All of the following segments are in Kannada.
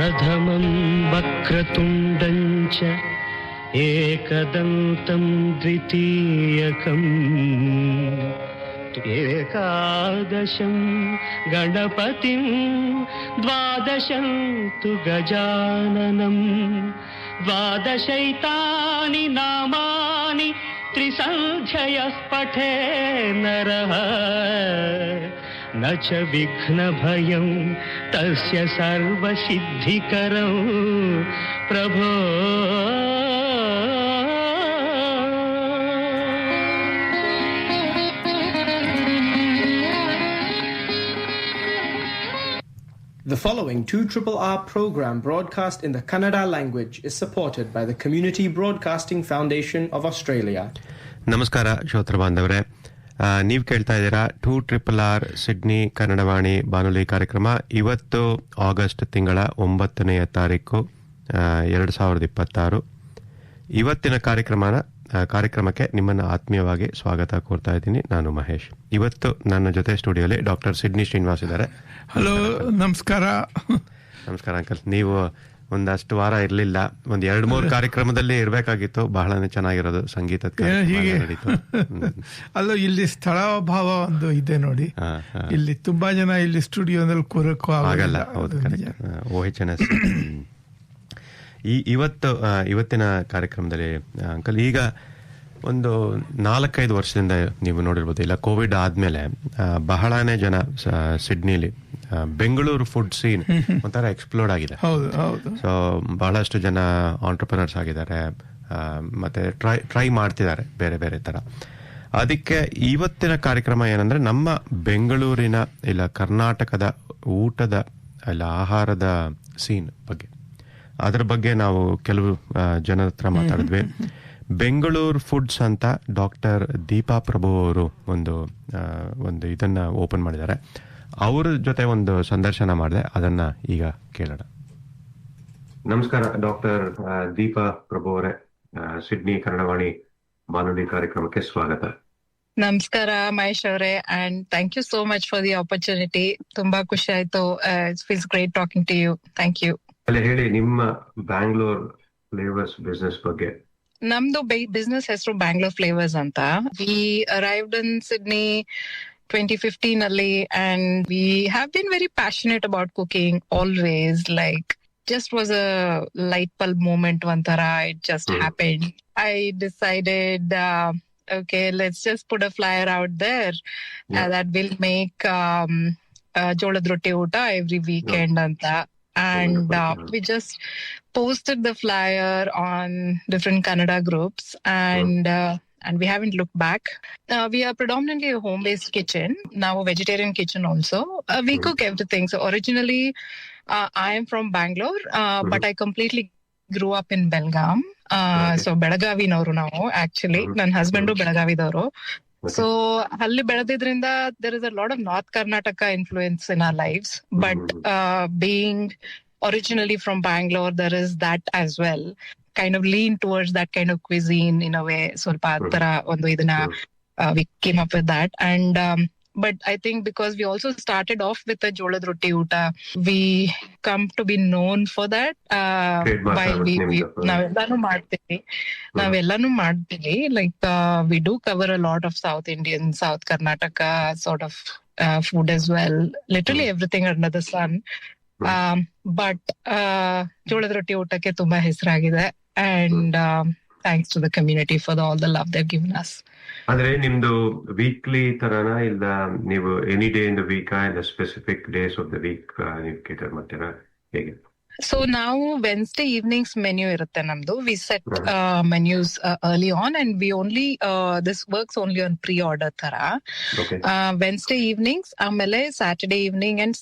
प्रथमं वक्रतुण्डं च एकदन्तं द्वितीयकम् एकादशं गणपतिं द्वादशं तु गजाननं द्वादशैतानि नामानि त्रिसन्ध्ययः पठे नरः न च विघ्नभयं तस्य सर्वसिद्धिकरं प्रभो. The following 2RRR program broadcast in the Kannada language is supported by the Community Broadcasting Foundation of Australia. ನಮಸ್ಕಾರ ಶ್ರೋತೃ ಬಾಂಧವರೇ, ನೀವು ಕೇಳ್ತಾ ಇದ್ದೀರಾ 2RRR ಸಿಡ್ನಿ ಕನ್ನಡವಾಣಿ ಬಾನುಲಿ ಕಾರ್ಯಕ್ರಮ. ಇವತ್ತು ಆಗಸ್ಟ್ ತಿಂಗಳ 9ನೇ ತಾರೀಕು 2026. ಇವತ್ತಿನ ಕಾರ್ಯಕ್ರಮಕ್ಕೆ ನಿಮ್ಮನ್ನು ಆತ್ಮೀಯವಾಗಿ ಸ್ವಾಗತ ಕೋರ್ತಾ ಇದ್ದೀನಿ. ನಾನು ಮಹೇಶ್. ಇವತ್ತು ನನ್ನ ಜೊತೆ ಸ್ಟುಡಿಯೋಲಿ ಡಾಕ್ಟರ್ ಸಿಡ್ನಿ ಶ್ರೀನಿವಾಸ್ ಇದ್ದಾರೆ. ಹಲೋ, ನಮಸ್ಕಾರ. ನಮಸ್ಕಾರ ಅಂಕಲ್. ನೀವು ಒಂದಷ್ಟು ವಾರ ಇರಲಿಲ್ಲ, ಒಂದ್ 2-3 ಕಾರ್ಯಕ್ರಮದಲ್ಲಿ ಇರಬೇಕಾಗಿತ್ತು. ಬಹಳನೇ ಚೆನ್ನಾಗಿರೋದು ಸಂಗೀತಕ್ಕೆ ನಡೀತು. ಅಲ್ಲ, ಇಲ್ಲಿ ಸ್ಥಳಾಭಾವ ಒಂದು ಇದೆ ನೋಡಿ. ಇಲ್ಲಿ ತುಂಬಾ ಜನ ಇಲ್ಲಿ ಸ್ಟುಡಿಯೋದಲ್ಲಿ ಕೂರಕ್ಕೂ ಆಗಲ್ಲ. ಹೌದು, OHS. ಇವತ್ತಿನ ಕಾರ್ಯಕ್ರಮದಲ್ಲಿ ಅಂಕಲ್, ಈಗ ಒಂದು 4-5 ವರ್ಷದಿಂದ ನೀವು ನೋಡಿರ್ಬೋದು, ಇಲ್ಲ ಕೋವಿಡ್ ಆದ್ಮೇಲೆ ಬಹಳನೇ ಜನ ಸಿಡ್ನಿಲಿ ಬೆಂಗಳೂರು ಫುಡ್ ಸೀನ್ ಒಂಥರ ಎಕ್ಸ್ಪ್ಲೋರ್ಡ್ ಆಗಿದೆ. ಸೊ ಬಹಳಷ್ಟು ಜನ ಆಂಟ್ರಪ್ರನರ್ಸ್ ಆಗಿದ್ದಾರೆ, ಮತ್ತೆ ಟ್ರೈ ಮಾಡ್ತಿದ್ದಾರೆ ಬೇರೆ ಬೇರೆ ತರ. ಅದಕ್ಕೆ ಇವತ್ತಿನ ಕಾರ್ಯಕ್ರಮ ಏನಂದ್ರೆ, ನಮ್ಮ ಬೆಂಗಳೂರಿನ ಇಲ್ಲ ಕರ್ನಾಟಕದ ಊಟದ ಇಲ್ಲ ಆಹಾರದ ಸೀನ್ ಬಗ್ಗೆ, ಅದ್ರ ಬಗ್ಗೆ ನಾವು ಕೆಲವು ಜನರ ಹತ್ರ ಮಾತಾಡಿದ್ವಿ. ಬೆಂಗಳೂರು ಫುಡ್ಸ್ ಅಂತ ಡಾಕ್ಟರ್ ದೀಪಾ ಪ್ರಭು ಅವರು ಒಂದು ಇದನ್ನ ಓಪನ್ ಮಾಡಿದ್ದಾರೆ. ಅವ್ರ ಜೊತೆ ಒಂದು ಸಂದರ್ಶನ ಮಾಡಿದೆ, ಅದನ್ನ ಈಗ ಕೇಳೋಣ. ನಮಸ್ಕಾರ ಡಾಕ್ಟರ್ ದೀಪಾ ಪ್ರಭು ಅವರೇ, ಸಿಡ್ನಿ ಕನ್ನಡವಾಣಿ ಬಾನುಲಿ ಕಾರ್ಯಕ್ರಮಕ್ಕೆ ಸ್ವಾಗತ. ನಮಸ್ಕಾರ ಮಹೇಶ್ ಅವರೇ, and thank you so much for the opportunity. ತುಂಬಾ ಖುಷಿ ಆಯ್ತು. It feels great talking to you. Thank you. ಹೇಳಿ, ನಿಮ್ಮ ಬ್ಯಾಂಗ್ಳೂರ್ ಫ್ಲೇವರ್ಸ್ ಬಿಸ್ನೆಸ್ ಬಗ್ಗೆ. ನಮ್ದು ಬಿಸ್ನೆಸ್ ಹೆಸರು ಬ್ಯಾಂಗ್ಳೂರ್ ಫ್ಲೇವರ್ಸ್ ಅಂತ. ವಿ ಅರೈವ್ಡ್ ಇನ್ ಸಿಡ್ನಿ 2015 ಅಲ್ಲಿ, and we have been very passionate about cooking always. Like, just was a light bulb moment, Vantara. It just happened. I decided, okay, let's just put a flyer out there that will make jolad rotti ota every weekend anta. And we just posted the flyer on different Kannada groups, and we haven't looked back. We are predominantly a home-based kitchen, now a vegetarian kitchen also. We cook everything. So originally, I am from Bangalore, but I completely grew up in Belgaum. So Belagavi nauru ನಾವು actually. ನನ್ನ husband Belagavidavaru. So ಅಲ್ಲಿ ಬೆಳೆದಿದ್ರಿಂದ there is a lot of North Karnataka influence in our lives. But being originally from Bangalore, there is that as well. Kind of lean towards that kind of cuisine in a way. ಸ್ವಲ್ಪ ತರ ಒಂದು ಇದನ್ನ we came up with that. And but I think because we also started off with a jolad rotti uta, we come to be known for that. While ನಾವೆಲ್ಲಾನು ಮಾಡ್ತೀವಿ, like we do cover a lot of South Indian, South Karnataka sort of food as well. Literally everything under the sun. But jolad rotti ಊಟಕ್ಕೆ ತುಂಬಾ ಹೆಸರಾಗಿದೆ, and thanks to the community for all the love they've given us. ಅಂದ್ರೆ ನಿಮ್ದು ವೀಕ್ಲಿ ತರನ, ಇಲ್ಲ ನೀವು any day in the week, ಇಲ್ಲ specific days of the week ನೀವು ಕೇಟರ್ ಮಾಡ್ತೀರಾ, ಹೇಗೆ? So now Wednesday evenings menu irutte namdu. We set menus early on, and we only this works only on pre-order thara. Okay. Wednesday evenings, amele Saturday evening and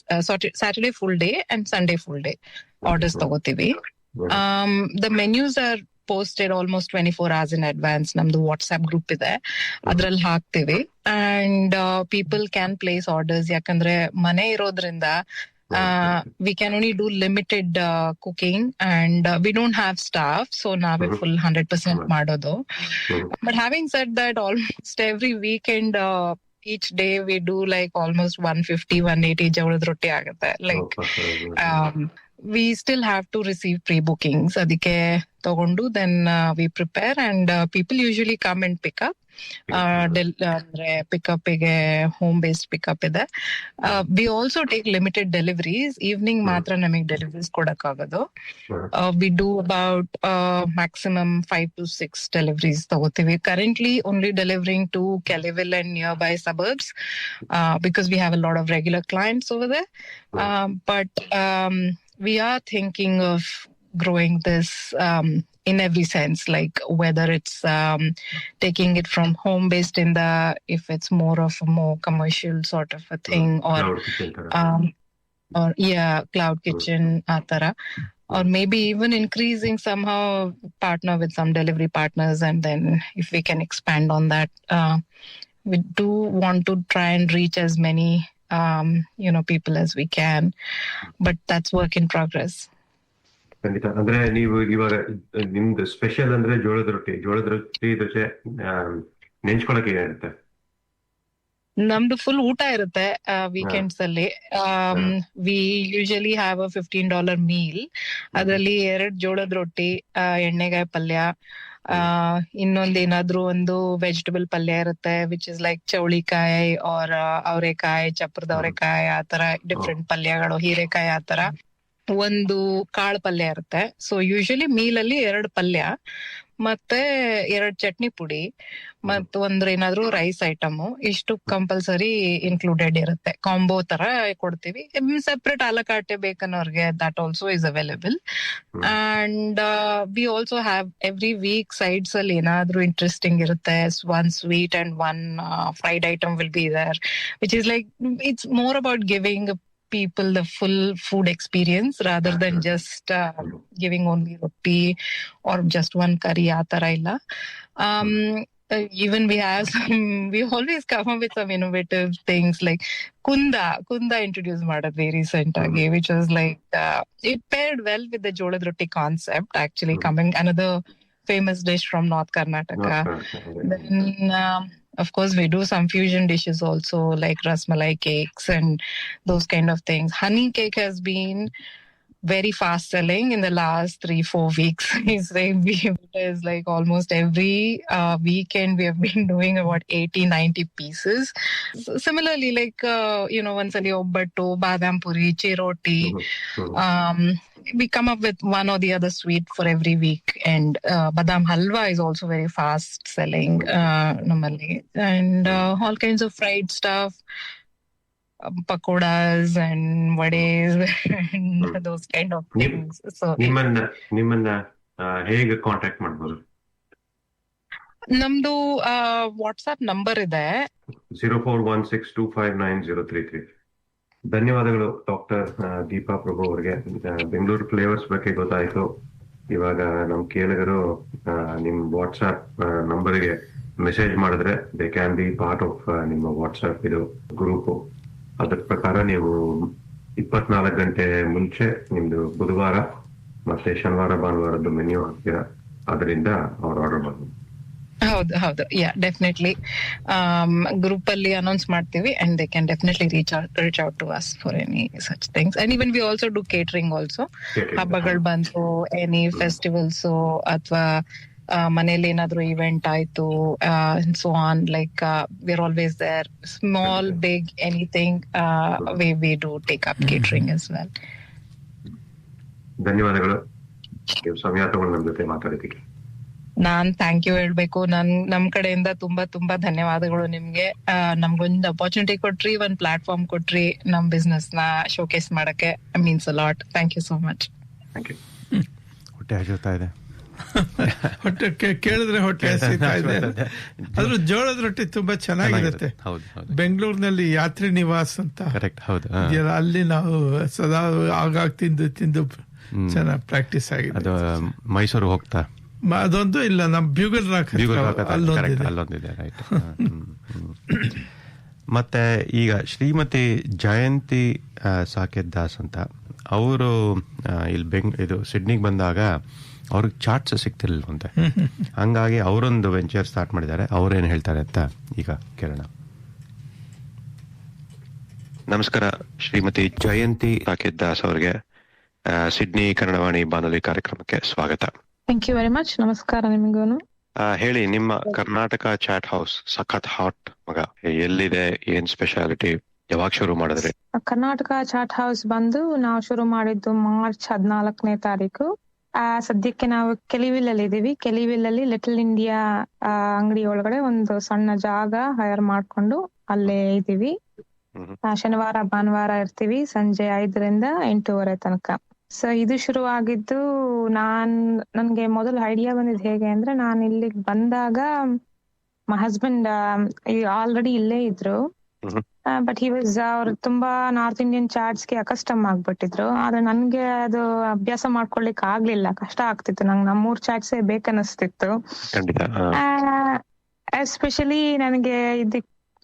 Saturday full day and Sunday full day orders tagotivi. The menus are posted almost 24 hours in advance. Namdu WhatsApp group ide, adral haaktivi, and people can place orders. Yakandre mane irodrinda we can only do limited cooking, and we don't have staff, so now we full 100% madodu. But having said that, almost every weekend, each day we do like almost 150-180 jolad rotti agutte. Like we still have to receive pre-bookings. Adike tagondu, then we prepare, and people usually come and pick up. Pickup ಗೆ ಹೋಮ್ ಬೇಸ್ಡ್ ಪಿಕಪ್ ಇದೆ. We also take limited deliveries. Evening ಮಾತ್ರ ನಮಗೆ ಡೆಲಿವರೀಸ್ ಕೊಡಕ್ ಆಗೋದು. We do about maximum 5 to 6 deliveries ತಗೋತೀವಿ. Currently only delivering to Kellyville and nearby suburbs because we have a lot of regular clients over there. But we are thinking of growing this in every sense, like whether it's taking it from home based in the, if it's more of a more commercial sort of a thing, or cloud kitchen atara, or maybe even increasing somehow, partner with some delivery partners, and then if we can expand on that. We do want to try and reach as many people as we can, but that's work in progress. ಖಂಡಿತ. ಅಂದ್ರೆ ನೀವು ಇವಾಗ ನಿಮ್ದು ಸ್ಪೆಷಲ್ ಅಂದ್ರೆ ಜೋಳದ ರೊಟ್ಟಿ ಜೊತೆ ನೆಂಚ್ಕೊಳಕ್ಕೆ ಏನಿರುತ್ತೆ? ನಮ್ದು ಫುಲ್ ಊಟ ಇರುತ್ತೆ ವೀಕೆಂಡ್ಸ್ ಅಲ್ಲಿ. V usually have a $15 meal. ಅದರಲ್ಲಿ 2 ಜೋಳದ ರೊಟ್ಟಿ, ಎಣ್ಣೆಗಾಯಿ ಪಲ್ಯ, ಇನ್ನೊಂದೇನಾದ್ರೂ ಒಂದು ವೆಜಿಟಬಲ್ ಪಲ್ಯ ಇರುತ್ತೆ, ವಿಚ್ ಇಸ್ ಲೈಕ್ ಚೌಳಿಕಾಯಿ ಆರ್ ಅವರೆಕಾಯಿ, ಚಪ್ರದ ಅವರೆಕಾಯಿ, ಆತರ ಡಿಫ್ರೆಂಟ್ ಪಲ್ಯಗಳು, ಹೀರೆಕಾಯಿ, ಆತರ ಒಂದು ಕಾಳು ಪಲ್ಯ ಇರುತ್ತೆ. ಸೊ ಯೂಶಲಿ ಮೀಲ್ ಅಲ್ಲಿ 2 ಪಲ್ಯ ಮತ್ತೆ 2 ಚಟ್ನಿ ಪುಡಿ ಮತ್ ಏನಾದ್ರು ರೈಸ್ ಐಟಮ್, ಇಷ್ಟು ಕಂಪಲ್ಸರಿ ಇನ್ಕ್ಲೂಡೆಡ್ ಇರುತ್ತೆ. ಕಾಂಬೋ ತರ ಕೊಡ್ತೀವಿ. ಸೆಪರೇಟ್ ಆಲಕಾಟೆ ಬೇಕನ್ನೋರ್ಗೆ that also is available. And we also have every week sides ಅಲ್ಲಿ ಏನಾದ್ರು ಇಂಟ್ರೆಸ್ಟಿಂಗ್ ಇರುತ್ತೆ. 1 sweet and 1 fried item will be there, which is like it's more about giving people the full food experience rather than just giving only roti or just one curry atara illa. Even we always come up with some innovative things like kunda introduced madadvi recent agi, which was like it paired well with the jolad roti concept, actually coming another famous dish from North Karnataka. Then of course we do some fusion dishes also, like rasmalai cakes and those kind of things. Honey cake has been very fast selling in the last 3-4 weeks. It's like almost every weekend we have been doing about 80-90 pieces. Similarly, like once obbattu, badam puri, chiroti, we come up with one or the other sweet for every week. And badam halwa is also very fast selling normally. And all kinds of fried stuff, pakodas and vades and those kind of things. So ನಿಮ್ಮನ್ನ ಹೇಗೆ ಕಾಂಟ್ಯಾಕ್ಟ್ ಮಾಡಬಹುದು? ನಮ್ದು ವಾಟ್ಸ್ಆಪ್ ನಂಬರ್ ಇದೆ 0416259033. ಧನ್ಯವಾದಗಳು ಡಾಕ್ಟರ್ ದೀಪಾ ಪ್ರಭು ಅವರಿಗೆ. ಬೆಂಗಳೂರು ಫ್ಲೇವರ್ಸ್ ಬಗ್ಗೆ ಗೊತ್ತಾಯ್ತು. ಇವಾಗ ನಮ್ ಕೇಳಿಗರು ನಿಮ್ ವಾಟ್ಸ್ಆಪ್ ನಂಬರ್ಗೆ ಮೆಸೇಜ್ ಮಾಡಿದ್ರೆ they can be part of ನಿಮ್ಮ ವಾಟ್ಸ್ಆಪ್ ಇದು ಗ್ರೂಪ್. ಅದ್ರ ಪ್ರಕಾರ ನೀವು 24 ಗಂಟೆ ಮುಂಚೆ ನಿಮ್ದು ಬುಧವಾರ ಮತ್ತೆ ಶನಿವಾರ ಭಾನುವಾರದ್ದು ಮೆನ್ಯೂ ಹಾಕ್ತೀರಾ, ಅದರಿಂದ ಅವ್ರು ಆರ್ಡರ್ ಮಾಡ್ಬೋದು. ಹೌದು ಡೆಫಿನೆಟ್ಲಿ ಗ್ರೂಪ್ ಅಲ್ಲಿ ಅನೌನ್ಸ್ ಮಾಡ್ತೀವಿ, and they can definitely reach out to us for any such things. And even we also do catering also. ಹಬ್ಬಗಳು ಬಂತು, ಎನಿ ಫೆಸ್ಟಿವಲ್ಸ್ ಅಥವಾ ಮನೇಲಿ ಏನಾದ್ರು ಇವೆಂಟ್ ಆಯ್ತು, so on, like we are always there. Small big anything we do take up catering as well. ಧನ್ಯವಾದಗಳು ಸಮಯ ತಗೊಂಡು ನಮ್ಮ ಜೊತೆ ಮಾತಾಡಿದ್ದಕ್ಕೆ. ನಾನ್ ಥ್ಯಾಂಕ್ ಯು ಹೇಳ್ಬೇಕು. ನಮ್ ಕಡೆಯಿಂದ ತುಂಬಾ ಧನ್ಯವಾದಗಳು ನಿಮ್ಗೆ. ನಮ್ಗೊಂದು ಅಪರ್ಚುನಿಟಿ ಕೊಟ್ರಿ, ಒಂದ್ ಪ್ಲಾಟ್ಫಾರ್ಮ್ ಕೊಟ್ರಿ ನಮ್ ಬಿಸ್ನೆಸ್ ನ ಶೋಕೇಸ್ ಮಾಡಕ್ಕೆ. Means a lot. Thank you so much. Thank you. ಹೊಟ್ಟೆ ಹಸಿತಾ ಇದೆ. ಹೊಟ್ಟೆ ಕೇಳಿದ್ರೆ ಹೊಟ್ಟೆ ಹಸಿತಾ ಇದೆ. ಅದ್ರ ಜೋಳದ ರೊಟ್ಟಿ ತುಂಬಾ ಚೆನ್ನಾಗಿರುತ್ತೆ. ಬೆಂಗಳೂರಿನಲ್ಲಿ ಯಾತ್ರಿ ನಿವಾಸ್ ಅಂತ ಅಲ್ಲಿ ನಾವು ಸದಾ ಆಗಾಗ ತಿಂದು ಚೆನ್ನಾಗಿ ಪ್ರಾಕ್ಟೀಸ್ ಆಗಿದೆ. ಅದು ಮೈಸೂರು ಹೋಗ್ತಾ ಅದೊಂದು ಇಲ್ಲ, ನಮ್ ಬ್ಯೂಗಲ್ ಅಲ್ಲೊಂದಿದೆ. ರೈಟ್. ಮತ್ತೆ ಈಗ ಶ್ರೀಮತಿ ಜಯಂತಿ ಸಾಕೇತ್ ದಾಸ್ ಅಂತ ಅವರು ಇಲ್ಲಿ ಇದು ಸಿಡ್ನಿಗೆ ಬಂದಾಗ ಅವ್ರಿಗೆ ಚಾರ್ಟ್ಸ್ ಸಿಗ್ತಿರ್ಲಿಲ್ವಂತೆ. ಹಂಗಾಗಿ ಅವರೊಂದು ವೆಂಚರ್ ಸ್ಟಾರ್ಟ್ ಮಾಡಿದ್ದಾರೆ. ಅವ್ರೇನು ಹೇಳ್ತಾರೆ ಅಂತ ಈಗ ಕೇಳೋಣ. ನಮಸ್ಕಾರ ಶ್ರೀಮತಿ ಜಯಂತಿ ಸಾಕೇತ್ ದಾಸ್ ಅವ್ರಿಗೆ. ಸಿಡ್ನಿ ಕನ್ನಡವಾಣಿ ಬಾನುಲಿ ಕಾರ್ಯಕ್ರಮಕ್ಕೆ ಸ್ವಾಗತ. Thank you very much. ನಮಸ್ಕಾರ ನಿಮಗೂನು. ಹೇಳಿ, ನಿಮ್ಮ ಕರ್ನಾಟಕ ಚಾಟ್ ಹೌಸ್ ಸಖತ್ ಹಾಟ್ ಮಗ, ಎಲ್ಲಿದೆ, ಏನ್ ಸ್ಪೆಷಾಲಿಟಿ, ಯಾವಾಗ ಶುರು ಮಾಡಿದ್ರಿ? ಕರ್ನಾಟಕ ಚಾಟ್ ಹೌಸ್ ಬಂದು ನಾವು ಶುರು ಮಾಡಿದ್ದು ಮಾರ್ಚ್ 14ನೇ ತಾರೀಕು. ಸದ್ಯಕ್ಕೆ ನಾವು ಕೆಲಿವಿಲ್ಲಲ್ಲಿ ಇದೀವಿ. ಕೆಲಿವಿಲ್ಲಲ್ಲಿ ಲಿಟಲ್ ಇಂಡಿಯಾ ಅಂಗಡಿ ಒಳಗಡೆ ಒಂದು ಸಣ್ಣ ಜಾಗ ಹೈರ್ ಮಾಡ್ಕೊಂಡು ಅಲ್ಲೇ ಇದೀವಿ. ಶನಿವಾರ ಭಾನುವಾರ ಇರ್ತೀವಿ, ಸಂಜೆ 5ರಿಂದ 8:30 ತನಕ. ಸೊ ಇದು ಶುರು ಆಗಿದ್ದು ನನ್ಗೆ ಮೊದಲು ಐಡಿಯಾ ಬಂದಿದ್ದು ಹೇಗೆ ಅಂದ್ರೆ, ನಾನು ಇಲ್ಲಿಗೆ ಬಂದಾಗ ಮೈ ಹಸ್ಬೆಂಡ್ ಆಲ್ರೆಡಿ ಇಲ್ಲೇ ಇದ್ರು. ಬಟ್ ಅವ್ರು ತುಂಬಾ ನಾರ್ತ್ ಇಂಡಿಯನ್ ಚಾಟ್ಸ್ ಗೆ ಅಕಸ್ಟಮ್ ಆಗ್ಬಿಟ್ಟಿದ್ರು. ಆದ್ರೆ ನನ್ಗೆ ಅದು ಅಭ್ಯಾಸ ಮಾಡ್ಕೊಳ್ಲಿಕ್ಕೆ ಆಗ್ಲಿಲ್ಲ, ಕಷ್ಟ ಆಗ್ತಿತ್ತು. ನಂಗೆ ನಮ್ಮೂರ್ ಚಾಟ್ಸೇ ಬೇಕನ್ನಿಸ್ತಿತ್ತು. ಎಸ್ಪೆಷಲಿ ನನಗೆ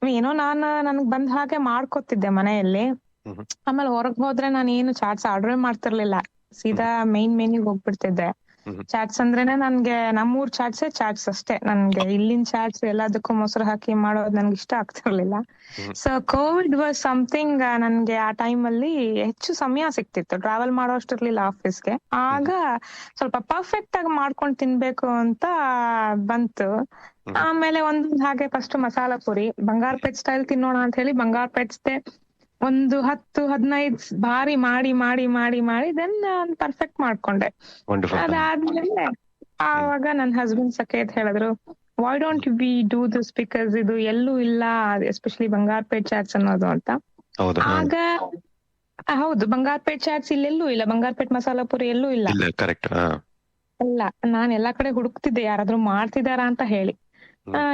ಏನೋ ನನ್ಗ್ ಬಂದ ಹಾಗೆ ಮಾಡ್ಕೊತಿದ್ದೆ ಮನೆಯಲ್ಲಿ. ಆಮೇಲೆ ಹೊರಗ್ ಹೋದ್ರೆ ನಾನು ಏನು ಚಾಟ್ಸ್ ಆರ್ಡರ್ ಮಾಡ್ತಿರ್ಲಿಲ್ಲ, ಸೀದಾ ಮೈನ್ ಮೆನ್ಯೂಗೆ ಹೋಗ್ಬಿಡ್ತಿದ್ದೆ. ಚಾಟ್ಸ್ ಅಂದ್ರೇನೆ ನನ್ಗೆ ನಮ್ಮೂರ್ ಚಾಟ್ಸ್ ಅಷ್ಟೇ. ನನ್ಗೆ ಇಲ್ಲಿನ ಚಾಟ್ಸ್ ಎಲ್ಲದಕ್ಕೂ ಮೊಸರು ಹಾಕಿ ಮಾಡೋದು ನನ್ಗೆ ಇಷ್ಟ ಆಗ್ತಿರ್ಲಿಲ್ಲ. So Covid was something. ನನ್ಗೆ ಆ ಟೈಮ್ ಅಲ್ಲಿ ಹೆಚ್ಚು ಸಮಯ ಸಿಕ್ತಿತ್ತು, ಟ್ರಾವೆಲ್ ಮಾಡೋ ಅಷ್ಟಿರ್ಲಿಲ್ಲ ಆಫೀಸ್ಗೆ. ಆಗ ಸ್ವಲ್ಪ ಪರ್ಫೆಕ್ಟ್ ಆಗಿ ಮಾಡ್ಕೊಂಡ್ ತಿನ್ಬೇಕು ಅಂತ ಬಂತು. ಆಮೇಲೆ ಹಾಗೆ ಫಸ್ಟ್ ಮಸಾಲಾ ಪುರಿ ಬಂಗಾರಪೇಟ್ ಸ್ಟೈಲ್ ತಿನ್ನೋಣ ಅಂತ ಹೇಳಿ ಬಂಗಾರಪೇಟ್ಸ್ದೆ ಒಂದು 10-15 ಬಾರಿ ಮಾಡಿ ಮಾಡಿ ಮಾಡಿ ಮಾಡಿ ದೆನ್ ಪರ್ಫೆಕ್ಟ್ ಮಾಡ್ಕೊಂಡೆ. ಅದಾದ್ಮೇಲೆ ಆವಾಗ ನನ್ ಹಸ್ಬೆಂಡ್ ಸಖೇತ್ ಹೇಳಿದ್ರು, why don't we do this, because ಇದು ಎಲ್ಲೂ ಇಲ್ಲ, ಎಸ್ಪೆಷಲಿ ಬಂಗಾರಪೇಟ್ ಚಾಟ್ಸ್ ಅನ್ನೋದು ಅಂತ. ಆಗ ಹೌದು, ಬಂಗಾರಪೇಟ್ ಚಾಟ್ಸ್ ಇಲ್ಲೆಲ್ಲೂ ಇಲ್ಲ, ಬಂಗಾರಪೇಟ್ ಮಸಾಲಾ ಪುರಿ ಎಲ್ಲೂ ಇಲ್ಲ. ಇಲ್ಲ, ನಾನ್ ಎಲ್ಲಾ ಕಡೆ ಹುಡುಕ್ತಿದ್ದೆ ಯಾರಾದ್ರೂ ಮಾಡ್ತಿದಾರ ಅಂತ ಹೇಳಿ.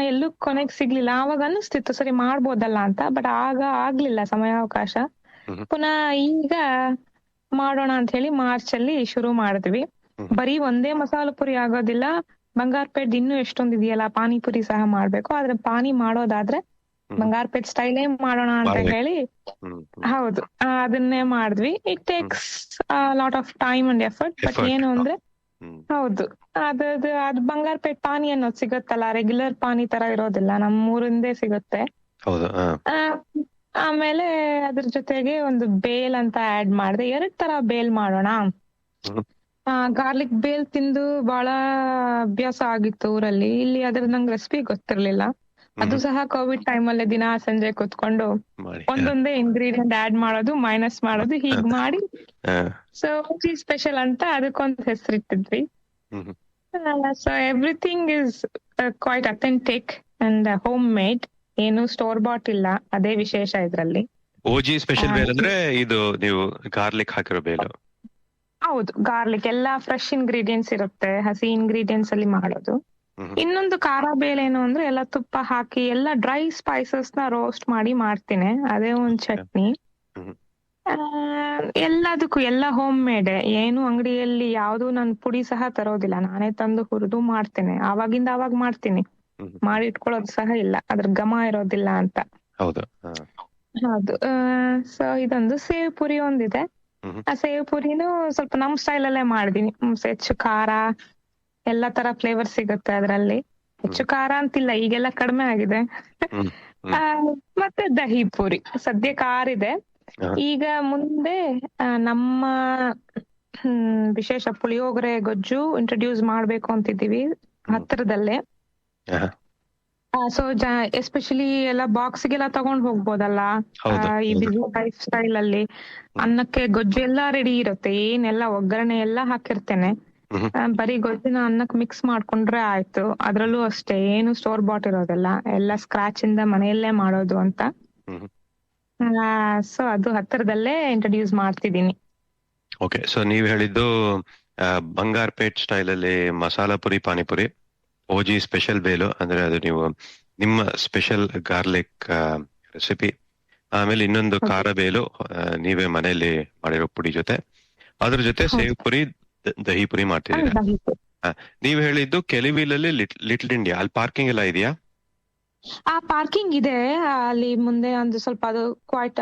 ಎಲ್ಲೂ ಕೊನೆಗ್ ಸಿಗ್ಲಿಲ್ಲ. ಆವಾಗ ಅನಿಸ್ತಿತ್ತು ಸರಿ ಮಾಡ್ಬೋದಲ್ಲ ಅಂತ, ಬಟ್ ಆಗ ಆಗ್ಲಿಲ್ಲ ಸಮಯಾವಕಾಶ. ಪುನಃ ಈಗ ಮಾಡೋಣ ಅಂತ ಹೇಳಿ ಮಾರ್ಚ್ ಅಲ್ಲಿ ಶುರು ಮಾಡಿದ್ವಿ. ಬರೀ ಒಂದೇ ಮಸಾಲ ಪುರಿ ಆಗೋದಿಲ್ಲ, ಬಂಗಾರಪೇಟ್ ಇನ್ನೂ ಎಷ್ಟೊಂದ್ ಇದೆಯಲ್ಲ, ಪಾನಿಪುರಿ ಸಹ ಮಾಡ್ಬೇಕು. ಆದ್ರೆ ಪಾನಿ ಮಾಡೋದಾದ್ರೆ ಬಂಗಾರಪೇಟ್ ಸ್ಟೈಲೇ ಮಾಡೋಣ ಅಂತ ಹೇಳಿ ಹೌದು ಅದನ್ನೇ ಮಾಡಿದ್ವಿ. It takes lot of time and effort. But ಏನು ಅಂದ್ರೆ ಹೌದು, ಅದು ಬಂಗಾರಪೇಟ್ ಪಾನಿ ಅನ್ನೋದು ಸಿಗತ್ತಲ್ಲ, ರೆಗ್ಯುಲರ್ ಪಾನಿ ತರ ಇರೋದಿಲ್ಲ, ನಮ್ಮೂರಿಂದೇ ಸಿಗುತ್ತೆ. ಆಮೇಲೆ ಅದ್ರ ಜೊತೆಗೆ ಒಂದು ಬೇಲ್ ಅಂತ ಆಡ್ ಮಾಡಿದೆ. 2 ತರ ಬೇಲ್ ಮಾಡೋಣ. ಗಾರ್ಲಿಕ್ ಬೇಲ್ ತಿಂದು ಬಹಳ ಅಭ್ಯಾಸ ಆಗಿತ್ತು ಊರಲ್ಲಿ. ಇಲ್ಲಿ ಅದ್ರ ನಂಗೆ ರೆಸಿಪಿ ಗೊತ್ತಿರ್ಲಿಲ್ಲ. ಅದು ಸಹ ಕೋವಿಡ್ ಟೈಮ್ ಅಲ್ಲೇ ದಿನ ಸಂಜೆ ಕುತ್ಕೊಂಡು ಒಂದೊಂದೇ ಇಂಗ್ರೀಡಿಯಂಟ್ ಆಡ್ ಮಾಡೋದು, ಮೈನಸ್ ಮಾಡೋದು, ಹೀಗ್ ಮಾಡಿ ಸೊ ಸ್ಪೆಷಲ್ ಅಂತ ಅದಕ್ಕೊಂದು ಹೆಸರಿಟ್ಟಿದ್ವಿ. So everything is quite authentic and homemade, ಏನು ಸ್ಟೋರ್ ಬಾಟ್ ಇಲ್ಲ, ಅದೇ ವಿಶೇಷ ಇದ್ರಲ್ಲಿ. ಓಜಿ ಸ್ಪೆಷಲ್ ಬೇಲ್ ಅಂದ್ರೆ ಇದು ನೀವು ಗಾರ್ಲಿಕ್ ಹಾಕಿರೋ ಬೇಲು? ಹೌದು, ಗಾರ್ಲಿಕ್ ಎಲ್ಲಾ ಫ್ರೆಶ್ ಇಂಗ್ರೀಡಿಯೆಂಟ್ಸ್ ಇರುತ್ತೆ, ಹಸಿ ಇಂಗ್ರೀಡಿಯೆಂಟ್ಸ್ ಅಲ್ಲಿ ಮಾಡೋದು. ಇನ್ನೊಂದು ಖಾರ ಬೇಲ್ ಏನು ಅಂದ್ರೆ ಎಲ್ಲ ತುಪ್ಪ ಹಾಕಿ ಎಲ್ಲ ಡ್ರೈ ಸ್ಪೈಸಸ್ ನ ರೋಸ್ಟ್ ಮಾಡಿ ಮಾಡ್ತೀನಿ, ಅದೇ ಒಂದ್ ಚಟ್ನಿ. ಎಲ್ಲದಕ್ಕೂ ಎಲ್ಲ ಹೋಮ್ ಮೇಡ್, ಏನು ಅಂಗಡಿಯಲ್ಲಿ ಯಾವ್ದು ನಾನು ಪುಡಿ ಸಹ ತರೋದಿಲ್ಲ, ನಾನೇ ತಂದು ಹುರಿದು ಮಾಡ್ತೇನೆ. ಆವಾಗಿಂದ ಅವಾಗ ಮಾಡ್ತೀನಿ, ಮಾಡಿ ಇಟ್ಕೊಳ್ಳೋದು ಸಹ ಇಲ್ಲ, ಅದ್ರ ಘಮ ಇರೋದಿಲ್ಲ ಅಂತ. ಹೌದು. ಸೊ ಇದೊಂದು ಸೇವ್ ಪುರಿ ಒಂದಿದೆ. ಆ ಸೇವ್ ಪುರಿನೂ ಸ್ವಲ್ಪ ನಮ್ ಸ್ಟೈಲ್ ಅಲ್ಲೇ ಮಾಡಿದೀನಿ. ಹೆಚ್ಚು ಖಾರ ಎಲ್ಲಾ ತರ ಫ್ಲೇವರ್ ಸಿಗುತ್ತೆ ಅದ್ರಲ್ಲಿ. ಹೆಚ್ಚು ಖಾರ ಅಂತಿಲ್ಲ, ಈಗೆಲ್ಲ ಕಡಿಮೆ ಆಗಿದೆ. ಮತ್ತೆ ದಹಿ ಪುರಿ ಸದ್ಯ ಖಾರ ಇದೆ. ಈಗ ಮುಂದೆ ನಮ್ಮ ವಿಶೇಷ ಪುಳಿಯೋಗರೆ ಗೊಜ್ಜು ಇಂಟ್ರೊಡ್ಯೂಸ್ ಮಾಡ್ಬೇಕು ಅಂತಿದ್ದೀವಿ ಹತ್ತಿರದಲ್ಲೇ. ಸೊ ಎಸ್ಪೆಷಲಿ ಎಲ್ಲ ಬಾಕ್ಸ್ಗೆಲ್ಲ ತಗೊಂಡ್ ಹೋಗ್ಬೋದಲ್ಲ ಈ ಬಿಸಿ ಲೈಫ್ ಸ್ಟೈಲ್ ಅಲ್ಲಿ. ಅನ್ನಕ್ಕೆ ಗೊಜ್ಜು ಎಲ್ಲಾ ರೆಡಿ ಇರುತ್ತೆ, ಏನೆಲ್ಲ ಒಗ್ಗರಣೆ ಎಲ್ಲಾ ಹಾಕಿರ್ತೇನೆ. ಬರೀ ಗೊಜ್ಜಿನ ಅನ್ನಕ್ ಮಿಕ್ಸ್ ಮಾಡ್ಕೊಂಡ್ರೆ ಆಯ್ತು. ಅದ್ರಲ್ಲೂ ಅಷ್ಟೇ, ಏನು ಸ್ಟೋರ್ ಬಾಟ್ ಇರೋದಿಲ್ಲ, ಎಲ್ಲ ಸ್ಕ್ರಾಚ್ ಇಂದ ಮನೆಯಲ್ಲೇ ಮಾಡೋದು ಅಂತ. ಸೊ ಅದು ಹತ್ತಿರದಲ್ಲೇ ಇಂಟ್ರೊಡ್ಯೂಸ್ ಮಾಡ್ತಿದ್ದೀನಿ. ಓಕೆ, ಸೊ ನೀವ್ ಹೇಳಿದ್ದು ಬಂಗಾರಪೇಟ್ ಸ್ಟೈಲ್ ಅಲ್ಲಿ ಮಸಾಲಾ ಪುರಿ, ಪಾನಿಪುರಿ, ಓಜಿ ಸ್ಪೆಷಲ್ ಬೇಲು ಅಂದ್ರೆ ಅದು ನೀವು ನಿಮ್ಮ ಸ್ಪೆಷಲ್ ಗಾರ್ಲಿಕ್ ರೆಸಿಪಿ. ಆಮೇಲೆ ಇನ್ನೊಂದು ಖಾರ ಬೇಲು ನೀವೇ ಮನೆಯಲ್ಲಿ ಮಾಡಿರೋ ಪುಡಿ ಜೊತೆ, ಅದ್ರ ಜೊತೆ ಸೇವ್ ಪುರಿ, ದಹಿ ಪುರಿ ಮಾಡ್ತಿದ್ದೀರಾ. ನೀವ್ ಹೇಳಿದ್ದು ಕೆಲಿವಿಲಲ್ಲಿ ಲಿಟಲ್ ಇಂಡಿಯಾ, ಅಲ್ಲಿ ಪಾರ್ಕಿಂಗ್ ಎಲ್ಲ ಇದೆಯಾ? ಪಾರ್ಕಿಂಗ್ ಇದೆ ಅಲ್ಲಿ ಮುಂದೆ, ಒಂದು ಸ್ವಲ್ಪ ಅದು ಕ್ವೈಟ್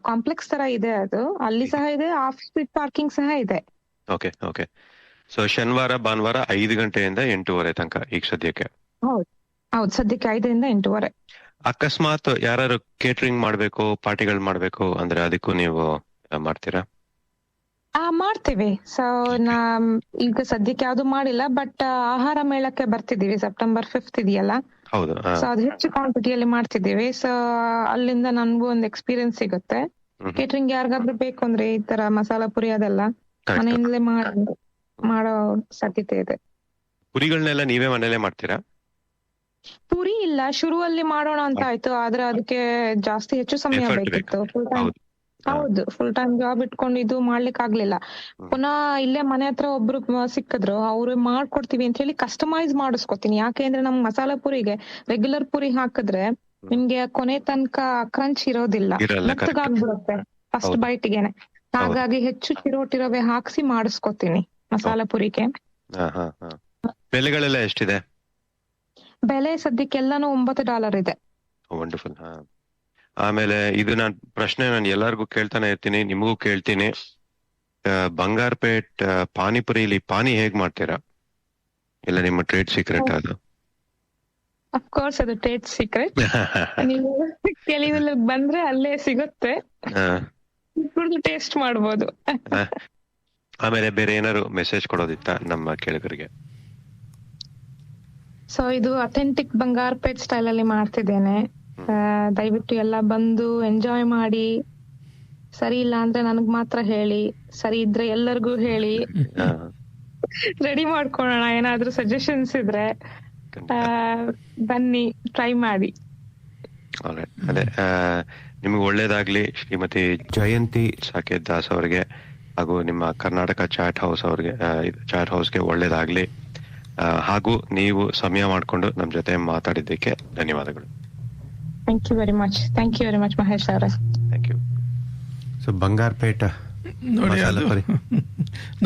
ಕಾಂಪ್ಲೆಕ್ಸ್ ತರ ಇದೆ ಅದು, ಅಲ್ಲಿ ಸಹ ಇದೆ. ಆಫ್ ಸ್ಟ್ರೀಟ್ ಪಾರ್ಕಿಂಗ್ ಸಹ ಇದೆ. Okay okay. ಸೊ ಶನಿವಾರ ಭಾನುವಾರ 5 ಗಂಟೆಯಿಂದ 8:30 ತನಕ ಈಗ ಸದ್ಯಕ್ಕೆ? ಹೌದು, ಸದ್ಯಕ್ಕೆ 5ರಿಂದ 8:30. ಅಕಸ್ಮಾತ್ ಯಾರು ಕೇಟರಿಂಗ್ ಮಾಡ್ಬೇಕು, ಪಾರ್ಟಿಗಳು ಮಾಡ್ಬೇಕು ಅಂದ್ರೆ ಅದಕ್ಕೂ ನೀವು ಮಾಡ್ತೀರಾ? ಮಾಡ್ತೀವಿ. ಸೊ ಈಗ ಸದ್ಯಕ್ಕೆ ಯಾವ್ದು ಮಾಡಿಲ್ಲ, ಬಟ್ ಆಹಾರ ಮೇಳಕ್ಕೆ ಬರ್ತಿದೀವಿ. September 5th ಇದೆಯಲ್ಲ, ಸೊ ಅದು ಹೆಚ್ಚು ಕ್ವಾಂಟಿಟಿಯಲ್ಲಿ ಮಾಡ್ತಿದ್ದೀವಿ. ಸೊ ಅಲ್ಲಿಂದ ನನ್ಗೂ ಒಂದು ಎಕ್ಸ್ಪೀರಿಯನ್ಸ್ ಸಿಗುತ್ತೆ. ಕೇಟರಿಂಗ್ ಯಾರಿಗಾದ್ರೂ ಬೇಕು ಅಂದ್ರೆ ಈ ತರ ಮಸಾಲಾ ಪುರಿ ಅದೆಲ್ಲ ಮನೆಯಿಂದಲೇ ಮಾಡೋ ಸಾಧ್ಯತೆ ಇದೆ. ಪುರಿಗಳನ್ನೆಲ್ಲ ನೀವೇ ಮನೇಲೆ ಮಾಡ್ತೀರಾ? ಪುರಿ ಇಲ್ಲ, ಶುರುವಲ್ಲಿ ಮಾಡೋಣ ಅಂತ ಆಯ್ತು, ಆದ್ರೆ ಅದಕ್ಕೆ ಜಾಸ್ತಿ ಹೆಚ್ಚು ಸಮಯ ಬೇಕಿತ್ತು. ಹೌದು, ಫುಲ್ ಟೈಮ್ ಜಾಬ್ ಇಟ್ಕೊಂಡು ಇದು ಮಾಡ್ಲಿಕ್ಕೆ ಆಗ್ಲಿಲ್ಲ. ಪುನಃ ಇಲ್ಲೇ ಮನೆ ಹತ್ರ ಒಬ್ರು ಸಿಕ್ಕಿದ್ರು, ಅವ್ರು ಮಾಡ್ಕೊಡ್ತೀವಿ ಅಂತ ಹೇಳಿ ಕಸ್ಟಮೈಸ್ ಮಾಡಿಸ್ಕೊತೀನಿ. ಯಾಕೆ ಅಂದ್ರೆ ನಮ್ ಮಸಾಲಾ ಪುರಿಗೆ ರೆಗ್ಯುಲರ್ ಪುರಿ ಹಾಕಿದ್ರೆ ನಿಮ್ಗೆ ಕೊನೆ ತನಕ ಕ್ರಂಚ್ ಇರೋದಿಲ್ಲ, ಮೆತ್ತಗಾಗ್ಬಿಡುತ್ತೆ ಫಸ್ಟ್ ಬೈಟ್ಗೆನೆ. ಹಾಗಾಗಿ ಹೆಚ್ಚು ಚಿರೋಟಿರವೆ ಹಾಕ್ಸಿ ಮಾಡಿಸ್ಕೊತೀನಿ ಮಸಾಲಾ ಪುರಿಗೆ. ಬೆಲೆಗಳೆಲ್ಲ ಎಷ್ಟಿದೆ? ಬೆಲೆ ಸದ್ಯಕ್ಕೆಲ್ಲಾನು $9 ಇದೆ. ವಂಡರ್ಫುಲ್. ಆಮೇಲೆ ಇದು ಪ್ರಶ್ನೆ ನಾನು ಎಲ್ಲರಿಗೂ ಕೇಳ್ತಾನೆ ಇರ್ತೀನಿ, ನಿಮಗೂ ಕೇಳ್ತೀನಿ. ಬಂಗಾರಪೇಟ್ ಪಾನಿಪುರಿಲಿ ಪಾನಿ ಹೇಗ್ ಮಾಡ್ತೀರಾ? ಇಲ್ಲ ನಿಮ್ಮ ಟ್ರೇಡ್ ಸೀಕ್ರೆಟ್ ಅದು? ಅಫ್ಕೋರ್ಸ್ ಅದು ಟ್ರೇಡ್ ಸೀಕ್ರೆಟ್. ನೀವು ಕೆಲವೆಲ್ಲ ಬಂದ್ರೆ ಅಲ್ಲೇ ಸಿಗುತ್ತೆ, ಟೇಸ್ಟ್ ಮಾಡ್ಬೋದು. ಆಮೇಲೆ ಬೇರೆ ಏನಾದ್ರು ಮೆಸೇಜ್ ಕೊಡೋದಿತ್ತ ನಮ್ಮ ಕೇಳಿಗರಿಗೆ? ಸೊ ಇದು ಅಥೆಂಟಿಕ್ ಬಂಗಾರಪೇಟ್ ಸ್ಟೈಲ್ ಅಲ್ಲಿ ಮಾಡ್ತಿದ್ದೇನೆ. ದಯವಿಟ್ಟು ಎಲ್ಲ ಬಂದು ಎಂಜಾಯ್ ಮಾಡಿ. ಸರಿ ಇಲ್ಲ ಅಂದ್ರೆ ನನಗ್ ಮಾತ್ರ ಹೇಳಿ, ಸರಿ ಇದ್ರೆ ಎಲ್ಲರಿಗೂ ಹೇಳಿ, ರೆಡಿ ಮಾಡ್ಕೊಳ್ಳೋಣ. ಏನಾದ್ರೂ ಸಜೆಷನ್ಸ್ ಇದ್ರೆ ಬನ್ನಿ, ಟ್ರೈ ಮಾಡಿ. ಅದೇ, ನಿಮ್ಗೆ ಒಳ್ಳೇದಾಗ್ಲಿ ಶ್ರೀಮತಿ ಜಯಂತಿ ಸಾಕೇತ್ ದಾಸ್ ಅವರಿಗೆ ಹಾಗೂ ನಿಮ್ಮ ಕರ್ನಾಟಕ ಚಾಟ್ ಹೌಸ್ಗೆ ಒಳ್ಳೇದಾಗ್ಲಿ. ಹಾಗೂ ನೀವು ಸಮಯ ಮಾಡಿಕೊಂಡು ನಮ್ ಜೊತೆ ಮಾತಾಡಿದ್ದಕ್ಕೆ ಧನ್ಯವಾದಗಳು. Thank you very much Mahesh ಅವರೇ. Thank you. ಸೊ ಬಂಗಾರಪೇಟ ನೋಡಿ, ಅದು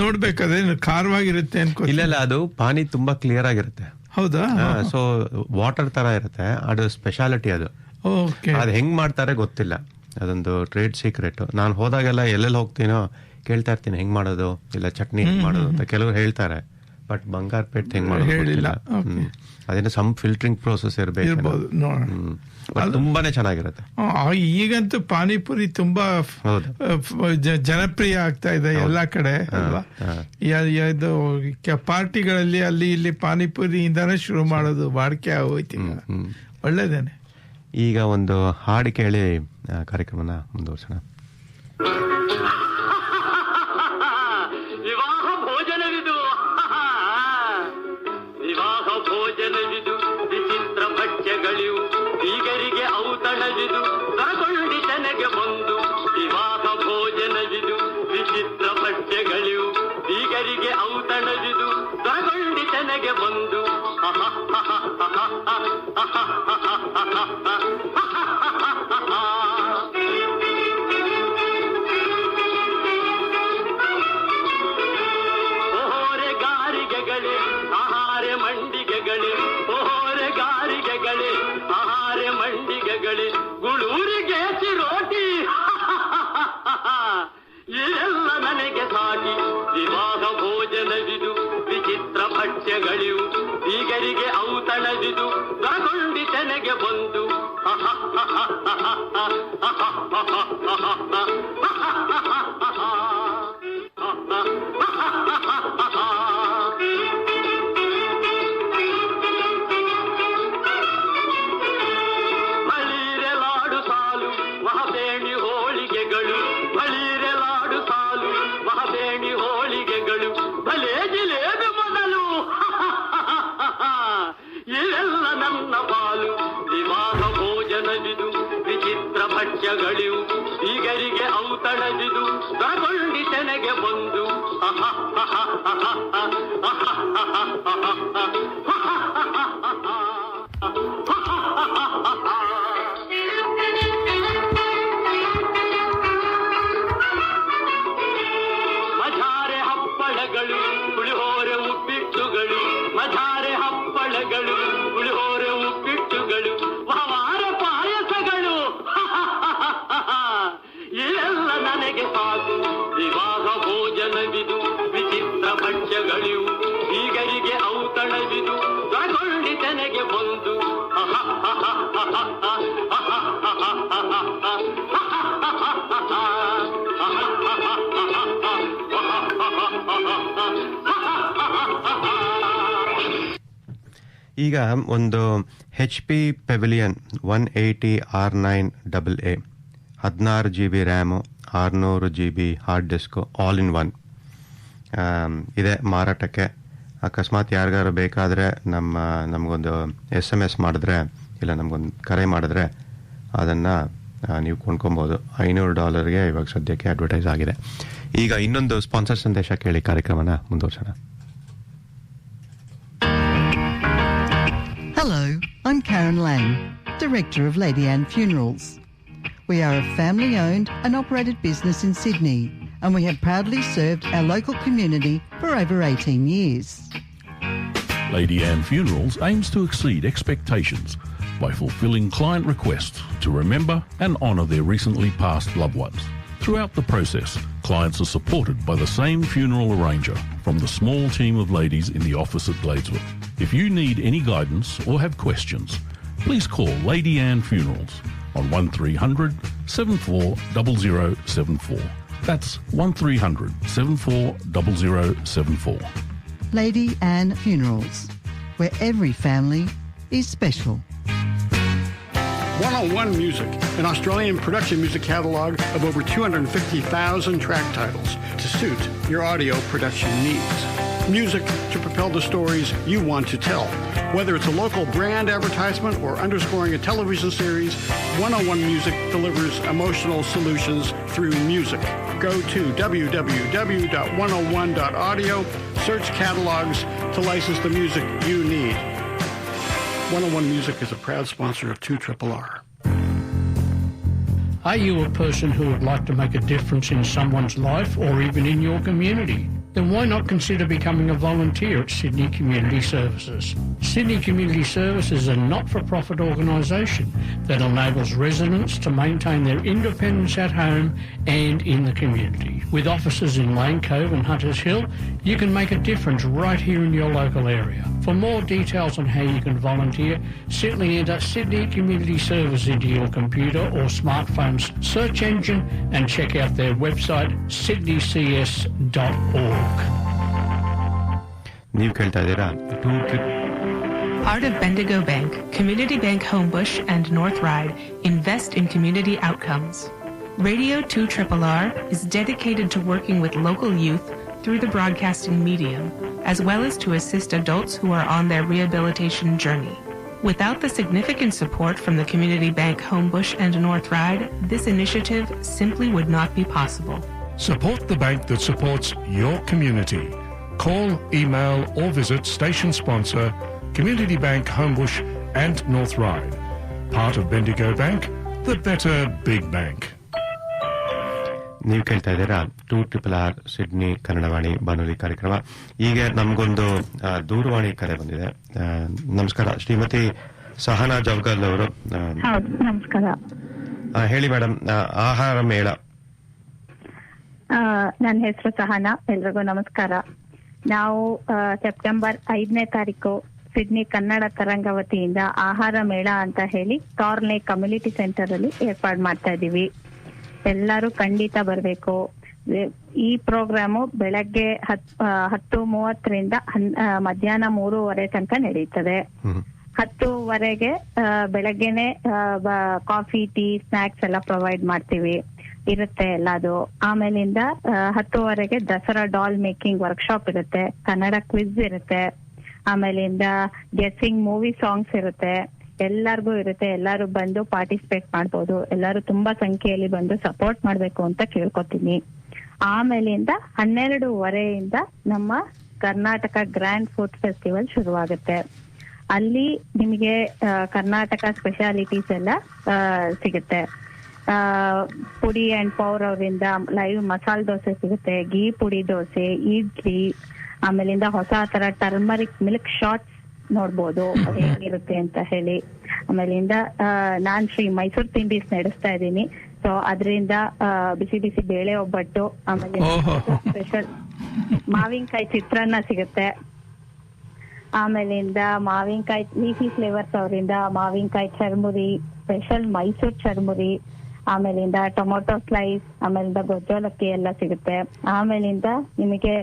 ನೋಡ್ಬೇಕಾದ್ರೆ ಖಾರವಾಗಿರುತ್ತೆ ಅನ್ಕೋ. ಇಲ್ಲ, ಅದು ಪಾನಿ ತುಂಬಾ ಕ್ಲಿಯರ್ ಆಗಿರುತ್ತೆ. ಹೌದಾ? ಸೊ ವಾಟರ್ ತರ ಇರುತ್ತೆ, ಅದು ಸ್ಪೆಷಾಲಿಟಿ. ಅದು ಅದ್ ಹೆಂಗ್ ಮಾಡ್ತಾರೆ ಗೊತ್ತಿಲ್ಲ, ಅದೊಂದು ಟ್ರೇಡ್ ಸೀಕ್ರೆಟ್. ನಾನು ಹೋದಾಗೆಲ್ಲ ಎಲ್ಲೆಲ್ಲಿ ಹೋಗ್ತೀನೋ ಕೇಳ್ತಾ ಇರ್ತೀನಿ, ಹೆಂಗ್ ಮಾಡೋದು, ಇಲ್ಲ ಚಟ್ನಿ ಹೆಂಗ್ ಮಾಡೋದು ಅಂತ ಕೆಲವರು ಹೇಳ್ತಾರೆ. ಬಟ್ ಬಂಗಾರಪೇಟ್ ಹೆಂಗ್ ಮಾಡೋದು ಹೇಳಿಲ್ಲ. ಅದೇನೋ ಸಮ್ ಫಿಲ್ಟರಿಂಗ್ ಪ್ರೋಸೆಸ್ ಇರಬೇಕು, ತುಂಬಾನೇ ಚೆನ್ನಾಗಿರುತ್ತೆ. ಈಗಂತೂ ಪಾನಿಪುರಿ ತುಂಬಾ ಜನಪ್ರಿಯ ಆಗ್ತಾ ಇದೆ ಎಲ್ಲಾ ಕಡೆ ಅಲ್ವಾ? ಇದು ಪಾರ್ಟಿಗಳಲ್ಲಿ ಅಲ್ಲಿ ಇಲ್ಲಿ ಪಾನಿಪುರಿಯಿಂದಾನೇ ಶುರು ಮಾಡೋದು ಬಾಡಿಕೆ ಆಗೋಯ್ತು. ಒಳ್ಳೇದೇನೆ. ಈಗ ಒಂದು ಹಾಡು ಕೇಳಿ ಕಾರ್ಯಕ್ರಮನ ಮುಂದುವರ್ಸೋಣ. ಭೋಜನವಿದು ವಿಚಿತ್ರ ಭಕ್ಷ್ಯಗಳಿವು, ಬೀಗರಿಗೆ ಔತಣವಿದು ದೊರಕೊಂಡಿತನೆಗೆ ಬಂದು. ವಿವಾಹ ಭೋಜನವಿದು ವಿಚಿತ್ರ ಭಕ್ಷ್ಯಗಳಿವು, ಬೀಗರಿಗೆ ಔತಣವಿದು ದೊರಕೊಂಡಿತನೆಗೆ ಬಂದು. ಓರೆ ಗಾರಿಗೆಗಳೇ ಆಹಾರ ಮಂಡಿಗೆಗಳೇ, ಓರೆ ಗಾರಿಗೆಗಳೇ ಆಹಾರ ಮಂಡಿಗೆಗಳೇ, ಗುಳೂರಿಗೆ ಚಿರೋಟಿ ಇದೆಲ್ಲ ನನಗೆ ಸಾಟಿ. ವಿವಾಹ ಭೋಜನವಿದು ವಿಚಿತ್ರ ಭಕ್ಷ್ಯಗಳಿವು, ಬೀಗರಿಗೆ ಔತಣವಿದು ದೊರಕೊಂಡಿತನೆಗೆ ಬಂದು. ಬಳಿರೆಲಾಡು ಸಾಲು ಮಹಾಬೇಣಿ ಹೋಳಿಗೆಗಳು, ಬಳಿರೆಲಾಡು ಸಾಲು ಮಹಾಬೇಣಿ ಹೋಳಿಗೆಗಳು, ಭಲೇ ಜಿಲೇಬಿ ಮೊದಲು ಇವೆಲ್ಲ ನನ್ನ ಪಾಲು. ವಿವಾಹ ಭೋಜನವಿದು ವಿಚಿತ್ರ ಭಕ್ಷ್ಯಗಳಿವು, ಬೀಗರಿಗೆ ಔತಣವಿದು ದೊರಕೊಂಡಿತನೆಗೆ ಬಂದು. ಮಜಾರೆ ಹಪ್ಪಳಗಳು ಪುಳಿಹೋರೆ ಉಪ್ಪಿಟ್ಟುಗಳು, ಮಜಾರೆ ಹಪ್ಪಳಗಳು ಪುಳಿಹೋರೆ ಉಪ್ಪಿಟ್ಟುಗಳು, ಮಹಾವಾರ ಪಾಯಸಗಳು ಇವೆಲ್ಲ ನನಗೆ ಸಾಕು. ವಿವಾಹ ಭೋಜನವಿದು ವಿಚಿತ್ರ ಭಕ್ಷ್ಯಗಳಿವು, ಬೀಗರಿಗೆ ಔತಣವಿದು ದೊರಕೊಂಡಿತನೆಗೆ ಬಂದು. ಈಗ ಒಂದು HP pavilion 180 R9AA 16 GB RAM 600 GB hard disk all in one ಇದೆ ಮಾರಾಟಕ್ಕೆ. ಅಕಸ್ಮಾತ್ ಯಾರಿಗಾರು ಬೇಕಾದರೆ ನಮಗೊಂದು SMS ಮಾಡಿದ್ರೆ ಇಲ್ಲ ನಮಗೊಂದು ಕರೆ ಮಾಡಿದ್ರೆ ಅದನ್ನು ನೀವು ಕೊಂಡ್ಕೊಬೋದು. $500 ಇವಾಗ ಸದ್ಯಕ್ಕೆ ಅಡ್ವರ್ಟೈಸ್ ಆಗಿದೆ. ಈಗ ಇನ್ನೊಂದು ಸ್ಪಾನ್ಸರ್ ಸಂದೇಶ ಕೇಳಿ ಕಾರ್ಯಕ್ರಮನ ಮುಂದುವರ್ಸೋಣ. Hello, I'm Karen Lang, Director of Lady Anne Funerals. We are a family-owned and operated business in Sydney, and we have proudly served our local community for over 18 years. Lady Anne Funerals aims to exceed expectations by fulfilling client requests to remember and honour their recently passed loved ones. Throughout the process, clients are supported by the same funeral arranger from the small team of ladies in the office at Gladeswood. If you need any guidance or have questions, please call Lady Anne Funerals on 1300 740074. That's 1300 740074. Lady Anne Funerals, where every family is special. 101 Music, an Australian production music catalogue of over 250,000 track titles to suit your audio production needs. Music to propel the stories you want to tell. Whether it's a local brand advertisement or underscoring a television series, 101 Music delivers emotional solutions through music. Go to www.101.audio, search catalogs to license the music you need. 101 Music is a proud sponsor of 2RRR. Are you a person who would like to make a difference in someone's life or even in your community? Then why not consider becoming a volunteer at Sydney Community Services? Sydney Community Services is a not-for-profit organisation that enables residents to maintain their independence at home and in the community. With offices in Lane Cove and Hunters Hill, you can make a difference right here in your local area. For more details on how you can volunteer, simply enter Sydney Community Service into your computer or smartphone's search engine and check out their website, sydneycs.org. ನೀವು ಕೇಳ್ತಾ ಇದ್ದೀರಾ Part of Bendigo Bank, Community Bank Homebush and North Ryde invest in community outcomes. Radio 2RRR is dedicated to working with local youth through the broadcasting medium, as well as to assist adults who are on their rehabilitation journey. Without the significant support from the Community Bank Homebush and North Ryde, this initiative simply would not be possible. Support the bank that supports your community. Call, email or visit station sponsor Community Bank Homebush and North Ryde. Part of Bendigo Bank, the better big bank. ನೀವು ಕೇಳ್ತಾ ಇದ್ದೀರಾ 2RRR ಸಿಡ್ನಿ ಕನ್ನಡವಾಣಿ ಬಾನುಲಿ ಕಾರ್ಯಕ್ರಮ. ಈಗ ನಮಗೊಂದು ದೂರವಾಣಿ ಕರೆ ಬಂದಿದೆ. ನಮಸ್ಕಾರ, ಶ್ರೀಮತಿ ಸಹನಾ ಜವಗಲ್ ಅವರು. ನಮಸ್ಕಾರ. ಹೇಳಿ ಮೇಡಮ್, ಆಹಾರ ಮೇಳ. ನನ್ನ ಹೆಸರು ಸಹನಾ. ಎಲ್ರಿಗೂ ನಮಸ್ಕಾರ. ನಾವು ಸೆಪ್ಟೆಂಬರ್ 5ನೇ ತಾರೀಕು ಸಿಡ್ನಿ ಕನ್ನಡ ತರಂಗ ವತಿಯಿಂದ ಆಹಾರ ಮೇಳ ಅಂತ ಹೇಳಿ ಕಾರ್ನೆ ಕಮ್ಯುನಿಟಿ ಸೆಂಟರ್ ಅಲ್ಲಿ ಏರ್ಪಾಡು ಮಾಡ್ತಾ ಇದೀವಿ. ಎಲ್ಲರೂ ಖಂಡಿತ ಬರ್ಬೇಕು. ಈ ಪ್ರೋಗ್ರಾಮು ಬೆಳಗ್ಗೆ 10:30ರಿಂದ ಮಧ್ಯಾಹ್ನ 3:30 ತನಕ ನಡೀತದೆ. 10:00 ಬೆಳಗ್ಗೆನೆ ಕಾಫಿ, ಟೀ, ಸ್ನಾಕ್ಸ್ ಎಲ್ಲ ಪ್ರೊವೈಡ್ ಮಾಡ್ತೀವಿ, ಇರುತ್ತೆ ಎಲ್ಲದು. ಆಮೇಲಿಂದ 10:00 ದಸರಾ ಡಾಲ್ ಮೇಕಿಂಗ್ ವರ್ಕ್ಶಾಪ್ ಇರುತ್ತೆ, ಕನ್ನಡ ಕ್ವಿಜ್ ಇರುತ್ತೆ, ಆಮೇಲಿಂದ ಗೆಸ್ಸಿಂಗ್ ಮೂವಿ ಸಾಂಗ್ಸ್ ಇರುತ್ತೆ, ಎಲ್ಲರಿಗೂ ಇರುತ್ತೆ. ಎಲ್ಲರೂ ಬಂದು ಪಾರ್ಟಿಸಿಪೇಟ್ ಮಾಡ್ಬೋದು. ಎಲ್ಲರೂ ತುಂಬಾ ಸಂಖ್ಯೆಯಲ್ಲಿ ಬಂದು ಸಪೋರ್ಟ್ ಮಾಡ್ಬೇಕು ಅಂತ ಕೇಳ್ಕೊತೀನಿ. ಆಮೇಲಿಂದ 12:30 ನಮ್ಮ ಕರ್ನಾಟಕ ಗ್ರ್ಯಾಂಡ್ ಫುಡ್ ಫೆಸ್ಟಿವಲ್ ಶುರುವಾಗುತ್ತೆ. ಅಲ್ಲಿ ನಿಮಗೆ ಕರ್ನಾಟಕ ಸ್ಪೆಷಾಲಿಟೀಸ್ ಎಲ್ಲ ಸಿಗುತ್ತೆ. ಪುಡಿ ಅಂಡ್ ಪೌರ್ ಅವರಿಂದ ಲೈವ್ ಮಸಾಲೆ ದೋಸೆ ಸಿಗುತ್ತೆ, ಗೀ ಪುಡಿ ದೋಸೆ, ಇಡ್ಲಿ, ಆಮೇಲಿಂದ ಹೊಸ ತರ ಟರ್ಮರಿಕ್ ಮಿಲ್ಕ್ ಶಾಟ್ಸ್ ನೋಡ್ಬೋದು ಹೇಗಿರುತ್ತೆ ಅಂತ ಹೇಳಿ. ಆಮೇಲಿಂದ ನಾನ್ ಶ್ರೀ ಮೈಸೂರು ತಿಂಡೀಸ್ ನಡೆಸ್ತಾ ಇದ್ದೀನಿ. ಸೊ ಅದರಿಂದ ಬಿಸಿ ಬಿಸಿ ಬೇಳೆ ಒಬ್ಬಟ್ಟು, ಆಮೇಲೆ ಸ್ಪೆಷಲ್ ಮಾವಿನಕಾಯಿ ಚಿತ್ರಾನ್ನ ಸಿಗುತ್ತೆ. ಆಮೇಲಿಂದ ಮಾವಿನಕಾಯಿ ಲೀಫಿ ಫ್ಲೇವರ್ಸ್ ಅವರಿಂದ ಮಾವಿನಕಾಯಿ ಚರ್ಮುರಿ, ಸ್ಪೆಷಲ್ ಮೈಸೂರು ಚರ್ಮುರಿ, ಆಮೇಲಿಂದ ಟೊಮೊಟೊ ಸ್ಲೈಸ್, ಆಮೇಲಿಂದ ಗೊಜ್ಜೋಲಕ್ಕಿ ಎಲ್ಲ ಸಿಗುತ್ತೆ. ಆಮೇಲಿಂದ ನಿಮಗೆ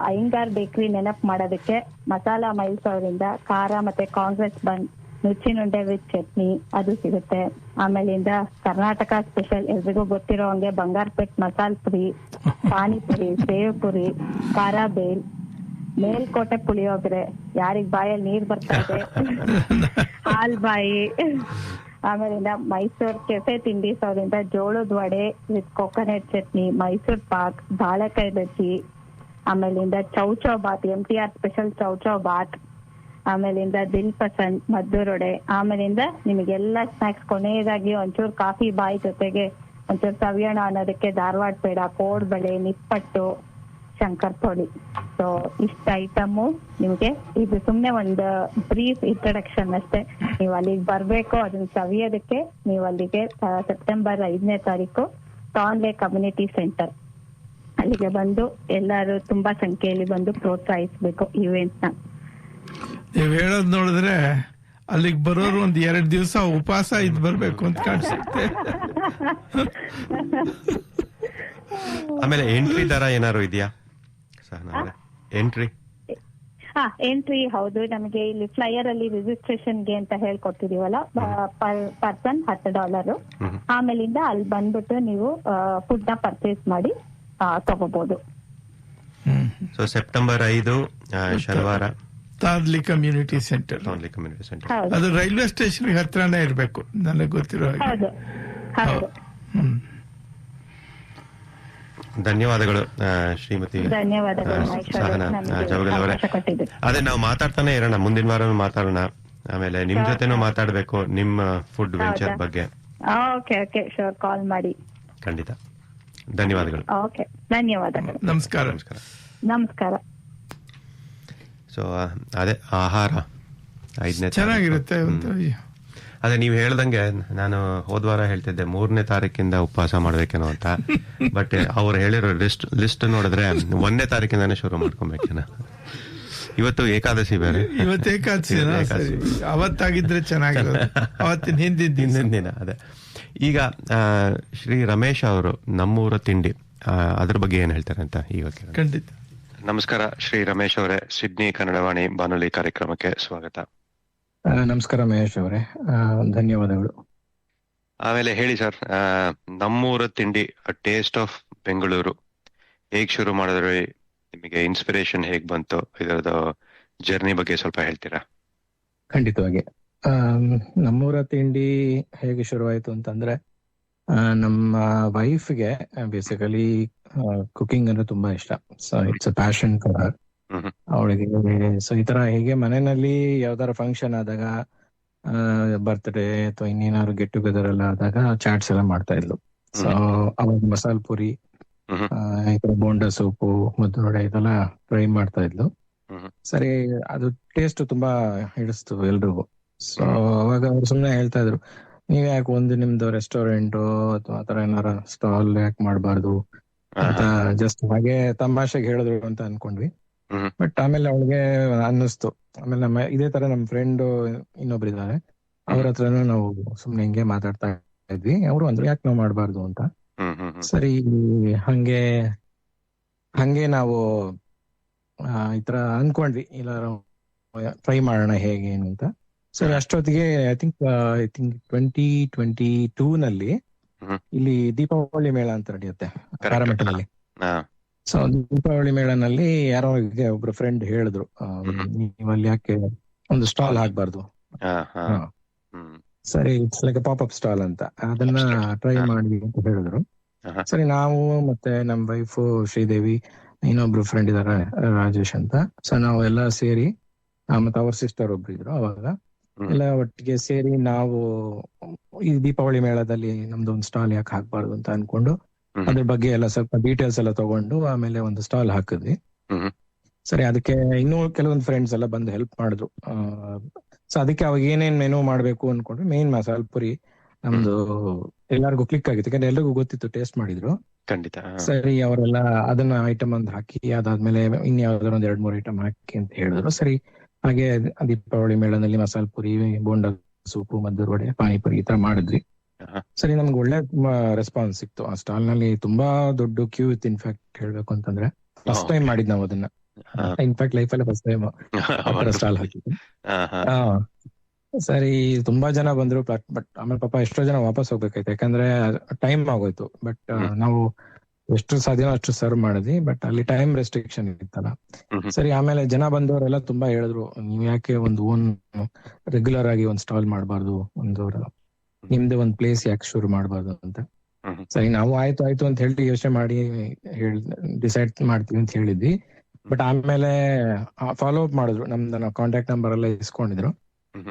ಅಯ್ಯಂಗಾರ್ ಬೇಕರಿ ನೆನಪು ಮಾಡೋದಕ್ಕೆ ಮಸಾಲಾ ಮೈಲ್ಸ್ ಅವರಿಂದ ಖಾರ ಮತ್ತೆ ಕಾಂಗ್ರೆಸ್ ಬನ್, ನುಚ್ಚಿನುಂಡೆ ವಿತ್ ಚಟ್ನಿ ಅದು ಸಿಗುತ್ತೆ. ಆಮೇಲಿಂದ ಕರ್ನಾಟಕ ಸ್ಪೆಷಲ್ ಎಲ್ರಿಗೂ ಗೊತ್ತಿರೋ ಹಂಗೆ ಬಂಗಾರಪೇಟ್ ಮಸಾಲ್ ಪುರಿ, ಪಾನಿಪುರಿ, ಸೇವ್ ಪುರಿ, ಖಾರ ಬೇಲ್, ಮೇಲ್ಕೋಟೆ ಪುಳಿಯೋಗರೆ, ಯಾರಿಗ್ ಬಾಯಲ್ಲಿ ನೀರ್ ಬರ್ತಾ ಇದೆ, ಹಾಲ್ ಬಾಯಿ. ಆಮೇಲಿಂದ ಮೈಸೂರ್ ಕೆಫೆ ತಿಂಡೀಸ್ ಅವರಿಂದ ಜೋಳದ ವಡೆ ವಿತ್ ಕೊಕೊನಟ್ ಚಟ್ನಿ, ಮೈಸೂರ್ ಪಾಕ್, ಬಾಳೆಕಾಯಿ ಬಜ್ಜಿ, ಆಮೇಲಿಂದ ಚೌಚೌ ಬಾತ್, MTR ಸ್ಪೆಷಲ್ ಚೌಚೌ ಬಾತ್, ಆಮೇಲಿಂದ ದಿಲ್ ಪಸಂದ್ ಮದ್ದೂರೊಡೆ. ಆಮೇಲಿಂದ ನಿಮಗೆಲ್ಲ ಸ್ನಾಕ್ಸ್ ಕೊನೆಯದಾಗಿ ಒಂಚೂರು ಕಾಫಿ ಬಾಯಿ ಜೊತೆಗೆ ಒಂಚೂರು ಸವಿಯೋಣ ಅನ್ನೋದಕ್ಕೆ ಧಾರವಾಡ ಪೇಡ, ಕೋಡ್ಬಳೆ, ನಿಪ್ಪಟ್ಟು, ಶಂಕರ್ ಪೊಡಿ. ಸೊ ಇಷ್ಟ ಐಟಮು ನಿಮ್ಗೆ. ಇದು ಸುಮ್ನೆ ಒಂದು ಬ್ರೀಫ್ ಇಂಟ್ರಡಕ್ಷನ್ ಅಷ್ಟೇ. ನೀವು ಅಲ್ಲಿಗೆ ಬರ್ಬೇಕು, ಅದನ್ನ ಸವಿಯೋದಕ್ಕೆ ನೀವು ಅಲ್ಲಿಗೆ ಸೆಪ್ಟೆಂಬರ್ 5ನೇ ತಾರೀಕು ಟಾನ್ಲೆ ಕಮ್ಯುನಿಟಿ ಸೆಂಟರ್ ಅಲ್ಲಿಗೆ ಬಂದು ಎಲ್ಲರೂ ತುಂಬಾ ಸಂಖ್ಯೆಯಲ್ಲಿ ಬಂದು ಪ್ರೋತ್ಸಾಹಿಸ್ಬೇಕು ಇವೆಂಟ್ ನ. ನೀವ್ ಹೇಳೋದ್ ನೋಡಿದ್ರೆ ಅಲ್ಲಿಗೆ ಬರೋರು ಒಂದ್ 2 ದಿವಸ ಉಪವಾಸ ಇದ್ ಬರ್ಬೇಕು ಅಂತ ಕಾಣಿಸುತ್ತೆ. ಆಮೇಲೆ ಎಂಟ್ರಿ ದರ ಏನಾದ್ರು ಇದೆಯಾ? ಎಂಟ್ರಿ ಹೌದು, ನಮಗೆ ಇಲ್ಲಿ ಫ್ಲೈಯರ್ ಅಲ್ಲಿ ರಿಜಿಸ್ಟ್ರೇಷನ್ಗೆ ಅಂತ ಹೇಳ್ಕೊಟ್ಟಿದೀವಲ್ಲ, ಪರ್ಸನ್ $10. ಆಮೇಲಿಂದ ಅಲ್ಲಿ ಬಂದ್ಬಿಟ್ಟು ನೀವು ಫುಡ್ ನ ಪರ್ಚೇಸ್ ಮಾಡಿ ತಗೋಬಹುದು. ಸೊ ಸೆಪ್ಟೆಂಬರ್ 5 ಶನಿವಾರ ತಾದ್ಲಿ ಕಮ್ಯುನಿಟಿ ಸೆಂಟರ್. ಅದು ರೈಲ್ವೆ ಸ್ಟೇಷನ್ ಹತ್ರನೇ ಇರ್ಬೇಕು ನನಗೆ ಗೊತ್ತಿರೋ ಹಾಗೆ. ಧನ್ಯವಾದಗಳು ಶ್ರೀಮತಿ ಸಹನಾ ಜವಗಲ್ ಅವರೇ. ಅದೇ ನಾವು ಮಾತಾಡ್ತಾನೆ ಇರೋಣ, ಮುಂದಿನ ವಾರ ಮಾತಾಡೋಣ. ಆಮೇಲೆ ನಿಮ್ ಜೊತೆನೂ ಮಾತಾಡ್ಬೇಕು ನಿಮ್ಮ ಫುಡ್ ವೆಂಚರ್ ಬಗ್ಗೆ. ಕಾಲ್ ಮಾಡಿ. ಖಂಡಿತ. ಧನ್ಯವಾದಗಳು. ಧನ್ಯವಾದಗಳು. ನಮಸ್ಕಾರ. ನಮಸ್ಕಾರ. ಸೊ ಅದೇ ಆಹಾರ 5ನೇ ಚೆನ್ನಾಗಿರುತ್ತೆ. ಅದೇ ನೀವು ಹೇಳ್ದಂಗೆ ನಾನು ಹೋದ್ವಾರ ಹೇಳ್ತಿದ್ದೆ 3ನೇ ತಾರೀಕಿಂದ ಉಪವಾಸ ಮಾಡ್ಬೇಕೇನೋ ಅಂತ. ಬಟ್ ಅವ್ರು ಹೇಳಿರೋ ಲಿಸ್ಟ್ ನೋಡಿದ್ರೆ 1ನೇ ತಾರೀಕಿಂದಾನೇ ಶುರು ಮಾಡ್ಕೊಬೇಕೇನ. ಇವತ್ತು ಏಕಾದಶಿ ಬೇರೆ. ಇವತ್ತು ಏಕಾದಶಿ ಅವತ್ತಾಗಿದ್ರೆ ಚೆನ್ನಾಗಿರೋದು, ಅವತ್ತಿನ ಹಿಂದಿನ ದಿನ. ಅದೇ ಈಗ ಶ್ರೀ ರಮೇಶ್ ಅವರು ನಮ್ಮೂರ ತಿಂಡಿ ಅದ್ರ ಬಗ್ಗೆ ಏನ್ ಹೇಳ್ತಾರೆ ಅಂತ ಇವಾಗ. ಖಂಡಿತ. ನಮಸ್ಕಾರ ಶ್ರೀ ರಮೇಶ್ ಅವರೇ, ಸಿಡ್ನಿ ಕನ್ನಡವಾಣಿ ಬಾನುಲಿ ಕಾರ್ಯಕ್ರಮಕ್ಕೆ ಸ್ವಾಗತ. ನಮಸ್ಕಾರ ಮಹೇಶ್ ಅವರೇ, ಧನ್ಯವಾದಗಳು. ಆಮೇಲೆ ಹೇಳಿ ಸರ್, ನಮ್ಮೂರ ತಿಂಡಿ ಟೇಸ್ಟ್ ಆಫ್ ಬೆಂಗಳೂರು ಹೇಗ್ ಶುರು ಮಾಡಿದ್ರಿ? ನಿಮಗೆ ಇನ್ಸ್ಪಿರೇಷನ್ ಹೇಗ್ ಬಂತು? ಇದರದ ಜರ್ನಿ ಬಗ್ಗೆ ಸ್ವಲ್ಪ ಹೇಳ್ತೀರಾ? ಖಂಡಿತವಾಗಿ. ನಮ್ಮೂರ ತಿಂಡಿ ಹೇಗೆ ಶುರುವಾಯ್ತು ಅಂತಂದ್ರೆ, ನಮ್ಮ ವೈಫ್ಗೆ ಬೇಸಿಕಲಿ ಕುಕಿಂಗ್ ಅಂದ್ರೆ ತುಂಬಾ ಇಷ್ಟ. So it's a passion for her. ಅವಳಿಗೆ ಸೊ ಈ ತರ ಹೇಗೆ ಮನೆಯಲ್ಲಿ ಯಾವ್ದಾರ ಫಂಕ್ಷನ್ ಆದಾಗ, ಬರ್ತ್ಡೇ ಅಥವಾ ಇನ್ನೇನಾದ್ರು ಗೆಟ್ ಟುಗೆದರ್ ಎಲ್ಲ ಆದಾಗ ಚಾಟ್ಸ್ ಎಲ್ಲ ಮಾಡ್ತಾ ಇದ್ಲು. ಸೊ ಅವಾಗ ಮಸಾಲ್ ಪುರಿ, ಈ ತರ ಬೋಂಡಾ ಸೂಪು, ಮದ್ದೂರೊಡೆ ಇದೆಲ್ಲ ಟ್ರೈ ಮಾಡ್ತಾ ಇದ್ಲು. ಸರಿ, ಅದು ಟೇಸ್ಟ್ ತುಂಬಾ ಹಿಡಿಸ್ತು ಎಲ್ರಿಗೂ. ಸೊ ಅವಾಗ ಅವ್ರು ಸುಮ್ನೆ ಹೇಳ್ತಾ ಇದ್ರು, ನೀವ್ ಯಾಕೆ ನಿಮ್ದು ರೆಸ್ಟೋರೆಂಟ್ ಅಥವಾ ಆತರ ಏನಾರ ಸ್ಟಾಲ್ ಯಾಕೆ ಮಾಡ್ಬಾರ್ದು ಅಂತ ಜಸ್ಟ್ ಹಾಗೆ ತಮಾಷೆಗೆ ಹೇಳಿದ್ರು ಅಂತ ಅನ್ಕೊಂಡ್ವಿ. ಬಟ್ ಆಮೇಲೆ ಅವಳಿಗೆ ಅನ್ನಿಸ್ತು. ಆಮೇಲೆ ಇದೇ ತರ ನಮ್ ಫ್ರೆಂಡ್ ಇನ್ನೊಬ್ರು ಇದ್ದಾರೆ, ಅವ್ರ ಹತ್ರನೂ ನಾವು ಸುಮ್ನೆ ಹಿಂಗೆ ಮಾತಾಡ್ತಾ ಇದ್ವಿ. ಅವರು ಅಂದ್ರು ಯಾಕೆ ನಾವು ಮಾಡ್ಬಾರ್ದು ಅಂತ. ಸರಿ, ಹಂಗೆ ನಾವು ಈ ತರ ಅನ್ಕೊಂಡ್ವಿ, ಇಲ್ಲ ಟ್ರೈ ಮಾಡೋಣ ಹೇಗೆ ಏನು ಅಂತ. ಸರಿ, ಅಷ್ಟೊತ್ತಿಗೆ ಐ ಥಿಂಕ್ 2022 ನಲ್ಲಿ ಇಲ್ಲಿ ದೀಪಾವಳಿ ಮೇಳ ಅಂತ ನಡೆಯುತ್ತೆ ಕಾರಮಠದಲ್ಲಿ. ಸೊ ದೀಪಾವಳಿ ಮೇಳನಲ್ಲಿ ಯಾರೋ ಒಬ್ರು ಫ್ರೆಂಡ್ ಹೇಳಿದ್ರು, ನೀವಲ್ಲಿ ಯಾಕೆ ಒಂದು ಸ್ಟಾಲ್ ಹಾಕ್ಬಾರ್ದು? ಸರಿ, ಇಟ್ಸ್ ಲೈಕ್ ಪಾಪ್ ಸ್ಟಾಲ್ ಅಂತ, ಅದನ್ನ ಟ್ರೈ ಮಾಡಿ ಅಂತ ಹೇಳಿದ್ರು. ಸರಿ, ನಾವು ಮತ್ತೆ ನಮ್ ವೈಫ್ ಶ್ರೀದೇವಿ, ಇನ್ನೊಬ್ರು ಫ್ರೆಂಡ್ ಇದಾರೆ ರಾಜೇಶ್ ಅಂತ. ಸೊ ನಾವು ಎಲ್ಲ ಸೇರಿ, ಮತ್ತೆ ಅವ್ರ ಸಿಸ್ಟರ್ ಒಬ್ರು ಇದ್ರು, ಅವಾಗ ಎಲ್ಲ ಒಟ್ಟಿಗೆ ಸೇರಿ ನಾವು ಈ ದೀಪಾವಳಿ ಮೇಳದಲ್ಲಿ ನಮ್ದು ಒಂದು ಸ್ಟಾಲ್ ಯಾಕೆ ಹಾಕ್ಬಾರ್ದು ಅಂತ ಅನ್ಕೊಂಡು ಅದ್ರ ಬಗ್ಗೆ ಎಲ್ಲ ಸ್ವಲ್ಪ ಡೀಟೇಲ್ಸ್ ಎಲ್ಲ ತಗೊಂಡು ಆಮೇಲೆ ಒಂದು ಸ್ಟಾಲ್ ಹಾಕಿದ್ವಿ. ಸರಿ, ಅದಕ್ಕೆ ಇನ್ನೂ ಕೆಲವೊಂದು ಫ್ರೆಂಡ್ಸ್ ಎಲ್ಲ ಬಂದು ಹೆಲ್ಪ್ ಮಾಡಿದ್ರು. ಸೊ ಅದಕ್ಕೆ ಅವಾಗ ಏನೇನ್ ಮೆನು ಮಾಡ್ಬೇಕು ಅನ್ಕೊಂಡ್ರೆ, ಮೇನ್ ಮಸಾಲ್ ಪುರಿ ನಮ್ದು ಎಲ್ಲರಿಗೂ ಕ್ಲಿಕ್ ಆಗಿತ್ತು, ಯಾಕಂದ್ರೆ ಎಲ್ರಿಗೂ ಗೊತ್ತಿತ್ತು, ಟೇಸ್ಟ್ ಮಾಡಿದ್ರು. ಖಂಡಿತ. ಸರಿ, ಅವರೆಲ್ಲ ಅದನ್ನ ಐಟಮ್ ಒಂದು ಹಾಕಿ, ಅದಾದ್ಮೇಲೆ ಇನ್ಯಾವ್ದಾರ ಒಂದ್ 2-3 ಐಟಮ್ ಹಾಕಿ ಅಂತ ಹೇಳಿದ್ರು. ಸರಿ, ಹಾಗೆ ದೀಪಾವಳಿ ಮೇಳದಲ್ಲಿ ಮಸಾಲ್ ಪುರಿ, ಬೋಂಡಾ ಸೂಪು, ಮದ್ದೂರೊಡೆ, ಪಾನಿಪುರಿ ಈ ತರ ಮಾಡಿದ್ವಿ. ಸರಿ, ನಮ್ಗೆ ಒಳ್ಳೆ ರೆಸ್ಪಾನ್ಸ್ ಸಿಕ್ತು. ಆ ಸ್ಟಾಲ್ ನಲ್ಲಿ ತುಂಬಾ ದೊಡ್ಡ ಕ್ಯೂ ಇತ್ತು. ಇನ್ಫ್ಯಾಕ್ಟ್ ಹೇಳ್ಬೇಕು ಅಂತಂದ್ರೆ ಫಸ್ಟ್ ಟೈಮ್ ಮಾಡಿದ್ ನಾವು ಅದನ್ನ. ಇನ್ಫ್ಯಾಕ್ಟ್ ಲೈಫ್ ಅಲ್ಲೇ ಫಸ್ಟ್ ಟೈಮ್ ಸ್ಟಾಲ್ ಹಾಕಿದ್ವಿ. ಸರಿ, ತುಂಬಾ ಜನ ಬಂದ್ರು, ಬಟ್ ಆಮೇಲೆ ಪಾಪ ಎಷ್ಟೋ ಜನ ವಾಪಸ್ ಹೋಗ್ಬೇಕಾಯ್ತು, ಯಾಕಂದ್ರೆ ಟೈಮ್ ಆಗೋಯ್ತು. ಬಟ್ ನಾವು ಎಷ್ಟು ಸಾಧ್ಯನೋ ಅಷ್ಟು ಸರ್ವ್ ಮಾಡಿದ್ವಿ, ಬಟ್ ಅಲ್ಲಿ ಟೈಮ್ ರೆಸ್ಟ್ರಿಕ್ಷನ್ ಇತ್ತಲ್ಲ. ಸರಿ, ಆಮೇಲೆ ಜನ ಬಂದವರೆಲ್ಲ ತುಂಬಾ ಹೇಳಿದ್ರು, ನೀವ್ ಯಾಕೆ ಒಂದು ಓನ್ ರೆಗ್ಯುಲರ್ ಆಗಿ ಒಂದ್ ಸ್ಟಾಲ್ ಮಾಡಬಾರ್ದು, ನಿಮ್ದೇ ಒಂದ್ ಪ್ಲೇಸ್ ಯಾಕೆ ಶುರು ಮಾಡಬಾರ್ದು ಅಂತ. ಸರಿ, ನಾವು ಆಯ್ತು ಅಂತ ಹೇಳಿ ಯೋಚನೆ ಮಾಡಿ ಡಿಸೈಡ್ ಮಾಡ್ತೀವಿ ಅಂತ ಹೇಳಿದ್ವಿ. ಬಟ್ ಆಮೇಲೆ ಫಾಲೋ ಅಪ್ ಮಾಡಿದ್ರು, ನಮ್ದು ಕಾಂಟ್ಯಾಕ್ಟ್ ನಂಬರ್ ಎಲ್ಲ ಇಸ್ಕೊಂಡಿದ್ರು.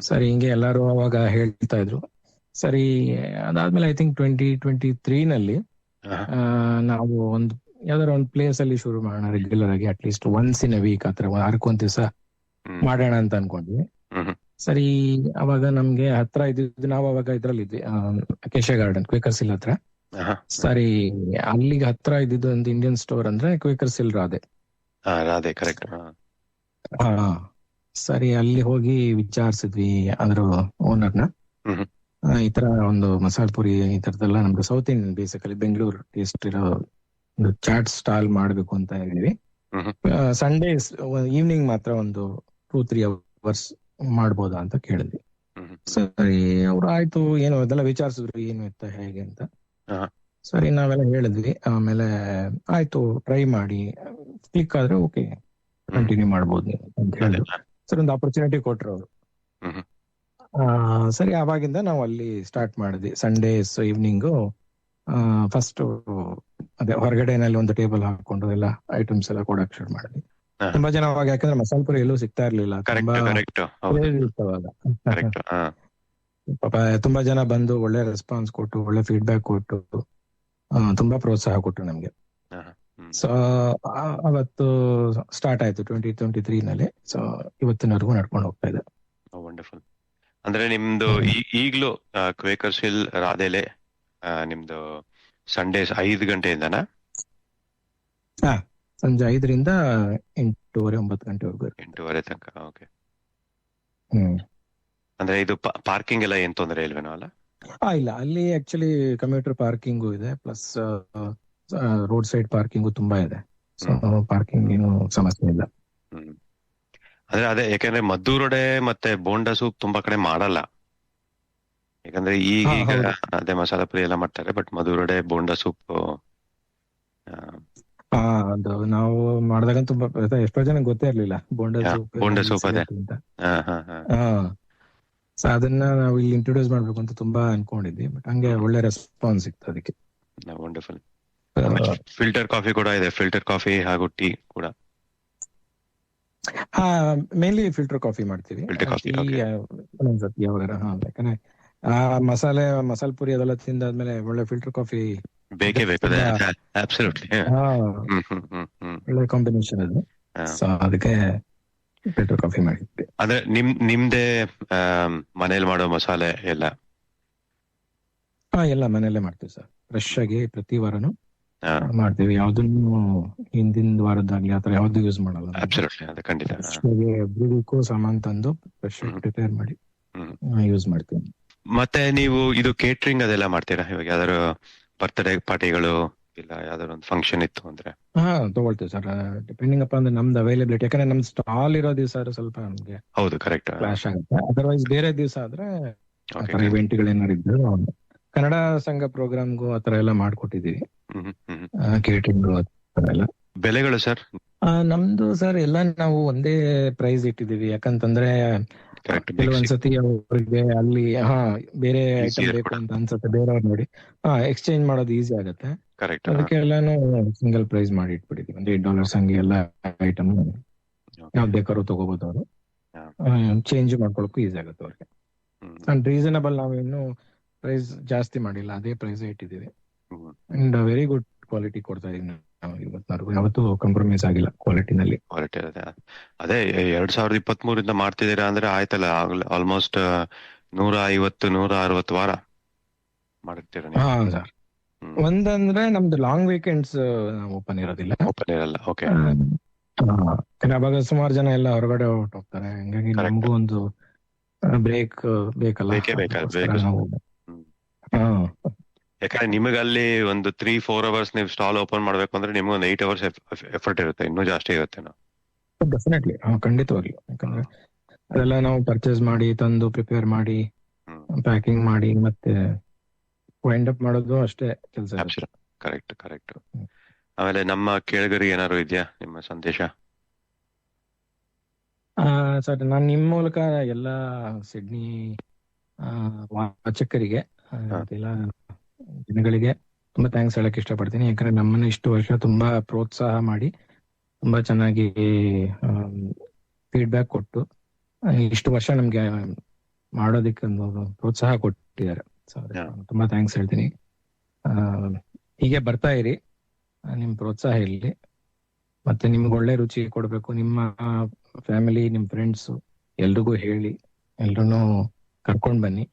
ಸರಿ, ಹಿಂಗೆ ಎಲ್ಲಾರು ಅವಾಗ ಹೇಳ್ತಾ ಇದ್ರು. ಸರಿ, ಅದಾದ್ಮೇಲೆ ಐ ಥಿಂಕ್ 2023 ನಲ್ಲಿ ನಾವು ಒಂದು ಯಾವ್ದಾರ ಒಂದು ಪ್ಲೇಸ್ ಅಲ್ಲಿ ಶುರು ಮಾಡೋಣ ರೆಗ್ಯುಲರ್ ಆಗಿ, at least once in a week ಆತರ ವಾರಕ್ಕೊಂದ್ ದಿವಸ ಮಾಡೋಣ ಅಂತ ಅನ್ಕೊಂಡ್ವಿ. ಸರಿ, ಅವಾಗ ನಮ್ಗೆ ಹತ್ರ ಇದ್ದಿದ್ದು, ನಾವು ಅವಾಗ ಇದ್ರಲ್ಲಿ ಇದ್ವಿ, ಅಕೇಶಿಯಾ ಗಾರ್ಡನ್, ಕ್ವೇಕರ್ಸ್ ಹಿಲ್ ಹತ್ರ. ಸರಿ, ಅಲ್ಲಿಗೆ ಹತ್ರ ಇದ್ದಿದ್ದು ಒಂದು ಇಂಡಿಯನ್ ಸ್ಟೋರ್ ಅಂದ್ರೆ ಕ್ವೇಕರ್ಸ್ ಹಿಲ್ ರಾಧೆ. ಕರೆಕ್ಟ್. ಸರಿ, ಅಲ್ಲಿ ಹೋಗಿ ವಿಚಾರಿಸಿದ್ವಿ ಅದ್ರ ಓನರ್ನ, ಈ ತರ ಒಂದು ಮಸಾಲೆ ಪುರಿ ಈ ತರದೆಲ್ಲ ನಮ್ಗೆ south Indian basically Bengaluru taste ಇರೋ ಒಂದು ಚಾಟ್ ಸ್ಟಾಲ್ ಮಾಡ್ಬೇಕು ಅಂತ ಹೇಳಿದ್ವಿ. ಸಂಡೇ ಈವ್ನಿಂಗ್ ಮಾತ್ರ ಒಂದು 2-3 hours ಮಾಡ್ಬೋದಾ ಅಂತ ಕೇಳಿದ್ವಿ. ಸರಿ, ಅವ್ರು ಆಯ್ತು, ಏನು ಅದೆಲ್ಲ ವಿಚಾರಿಸಿದ್ರು ಏನು ಇತ್ತ ಹೇಗೆ ಅಂತ. ಸರಿ, ನಾವೆಲ್ಲ ಹೇಳಿದ್ವಿ. ಆಮೇಲೆ ಆಯ್ತು, ಟ್ರೈ ಮಾಡಿ, ಕ್ಲಿಕ್ ಆದ್ರೆ ಓಕೆ ಕಂಟಿನ್ಯೂ ಮಾಡ್ಬೋದು ಅಂತ ಹೇಳಿದ್ರು. ಸರಿ, ಒಂದು ಆಪರ್ಚುನಿಟಿ ಕೊಟ್ರು ಅವರು. ಸರಿ, ಆವಾಗಿಂದ ನಾವು ಅಲ್ಲಿ ಸ್ಟಾರ್ಟ್ ಮಾಡಿದ್ವಿ. ಸಂಡೇಸ್ ಈವ್ನಿಂಗು ಫಸ್ಟ್ ಅದೇ ಹೊರಗಡೆನಲ್ಲಿ ಒಂದು ಟೇಬಲ್ ಹಾಕೊಂಡು ಎಲ್ಲ ಐಟಮ್ಸ್ ಎಲ್ಲ ಕೊಡಕ್ ಶುರು ಮಾಡಿದ್ವಿ. ತುಂಬಾ ಜನ ಅವಾಗ, ಯಾಕಂದ್ರೆ ಮಸಾಲೆ ಪುರಿ ಎಲ್ಲೂ ಸಿಗ್ತಾ ಇರ್ಲಿಲ್ಲ, ಪಾಪ ತುಂಬಾ ಜನ ಬಂದು ಒಳ್ಳೆ ರೆಸ್ಪಾನ್ಸ್ ಕೊಟ್ಟು, ಒಳ್ಳೆ ಫೀಡ್ಬ್ಯಾಕ್ ಕೊಟ್ಟು, ತುಂಬಾ ಪ್ರೋತ್ಸಾಹ ಕೊಟ್ರು ನಮ್ಗೆ. ಸೊ ಅವತ್ತು ಸ್ಟಾರ್ಟ್ ಆಯ್ತು 2023 ನಲ್ಲಿ. ಸೊ ಇವತ್ತಿನವರೆಗೂ ನಡ್ಕೊಂಡು ಹೋಗ್ತಾ ಇದೆ. ವಂಡರ್ಫುಲ್. ಅಂದ್ರೆ ನಿಮ್ದು ಈಗ್ಲೂ ಕ್ವೇಕರ್ಸ್ ಹಿಲ್ ರಾಧೆಲೆ ನಿಮ್ದು ಸಂಡೇಸ್ 5 ಗಂಟೆಯಿಂದನಾ? ಸಂಜೆ 5ರಿಂದ 8:30-9 ಗಂಟೆವರೆಗೂ. 8:30 ತನಕ. ಓಕೆ. ಅಂದ್ರೆ ಇದು ಪಾರ್ಕಿಂಗ್ ಎಲ್ಲ ಏನ್ ತೊಂದರೆ ಇಲ್ವೇನೋ ಅಲ್ಲ? ಇಲ್ಲ, ಅಲ್ಲಿ ಆಕ್ಚುಲಿ ಕಮ್ಯೂಟರ್ ಪಾರ್ಕಿಂಗು ಇದೆ, ಪ್ಲಸ್ ರೋಡ್ ಸೈಡ್ ಪಾರ್ಕಿಂಗು ತುಂಬಾ ಇದೆ. ಸೊ ಪಾರ್ಕಿಂಗ್ ಏನು ಸಮಸ್ಯೆ ಇಲ್ಲ. ಅದೇ ಯಾಕಂದ್ರೆ ಮದ್ದೂರೊಡೆ ಮತ್ತೆ ಬೋಂಡಾ ಸೂಪ್ ತುಂಬಾ ಕಡೆ ಮಾಡಲ್ಲ, ಯಾಕಂದ್ರೆ ಈಗ ಅದೇ ಮಸಾಲಾ ಪುರಿ ಎಲ್ಲ ಮಾಡ್ತಾರೆ, ಬಟ್ ಮದ್ದೂರೊಡೆ ಬೋಂಡಾ ಸೂಪ್ ಅದು ನಾವು ಮಾಡಿದಾಗ ತುಂಬಾ ಎಷ್ಟೋ ಜನ ಗೊತ್ತೇ ಇರ್ಲಿಲ್ಲ ಬೋಂಡಾ ಸೂಪ್ ಅದೇ. ಸೊ ಅದನ್ನ ನಾವು ಇಲ್ಲಿ ಇಂಟ್ರೊಡ್ಯೂಸ್ ಮಾಡ್ಬೇಕು ಅಂತ ತುಂಬಾ ಅನ್ಕೊಂಡಿದ್ವಿ, ಬಟ್ ಹಂಗೆ ಒಳ್ಳೆ ರೆಸ್ಪಾನ್ಸ್ ಸಿಕ್ತು ಅದಕ್ಕೆ. ವಂಡರ್ಫುಲ್. ಫಿಲ್ಟರ್ ಕಾಫಿ ಕೂಡ ಇದೆ, ಫಿಲ್ಟರ್ ಕಾಫಿ ಹಾಗೂ ಟೀ ಕೂಡ. ಮೇನ್ಲಿ ಫಿಲ್ಟರ್ ಕಾಫಿ ಮಾಡ್ತೀವಿ, ಒಂದೊಂದ್ಸತಿ ಯಾವಾಗ. ಯಾಕಂದ್ರೆ ಮಸಾಲೆ ಪುರಿ ಅದೆಲ್ಲ ತಿಂದಾದ್ಮೇಲೆ ಒಳ್ಳೆ ಫಿಲ್ಟರ್ ಕಾಫಿ ಬೇಕೇ ಬೇಕು. ಒಳ್ಳೆ ಕಾಂಬಿನೇಷನ್ ಅದು. ಸೊ ಅದಕ್ಕೆ ಫಿಲ್ಟರ್ ಕಾಫಿ ಮಾಡಿದ್ವಿ. ಅಂದ್ರೆ ನಿಮ್ದೇ ಮನೇಲಿ ಮಾಡೋ ಮಸಾಲೆ ಎಲ್ಲ? ಎಲ್ಲ ಮನೆಯಲ್ಲೇ ಮಾಡ್ತೀವಿ ಸರ್. ಫ್ರೆಶ್ ಆಗಿ ಪ್ರತಿ ವಾರನು ಮಾಡ್ತೀವಿ, ಯಾವ್ದನ್ನು ಹಿಂದಿನ ವಾರದಾಗ್ಲಿ ಆತರ ಯಾವ್ದು ಯೂಸ್ ಮಾಡಲ್ಲ. ಎವ್ರಿವೀಕು ಸಾಮಾನ್ ತಂದು ಫ್ರೆಶ್ ಪ್ರಿಪೇರ್ ಮಾಡಿ ಯೂಸ್ ಮಾಡ್ತೀವಿ. ಮತ್ತೆ ನೀವು ಇದು ಕೇಟರಿಂಗ್ ಅದೆಲ್ಲ ಮಾಡ್ತೀರಾ? ಇವಾಗ ಯಾವ್ದಾದ್ರು ಬರ್ತ್ಡೇ ಪಾರ್ಟಿಗಳು ಇಲ್ಲ ಯಾವ್ದಾದ್ರು ಒಂದು ಫಂಕ್ಷನ್ ಇತ್ತು ಅಂದ್ರೆ ತಗೊಳ್ತೀವಿ ಸರ್, ಡಿಪೆಂಡಿಂಗ್ ಅಪ್ ಅಂದ್ರೆ ನಮ್ದು ಅವೈಲಬಿಲಿಟಿ. ಯಾಕಂದ್ರೆ ನಮ್ ಸ್ಟಾಲ್ ಇರೋ ದಿವಸ ಸ್ವಲ್ಪ ನಮ್ಗೆ ಹೌದು ಕರೆಕ್ಟ್ ಕ್ಲಾಶ್ ಆಗುತ್ತೆ. ಅದರ್ವೈಸ್ ಬೇರೆ ದಿವಸ ಆದ್ರೆ ಇವೆಂಟ್ ಗಳೇನಾರು ಇದ್ರು ಕನ್ನಡ ಸಂಘ ಪ್ರೋಗ್ರಾಮ್ಗೂ ಆತರ ಎಲ್ಲ ಮಾಡ್ಕೊಟ್ಟಿದೀವಿ, ಕೇಟರಿಂಗ್ ಎಲ್ಲ. ಬೆಲೆಗಳು ಸರ್? ನಮ್ದು ಸರ್ ಎಲ್ಲ ನಾವು ಒಂದೇ ಪ್ರೈಸ್ ಇಟ್ಟಿದೀವಿ, ಯಾಕಂತಂದ್ರೆ ಕೆಲವೊಂದ್ಸತಿ ಅವ್ರಿಗೆ ಅಲ್ಲಿ ಬೇರೆ ಐಟಮ್ ಬೇಕು ಅಂತ ಅನ್ಸುತ್ತೆ, ಬೇರೆಯವ್ರು ನೋಡಿ ಎಕ್ಸ್ಚೇಂಜ್ ಮಾಡೋದು ಈಸಿ ಆಗುತ್ತೆ. ಅದಕ್ಕೆ ಎಲ್ಲಾನು ಸಿಂಗಲ್ ಪ್ರೈಸ್ ಮಾಡಿ ಇಟ್ಬಿಟ್ಟಿದೀವಿ. ಒಂದು $8 ಹಂಗೆ ಎಲ್ಲ ಐಟಮ್ ಯಾವ್ದು ಬೇಕಾದ್ರೂ ತಗೋಬಹುದು ಅವರು, ಚೇಂಜ್ ಮಾಡ್ಕೊಳಕ್ಕೂ ಈಸಿ ಆಗುತ್ತೆ ಅವ್ರಿಗೆ. ಅಂಡ್ ರೀಸನಬಲ್, ನಾವೇನು ಪ್ರೈಸ್ ಜಾಸ್ತಿ ಮಾಡಿಲ್ಲ, ಅದೇ ಪ್ರೈಸ್ ಇಟ್ಟಿದೀವಿ. ಅಂಡ್ ವೆರಿ ಗುಡ್ ಕ್ವಾಲಿಟಿ ಕೊಡ್ತಾ ಇದೀವಿ ನಾವು ಇವತ್ತಿನವರೆಗೂ, ಯಾವತ್ತೂ ಕಾಂಪ್ರಮೈಸ್ ಆಗಿಲ್ಲ ಕ್ವಾಲಿಟಿನಲ್ಲಿ. ಅದೇ 2023 ಮಾಡ್ತಿದ್ದೀರಾ ಅಂದ್ರೆ ಆಯ್ತಲ್ಲ, ಆಲ್ಮೋಸ್ಟ್ 150-160 ವಾರ ಮಾಡಿರ್ತೀರ. ಸರ್, ಒಂದಂದ್ರೆ ನಮ್ದು ಲಾಂಗ್ ವೀಕೆಂಡ್ಸ್ ಓಪನ್ ಇರೋದಿಲ್ಲ. ಓಕೆ. ಅವಾಗ ಸುಮಾರು ಜನ ಎಲ್ಲ ಹೊರಗಡೆ ಹೋಗ್ತಾರೆ, ಹಂಗಾಗಿ ನಮಗೂ ಒಂದು ಬ್ರೇಕ್ ಬೇಕಲ್ಲ. ಯಾಕಂದ್ರೆ ನಿಮಗೆ ಅಲ್ಲಿ ಒಂದು 3-4 ಅವರ್ಸ್ ನೀವು ಸ್ಟಾಲ್ ಓಪನ್ ಮಾಡ್ಬೇಕು ಅಂದ್ರೆ ನಿಮ್ಗೆ ಒಂದು 8 ಅವರ್ಸ್ ಎಫರ್ಟ್ ಇರುತ್ತೆ, ಇನ್ನೂ ಜಾಸ್ತಿ ಇರುತ್ತೆ. ಡೆಫಿನೆಟ್ಲಿ, ಖಂಡಿತವಾಗ್ಲು. ಯಾಕಂದ್ರೆ ಅದೆಲ್ಲ ನಾವು ಪರ್ಚೇಸ್ ಮಾಡಿ ತಂದು ಪ್ರಿಪೇರ್ ಮಾಡಿ ಪ್ಯಾಕಿಂಗ್ ಮಾಡಿ ಮತ್ತೆ ವೈಂಡ್ ಅಪ್ ಮಾಡೋದು ಅಷ್ಟೇ ಕೆಲಸ. ಕರೆಕ್ಟ್. ಆಮೇಲೆ ನಮ್ಮ ಕೇಳಿಗರಿಗೆ ಏನಾದ್ರು ಇದೆಯಾ ನಿಮ್ಮ ಸಂದೇಶ? ಸರ್, ನಾನು ನಿಮ್ಮ ಮೂಲಕ ಎಲ್ಲ ಸಿಡ್ನಿ ವಾಚಕರಿಗೆ ಎಲ್ಲ ಜನಗಳಿಗೆ ತುಂಬಾ ಥ್ಯಾಂಕ್ಸ್ ಹೇಳಕ್ ಇಷ್ಟಪಡ್ತೀನಿ. ಯಾಕಂದ್ರೆ ನಮ್ಮನ್ನ ಇಷ್ಟು ವರ್ಷ ತುಂಬಾ ಪ್ರೋತ್ಸಾಹ ಮಾಡಿ ತುಂಬಾ ಚೆನ್ನಾಗಿ ಫೀಡ್ಬ್ಯಾಕ್ ಕೊಟ್ಟು ಇಷ್ಟು ವರ್ಷ ನಮ್ಗೆ ಮಾಡೋದಕ್ಕೆ ಒಂದು ಪ್ರೋತ್ಸಾಹ ಕೊಟ್ಟಿದ್ದಾರೆ. ತುಂಬಾ ಥ್ಯಾಂಕ್ಸ್ ಹೇಳ್ತೀನಿ. ಹೀಗೆ ಬರ್ತಾ ಇರಿ, ನಿಮ್ ಪ್ರೋತ್ಸಾಹ ಇರಲಿ. ಮತ್ತೆ ನಿಮ್ಗೆ ಒಳ್ಳೆ ರುಚಿ ಕೊಡ್ಬೇಕು. ನಿಮ್ಮ ಫ್ಯಾಮಿಲಿ, ನಿಮ್ ಫ್ರೆಂಡ್ಸ್ ಎಲ್ರಿಗೂ ಹೇಳಿ, ಎಲ್ರೂ ಕರ್ಕೊಂಡ್ ಬನ್ನಿ.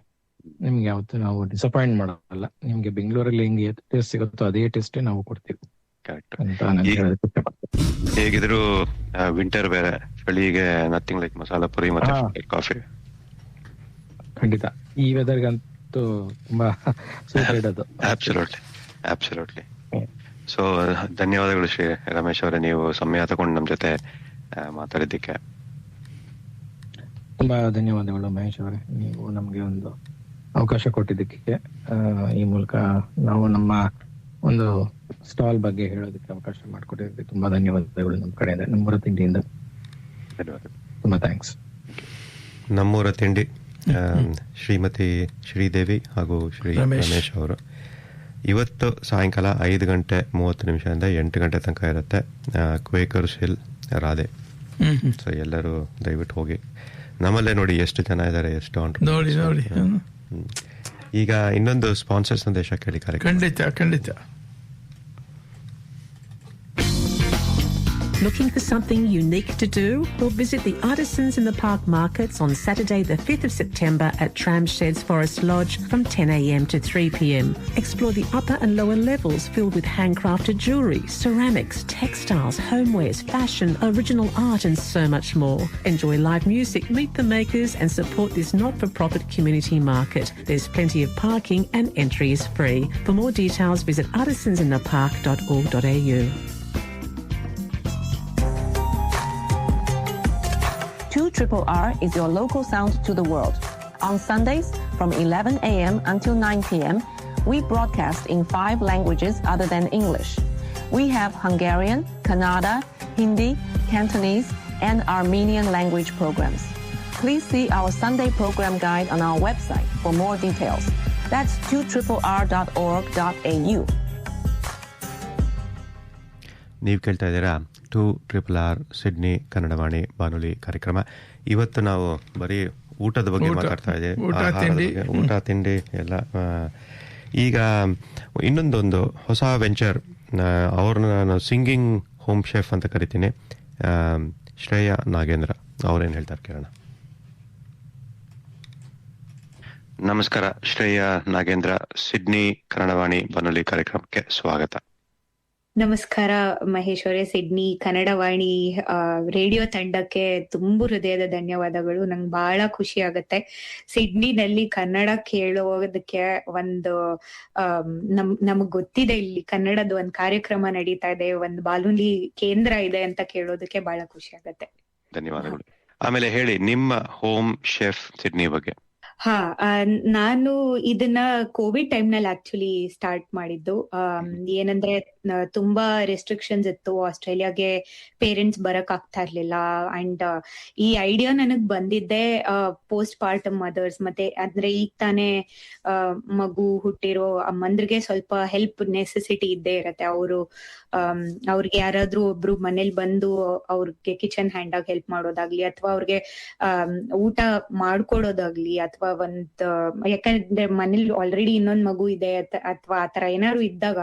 ನಿಮ್ಗೆ ಯಾವತ್ತೂ ನಾವು ಡಿಸಪಾಯಿಂಟ್ ಮಾಡಲ್ಲ. ನಿಮ್ಗೆ ಬೆಂಗಳೂರಲ್ಲಿ ಹೆಂಗೆ ಟೇಸ್ಟ್ ಸಿಗುತ್ತೋ ಅದೇ ಟೇಸ್ಟ್ ನಾವು ಕೊಡ್ತೀವಿ ಅಂತ ನಾನು ಹೇಳೋದಕ್ಕೆ ಇಷ್ಟಪಡ್ತೀನಿ. ಹೇಗಿದ್ರು ವಿಂಟರ್ ಬೇರೆ, ಚಳಿಗೆ ನಥಿಂಗ್ ಲೈಕ್ ಮಸಾಲಾ ಪುರಿ ಮತ್ತೆ ಕಾಫಿ. ಖಂಡಿತ ಈ ವೆದರ್ಗಂತೂ ತುಂಬಾ ಸೂಪರ್ ಅದು. ಅಬ್ಸಲ್ಯೂಟ್ಲಿ. ಸೊ ಧನ್ಯವಾದಗಳು ಶ್ರೀ ರಮೇಶ್ ಅವರೇ, ನೀವು ಸಮಯ ತಗೊಂಡು ನಮ್ಮ ಜೊತೆ ಮಾತಾಡಿದ್ದಕ್ಕೆ. ತುಂಬಾ ಧನ್ಯವಾದಗಳು ಮಹೇಶ್ ಅವರೇ, ನೀವು ನಮ್ಗೆ ಒಂದು ಅವಕಾಶ ಕೊಟ್ಟಿದ್ದಕ್ಕೆ. ಈ ಮೂಲಕ ನಾವು ನಮ್ಮ ಒಂದು ಸ್ಟಾಲ್ ಬಗ್ಗೆ ಹೇಳೋದಕ್ಕೆ ಅವಕಾಶ ಮಾಡಿಕೊಟ್ಟಿದ್ದಕ್ಕೆ ತುಂಬಾ ಧನ್ಯವಾದಗಳು ನಮ್ಮ ಕಡೆಯಿಂದ, ನಮ್ಮೂರ ತಿಂಡಿಯಿಂದ. ತುಂಬಾ ಥ್ಯಾಂಕ್ಸ್. ನಮ್ಮೂರ ತಿಂಡಿ ಶ್ರೀಮತಿ ಶ್ರೀದೇವಿ ಹಾಗೂ ಶ್ರೀ ರಮೇಶ್ ಅವರು ಇವತ್ತು ಸಾಯಂಕಾಲ 5:30 8 ಗಂಟೆ ತನಕ ಇರುತ್ತೆ. ಕ್ವೇಕರ್ಸ್ ಹಿಲ್ ರಾಧೆ. ಸೊ ಎಲ್ಲರೂ ದಯವಿಟ್ಟು ಹೋಗಿ. ನಮ್ಮಲ್ಲೇ ನೋಡಿ ಎಷ್ಟು ಜನ ಇದ್ದಾರೆ, ಎಷ್ಟು ನೋಡಿ. ಈಗ ಇನ್ನೊಂದು ಸ್ಪಾನ್ಸರ್ ಸಂದೇಶ ಕೇಳಿ ಕಾರ್ಯಕ್ರಮ. ಖಂಡಿತ. Looking for something unique to do? Well, visit the Artisans in the Park markets on Saturday the 5th of September at Tramsheds Forest Lodge from 10 a.m. to 3 p.m. Explore the upper and lower levels filled with handcrafted jewellery, ceramics, textiles, homewares, fashion, original art and so much more. Enjoy live music, meet the makers and support this not-for-profit community market. There's plenty of parking and entry is free. For more details, visit artisansinthepark.org.au. 2RRR is your local sound to the world. On Sundays from 11 a.m. until 9 p.m., we broadcast in 5 languages other than English. We have Hungarian, Kannada, Hindi, Cantonese, and Armenian language programs. Please see our Sunday program guide on our website for more details. That's 2RRR.org.au. ನೀವು ಕೇಳ್ತಾ ಇದ್ದೀರಾ 2RRR ಸಿಡ್ನಿ ಕನ್ನಡವಾಣಿ ಬಾನುಲಿ ಕಾರ್ಯಕ್ರಮ. ಇವತ್ತು ನಾವು ಬರೀ ಊಟದ ಬಗ್ಗೆ ಮಾತಾಡ್ತಾ ಇದ್ದೀವಿ, ಊಟ ತಿಂಡಿ ಎಲ್ಲ. ಈಗ ಇನ್ನೊಂದೊಂದು ಹೊಸ ವೆಂಚರ್, ಅವ್ರನ್ನ ನಾನು ಸಿಂಗಿಂಗ್ ಹೋಮ್ ಶೆಫ್ ಅಂತ ಕರಿತೀನಿ, ಶ್ರೇಯಾ ನಾಗೇಂದ್ರ. ಅವ್ರೇನು ಹೇಳ್ತಾರೆ ಕೇಳೋಣ. ನಮಸ್ಕಾರ ಶ್ರೇಯಾ ನಾಗೇಂದ್ರ, ಸಿಡ್ನಿ ಕನ್ನಡವಾಣಿ ಬಾನುಲಿ ಕಾರ್ಯಕ್ರಮಕ್ಕೆ ಸ್ವಾಗತ. ನಮಸ್ಕಾರ ಮಹೇಶ್ ಅವರೇ. ಸಿಡ್ನಿ ಕನ್ನಡವಾಣಿ ರೇಡಿಯೋ ತಂಡಕ್ಕೆ ತುಂಬು ಹೃದಯದ ಧನ್ಯವಾದಗಳು. ನಂಗೆ ಬಹಳ ಖುಷಿ ಆಗತ್ತೆ ಸಿಡ್ನಿನಲ್ಲಿ ಕನ್ನಡ ಕೇಳೋದಕ್ಕೆ. ಒಂದು ನಮಗ್ ಗೊತ್ತಿದೆ ಇಲ್ಲಿ ಕನ್ನಡದ ಒಂದ್ ಕಾರ್ಯಕ್ರಮ ನಡೀತಾ ಇದೆ, ಒಂದ್ ಬಾನುಲಿ ಕೇಂದ್ರ ಇದೆ ಅಂತ ಕೇಳೋದಕ್ಕೆ ಬಹಳ ಖುಷಿ ಆಗತ್ತೆ. ಧನ್ಯವಾದಗಳು. ಆಮೇಲೆ ಹೇಳಿ ನಿಮ್ಮ ಹೋಮ್ ಶೆಫ್ ಸಿಡ್ನಿ ಬಗ್ಗೆ. ನಾನು ಇದನ್ನ ಕೋವಿಡ್ ಟೈಮ್ ನಲ್ಲಿ ಆಕ್ಚುಲಿ ಸ್ಟಾರ್ಟ್ ಮಾಡಿದ್ದು. ಏನಂದ್ರೆ ತುಂಬಾ ರೆಸ್ಟ್ರಿಕ್ಷನ್ಸ್ ಇತ್ತು, ಆಸ್ಟ್ರೇಲಿಯಾಗೆ ಪೇರೆಂಟ್ಸ್ ಬರಕ್ ಆಗ್ತಾ ಇರ್ಲಿಲ್ಲ. ಅಂಡ್ ಈ ಐಡಿಯಾ ನನಗ್ ಬಂದಿದ್ದೆ ಪೋಸ್ಟ್ ಪಾರ್ಟಮ್ ಮದರ್ಸ್, ಮತ್ತೆ ಅಂದ್ರೆ ಈಗ ತಾನೇ ಮಗು ಹುಟ್ಟಿರೋ ಅಮ್ಮಂದ್ರಿಗೆ ಸ್ವಲ್ಪ ಹೆಲ್ಪ್ ನೆಸೆಸಿಟಿ ಇದ್ದೇ ಇರತ್ತೆ. ಅವ್ರಿಗೆ ಯಾರಾದ್ರೂ ಒಬ್ರು ಮನೇಲಿ ಬಂದು ಅವ್ರಿಗೆ ಕಿಚನ್ ಹ್ಯಾಂಡ್ ಆಗಿ ಹೆಲ್ಪ್ ಮಾಡೋದಾಗ್ಲಿ, ಅಥವಾ ಅವ್ರಿಗೆ ಊಟ ಮಾಡ್ಕೊಡೋದಾಗ್ಲಿ, ಅಥವಾ ಯಾಕಂದ್ರೆ ಮನೇಲಿ ಆಲ್ರೆಡಿ ಇನ್ನೊಂದ್ ಮಗು ಇದೆ ಅಥವಾ ಆತರ ಏನಾದ್ರು ಇದ್ದಾಗ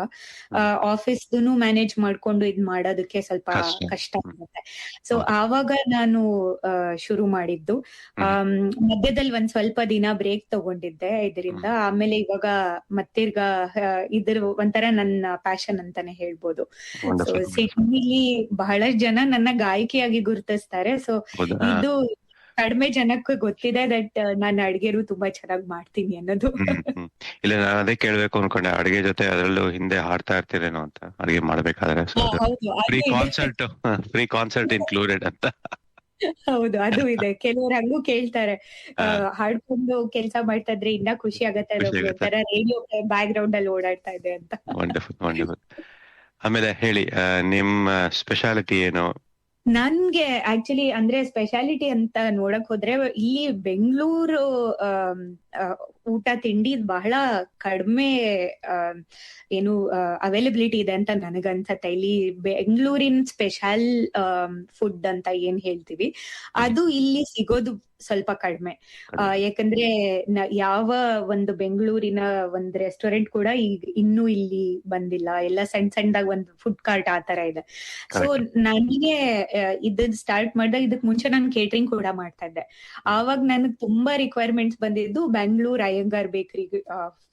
ಆಫೀಸ್ದು ಮ್ಯಾನೇಜ್ ಮಾಡ್ಕೊಂಡು ಇದ್ ಮಾಡೋದಕ್ಕೆ ಸ್ವಲ್ಪ ಕಷ್ಟ ಆಗುತ್ತೆ. ಸೊ ಆವಾಗ ನಾನು ಶುರು ಮಾಡಿದ್ದು. ಮಧ್ಯದಲ್ಲಿ ಒಂದ್ ಸ್ವಲ್ಪ ದಿನ ಬ್ರೇಕ್ ತಗೊಂಡಿದ್ದೆ ಇದರಿಂದ. ಆಮೇಲೆ ಇವಾಗ ಮತ್ತಿರ್ಗ ಇದ್ರ ಒಂಥರ ನನ್ನ ಪ್ಯಾಷನ್ ಅಂತಾನೆ ಹೇಳ್ಬೋದು. ಸೊ ಸಿಡ್ನಿಲಿ ಬಹಳಷ್ಟು ಜನ ನನ್ನ ಗಾಯಕಿಯಾಗಿ ಗುರುತಿಸ್ತಾರೆ. ಸೊ ಇದು ಕಡಿಮೆ ಜನಕ್ಕೆ ಗೊತ್ತಿದೆ ದಟ್ ನಾನು ಅಡ್ಗೆರು ತುಂಬಾ ಚೆನ್ನಾಗಿ ಮಾಡ್ತೀನಿ ಅನ್ನೋದು. ಇಲ್ಲ, ನಾನು ಅದೇ ಕೇಳ್ಬೇಕು ಅನ್ಕೊಂಡೆ, ಅಡಿಗೆ ಜೊತೆ ಅದರಲ್ಲೂ ಹಿಂದೆ ಹಾಡ್ತಾ ಇರ್ತೀರೇನೋ ಅಂತ ಅಡಿಗೆ ಮಾಡ್ಬೇಕಾದ್ರೆ. ಫ್ರೀ ಕಾನ್ಸರ್ಟ್ ಇನ್ಕ್ಲೂಡೆಡ್ ಅಂತ. ಹೌದು, ಅದು ಇದೆ. ಕೆಲವರು ಹಂಗೂ ಕೇಳ್ತಾರೆ, ಹಾಡ್ಕೊಂಡು ಕೆಲ್ಸ ಮಾಡ್ತಾ ಇದ್ರೆ ಇನ್ನ ಖುಷಿ ಆಗತ್ತೆ, ಒಂಥರ ರೇಡಿಯೋ ಬ್ಯಾಕ್ ಗ್ರೌಂಡ್ ಅಲ್ಲಿ ಓಡಾಡ್ತಾ ಇದೆ ಅಂತ. ವಂಡರ್ಫುಲ್. ಆಮೇಲೆ ಹೇಳಿ, ನಿಮ್ಮ ಸ್ಪೆಷಾಲಿಟಿ ಏನು? ನನ್ಗೆ ಆಕ್ಚುಲಿ ಅಂದ್ರೆ ಸ್ಪೆಷಾಲಿಟಿ ಅಂತ ನೋಡಕ್ ಹೋದ್ರೆ ಇಲ್ಲಿ ಬೆಂಗಳೂರು ಊಟ ತಿಂಡಿ ಬಹಳ ಕಡಿಮೆ ಏನು ಅವೈಲಬಿಲಿಟಿ ಇದೆ ಅಂತ ನನಗನ್ಸತ್ತೆ. ಇಲ್ಲಿ ಬೆಂಗಳೂರಿನ ಸ್ಪೆಷಲ್ ಫುಡ್ ಅಂತ ಏನ್ ಹೇಳ್ತೀವಿ ಅದು ಇಲ್ಲಿ ಸಿಗೋದು ಸ್ವಲ್ಪ ಕಡಿಮೆ. ಯಾಕಂದ್ರೆ ಯಾವ ಒಂದು ಬೆಂಗಳೂರಿನ ಒಂದ್ ರೆಸ್ಟೋರೆಂಟ್ ಕೂಡ ಈಗ ಇನ್ನೂ ಇಲ್ಲಿ ಬಂದಿಲ್ಲ. ಎಲ್ಲ ಸಣ್ಣದಾಗ ಒಂದು ಫುಡ್ ಕಾರ್ಟ್ ಆ ತರ ಇದೆ. ಸೊ ನನಗೆ ಇದನ್ನ ಸ್ಟಾರ್ಟ್ ಮಾಡಿದಾಗ, ಇದಕ್ ಮುಂಚೆ ನಾನು ಕೇಟರಿಂಗ್ ಕೂಡ ಮಾಡ್ತಾ ಇದ್ದೆ. ಆವಾಗ ನನಗ್ ತುಂಬಾ ರಿಕ್ವೈರ್ಮೆಂಟ್ಸ್ ಬಂದಿದ್ದು Bengaluru Iyengar bakery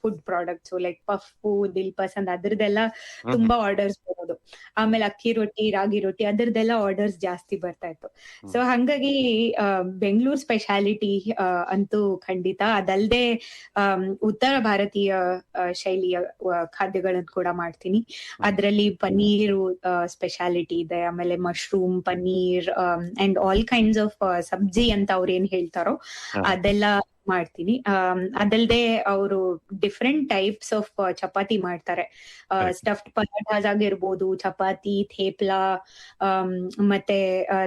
food products like puff, Dil Pasand ಅದ್ರದ್ದೆಲ್ಲ ತುಂಬಾ ಆರ್ಡರ್ಸ್ ಬರೋದು. ಆಮೇಲೆ ಅಕ್ಕಿ ರೊಟ್ಟಿ, ರಾಗಿ ರೊಟ್ಟಿ ಅದ್ರದ್ದೆಲ್ಲ ಆರ್ಡರ್ಸ್ ಜಾಸ್ತಿ ಬರ್ತಾ ಇತ್ತು. ಸೊ ಹಂಗಾಗಿ ಬೆಂಗಳೂರು ಸ್ಪೆಷಾಲಿಟಿ ಅಂತೂ ಖಂಡಿತ. ಅದಲ್ದೆ ಉತ್ತರ ಭಾರತೀಯ ಶೈಲಿಯ ಖಾದ್ಯಗಳನ್ನು ಕೂಡ ಮಾಡ್ತೀನಿ. ಅದ್ರಲ್ಲಿ ಪನ್ನೀರು ಸ್ಪೆಷಾಲಿಟಿ ಇದೆ, ಆಮೇಲೆ mushroom paneer and all kinds of sabzi ಅಂತ ಅವ್ರು ಏನ್ ಹೇಳ್ತಾರೋ ಅದೆಲ್ಲ ಮಾಡ್ತೀನಿ. ಅದಲ್ದೆ ಅವರು ಡಿಫ್ರೆಂಟ್ ಟೈಪ್ಸ್ ಆಫ್ ಚಪಾತಿ ಮಾಡ್ತಾರೆ. ಸ್ಟಫ್ಡ್ ಪರಾಠಾಸ್ ಆಗಿರ್ಬೋದು, ಚಪಾತಿ, ಥೇಪ್ಲಾ, ಮತ್ತೆ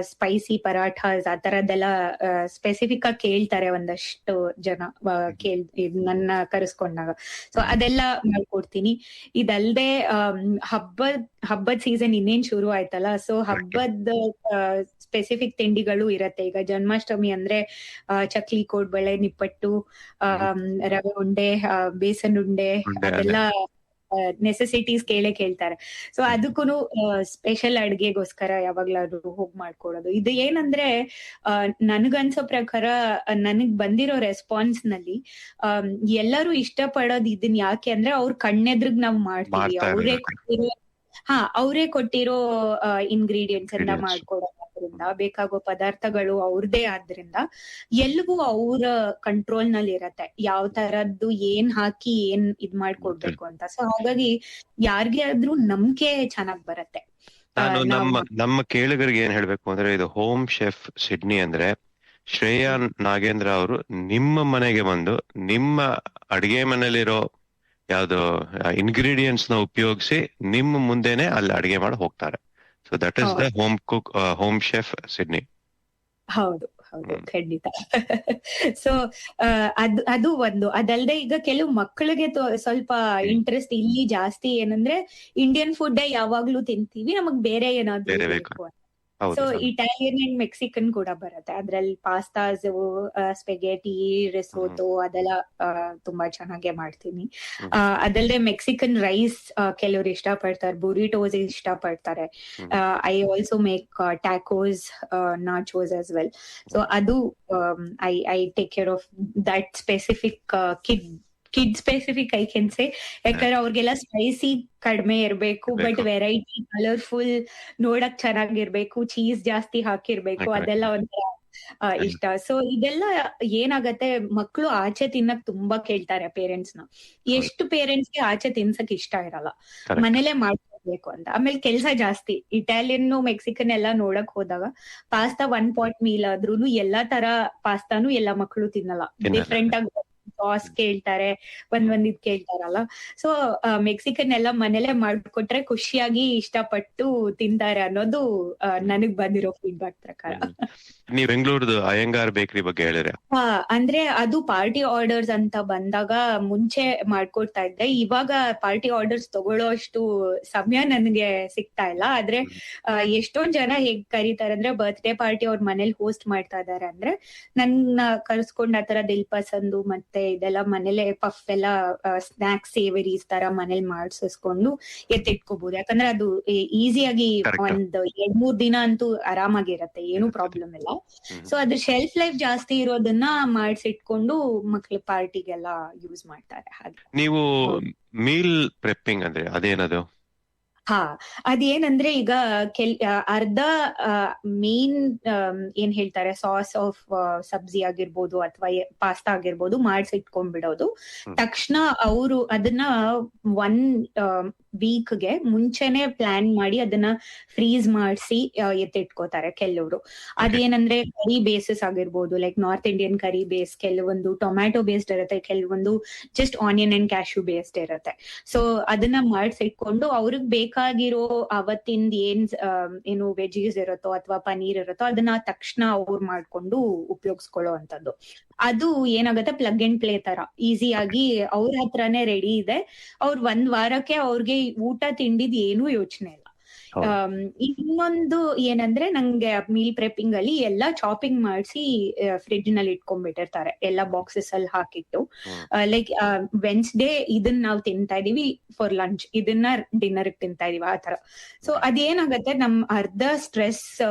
ಸ್ಪೈಸಿ ಪರಾಠಾಸ್ ಆ ತರದ್ದೆಲ್ಲ ಸ್ಪೆಸಿಫಿಕ್ ಆಗಿ ಕೇಳ್ತಾರೆ ಒಂದಷ್ಟು ಜನ ನನ್ನ ಕರೆಸ್ಕೊಂಡಾಗ. ಸೊ ಅದೆಲ್ಲ ಮಾಡ್ಕೊಡ್ತೀನಿ. ಇದಲ್ದೆ ಹಬ್ಬದ ಸೀಸನ್ ಇನ್ನೇನ್ ಶುರು ಆಯ್ತಲ್ಲ, ಸೊ ಹಬ್ಬದ ಸ್ಪೆಸಿಫಿಕ್ ತಿಂಡಿಗಳು ಇರತ್ತೆ. ಈಗ ಜನ್ಮಾಷ್ಟಮಿ ಅಂದ್ರೆ ಚಕ್ಲಿ, ಕೋಡ್ಬಳೆ, ನಿಪ್ಪಟ್ಟು, ರವೆ ಉಂಡೆ, ಬೇಸನ್ ಉಂಡೆ ಅದೆಲ್ಲ ನೆಸೆಸಿಟೀಸ್ ಕೇಳ್ತಾರೆ. ಸೊ ಅದಕ್ಕೂನು ಸ್ಪೆಷಲ್ ಅಡ್ಗೆಗೋಸ್ಕರ ಯಾವಾಗ್ಲಾದ್ರು ಹೋಗ್ ಮಾಡ್ಕೊಡೋದು. ಇದು ಏನಂದ್ರೆ ನನ್ಗನ್ಸೋ ಪ್ರಕಾರ ನನಗ್ ಬಂದಿರೋ ರೆಸ್ಪಾನ್ಸ್ ನಲ್ಲಿ ಎಲ್ಲರೂ ಇಷ್ಟ ಪಡೋದು ಇದನ್ ಯಾಕೆ ಅಂದ್ರೆ ಅವ್ರ ಕಣ್ಣೆದ್ರಿಗ್ ನಾವ್ ಮಾಡ್ತೀವಿ, ಅವರೇ ಕೊಟ್ಟಿರೋ ಇಂಗ್ರೀಡಿಯೆಂಟ್ಸ್ ಎಲ್ಲ ಮಾಡ್ಕೊಡೋದ್ರಿಂದ, ಬೇಕಾಗೋ ಪದಾರ್ಥಗಳು ಅವ್ರದೇ ಆದ್ರಿಂದ ಎಲ್ಲವೂ ಅವ್ರ ಕಂಟ್ರೋಲ್ ನಲ್ಲಿ ಇರತ್ತೆ, ಯಾವ ತರದ್ದು ಏನ್ ಹಾಕಿ ಏನ್ ಇದ್ ಮಾಡ್ಕೊಡ್ಬೇಕು ಅಂತ. ಸೊ ಹಾಗಾಗಿ ಯಾರಿಗೇ ಆದ್ರೂ ನಂಬಿಕೆ ಚೆನ್ನಾಗ್ ಬರತ್ತೆ. ನಾನು ನಮ್ಮ ಕೇಳುಗರಿಗೆ ಏನ್ ಹೇಳ್ಬೇಕು ಅಂದ್ರೆ, ಇದು ಹೋಮ್ ಶೆಫ್ ಸಿಡ್ನಿ ಅಂದ್ರೆ ಶ್ರೇಯಾ ನಾಗೇಂದ್ರ ಅವರು ನಿಮ್ಮ ಮನೆಗೆ ಬಂದು ನಿಮ್ಮ ಅಡಿಗೆ ಮನೇಲಿರೋ ಯಾವ್ದು ಇಂಗ್ರೀಡಿಯೆಂಟ್ಸ್ ನ ಉಪಯೋಗಿಸಿ ನಿಮ್ಮ ಮುಂದೆನೆ ಅಲ್ಲಿ ಅಡಿಗೆ ಮಾಡಿ ಹೋಗ್ತಾರೆ. So that is the home chef Sydney. ಹೌದು ಹೌದು, ಖಂಡಿತ. ಸೊ ಅದು ಒಂದು. ಅದಲ್ದೆ ಈಗ ಕೆಲವು ಮಕ್ಕಳಿಗೆ ಸ್ವಲ್ಪ ಇಂಟ್ರೆಸ್ಟ್ ಇಲ್ಲಿ ಜಾಸ್ತಿ ಏನಂದ್ರೆ ಇಂಡಿಯನ್ ಫುಡ್ ಯಾವಾಗ್ಲೂ ತಿಂತೀವಿ, ನಮಗ್ ಬೇರೆ ಏನಾದ್ರು ಬೇಕು. ಸೊ ಇಟಾಲಿಯನ್ ಅಂಡ್ ಮೆಕ್ಸಿಕನ್ ಕೂಡ ಬರುತ್ತೆ. ಅದ್ರಲ್ಲಿ ಪಾಸ್ತಾಸ್, ಸ್ಪೆಗೆಟಿ, ರಿಸೋಟೋ ಅದೆಲ್ಲ ತುಂಬಾ ಚೆನ್ನಾಗೆ ಮಾಡ್ತೀನಿ. ಅದಲ್ಲದೆ ಮೆಕ್ಸಿಕನ್ ರೈಸ್ ಕೆಲವರು ಇಷ್ಟ ಪಡ್ತಾರೆ, ಬುರಿಟೋಸ್ ಇಷ್ಟ ಪಡ್ತಾರೆ. I also make tacos, nachos as well. So ಅದು I take care of that specific kid specific I can say. ಯಾಕಂದ್ರೆ ಅವ್ರಿಗೆಲ್ಲ ಸ್ಪೈಸಿ ಕಡಿಮೆ ಇರ್ಬೇಕು, ಬಟ್ ವೆರೈಟಿ, ಕಲರ್ಫುಲ್, ನೋಡಕ್ ಚೆನ್ನಾಗಿರ್ಬೇಕು, ಚೀಸ್ ಜಾಸ್ತಿ ಹಾಕಿರ್ಬೇಕು, ಅದೆಲ್ಲ ಒಂಥರ ಇಷ್ಟ. ಸೊ ಇದೆಲ್ಲ ಏನಾಗತ್ತೆ, ಮಕ್ಳು ಆಚೆ ತಿನ್ನಕ್ ತುಂಬಾ ಕೇಳ್ತಾರೆ ಪೇರೆಂಟ್ಸ್ ನ. ಎಷ್ಟು ಪೇರೆಂಟ್ಸ್ಗೆ ಆಚೆ ತಿನ್ಸಕ್ ಇಷ್ಟ ಇರಲ್ಲ, ಮನೇಲೆ ಮಾಡ್ಕೊಡ್ಬೇಕು ಅಂತ. ಆಮೇಲೆ ಕೆಲ್ಸ ಜಾಸ್ತಿ. ಇಟಾಲಿಯನ್, ಮೆಕ್ಸಿಕನ್ ಎಲ್ಲ ನೋಡಕ್ ಹೋದಾಗ ಪಾಸ್ತಾ 1 ಪಾಟ್ ಮೀಲ್ ಆದ್ರೂನು ಎಲ್ಲಾ ತರ ಪಾಸ್ತಾನು ಎಲ್ಲಾ ಮಕ್ಳು ತಿನ್ನಲ್ಲ. ಡಿಫ್ರೆಂಟ್ ಆಗಿ ಸಾಸ್ ಕೇಳ್ತಾರೆ, ಒಂದ್ ಇದ್ ಕೇಳ್ತಾರಲ್ಲ. ಸೊ ಮೆಕ್ಸಿಕನ್ ಎಲ್ಲ ಮನೇಲೆ ಮಾಡ್ಕೊಟ್ರೆ ಖುಷಿಯಾಗಿ ಇಷ್ಟಪಟ್ಟು ತಿಂತಾರೆ ಅನ್ನೋದು ನನಗ್ ಬಂದಿರೋ ಫೀಡ್ಬ್ಯಾಕ್ ಪ್ರಕಾರ. ನೀವು ಬೆಂಗಳೂರದು ಅಯ್ಯಂಗಾರ್ ಬೇಕರಿ ಬಗ್ಗೆ ಹೇಳಿದ್ರೆ, ಅಂದ್ರೆ ಅದು ಪಾರ್ಟಿ ಆರ್ಡರ್ಸ್ ಅಂತ ಬಂದಾಗ ಮುಂಚೆ ಮಾಡ್ಕೊಡ್ತಾ ಇದ್ದೆ. ಇವಾಗ ಪಾರ್ಟಿ ಆರ್ಡರ್ಸ್ ತಗೊಳ್ಳೋ ಅಷ್ಟು ಸಮಯ ನನಗೆ ಸಿಗ್ತಾ ಇಲ್ಲ. ಆದ್ರೆ ಎಷ್ಟೊಂದ್ ಜನ ಹೇಗ್ ಕರೀತಾರೆ ಅಂದ್ರೆ, ಬರ್ತ್ಡೇ ಪಾರ್ಟಿ ಅವ್ರ ಮನೇಲಿ ಹೋಸ್ಟ್ ಮಾಡ್ತಾ ಇದಾರೆ ಅಂದ್ರೆ ನನ್ನ ಕರ್ಸ್ಕೊಂಡ್ ಆತರ ದಿಲ್ ಪಸಂದು ಮತ್ತೆ ಇದೆಲ್ಲ ಮನೇಲೆ ಪಫ್ ಎಲ್ಲ ಸ್ನಾಕ್ಸ್, ಸೇವರೀಸ್ ತರ ಮನೇಲಿ ಮಾಡ್ಸಿಸ್ಕೊಂಡು ಎತ್ತಿಟ್ಕೋಬಹುದು. ಯಾಕಂದ್ರೆ ಅದು ಈಸಿಯಾಗಿ ಒಂದ್ 2-3 ದಿನ ಅಂತೂ ಆರಾಮಾಗಿರತ್ತೆ, ಏನು ಪ್ರಾಬ್ಲಮ್ ಇಲ್ಲ. ಸೊ ಅದ್ರ ಶೆಲ್ಫ್ ಲೈಫ್ ಜಾಸ್ತಿ ಇರೋದನ್ನ ಮಾಡ್ಸಿಟ್ಕೊಂಡು ಮಕ್ಳ ಪಾರ್ಟಿಗೆಲ್ಲ ಯೂಸ್ ಮಾಡ್ತಾರೆ. ಹಾಗೆ ನೀವು ಮೀಲ್ ಪ್ರೆಪ್ಪಿಂಗ್ ಅಂದ್ರೆ ಅದೇನದು? ಹಾ, ಅದೇನಂದ್ರೆ ಈಗ ಅರ್ಧ ಮೇನ್ ಏನ್ ಹೇಳ್ತಾರೆ ಸಾಸ್ ಆಫ್ ಸಬ್ಜಿ ಆಗಿರ್ಬೋದು ಅಥವಾ ಪಾಸ್ತಾ ಆಗಿರ್ಬೋದು ಮಾಡ್ಸಿಟ್ಕೊಂಡ್ಬಿಡೋದು. ತಕ್ಷಣ ಅವರು ಅದನ್ನ 1 ವೀಕ್ಗೆ ಮುಂಚೆನೆ ಪ್ಲಾನ್ ಮಾಡಿ ಅದನ್ನ ಫ್ರೀಸ್ ಮಾಡಿಸಿ ಎತ್ತಿಟ್ಕೋತಾರೆ ಕೆಲವರು. ಅದೇನಂದ್ರೆ ಕರಿ ಬೇಸಸ್ ಆಗಿರ್ಬೋದು, ಲೈಕ್ ನಾರ್ತ್ ಇಂಡಿಯನ್ ಕರಿ ಬೇಸ್, ಕೆಲವೊಂದು ಟೊಮ್ಯಾಟೊ ಬೇಸ್ಡ್ ಇರುತ್ತೆ, ಕೆಲವೊಂದು just onion and cashew based ಇರುತ್ತೆ. ಸೊ ಅದನ್ನ ಮಾಡಿಸಿಟ್ಕೊಂಡು ಅವ್ರಿಗೆ ಬೇಕಾಗಿರೋ ಅವತ್ತಿಂದ ಏನು ವೆಜೀಸ್ ಇರುತ್ತೋ ಅಥವಾ ಪನೀರ್ ಇರುತ್ತೋ ಅದನ್ನ ತಕ್ಷಣ ಅವ್ರು ಮಾಡ್ಕೊಂಡು ಉಪಯೋಗಿಸ್ಕೊಳ್ಳೋ ಅಂತದ್ದು. ಅದು ಏನಾಗುತ್ತೆ, ಪ್ಲಗ್ ಅಂಡ್ ಪ್ಲೇ ತರ ಈಸಿಯಾಗಿ ಅವ್ರ ಹತ್ರನೇ ರೆಡಿ ಇದೆ. ಅವ್ರ 1 ವಾರಕ್ಕೆ ಅವ್ರಿಗೆ ಊಟ ತಿಂಡಿದ್ ಏನೂ ಯೋಚನೆ ಇಲ್ಲ. ಇನ್ನೊಂದು ಏನಂದ್ರೆ, ನಂಗೆ ಮೀಲ್ ಪ್ರೆಪಿಂಗ್ ಅಲ್ಲಿ ಎಲ್ಲಾ ಚಾಪಿಂಗ್ ಮಾಡಿಸಿ ಫ್ರಿಡ್ಜ್ ನಲ್ಲಿ ಇಟ್ಕೊಂಡ್ಬಿಟ್ಟಿರ್ತಾರೆ, ಎಲ್ಲಾ ಬಾಕ್ಸಸ್ ಅಲ್ಲಿ ಹಾಕಿಟ್ಟು. ಲೈಕ್ ವೆನ್ಸ್ಡೇ ಇದನ್ನ ನಾವು ತಿಂತಾ ಇದೀವಿ ಫಾರ್ ಲಂಚ್, ಇದನ್ನ ಡಿನ್ನರ್ ತಿಂತಾ ಇದೀವಿ ಆ ತರ. ಸೊ ಅದೇನಾಗತ್ತೆ, ನಮ್ ಅರ್ಧ ಸ್ಟ್ರೆಸ್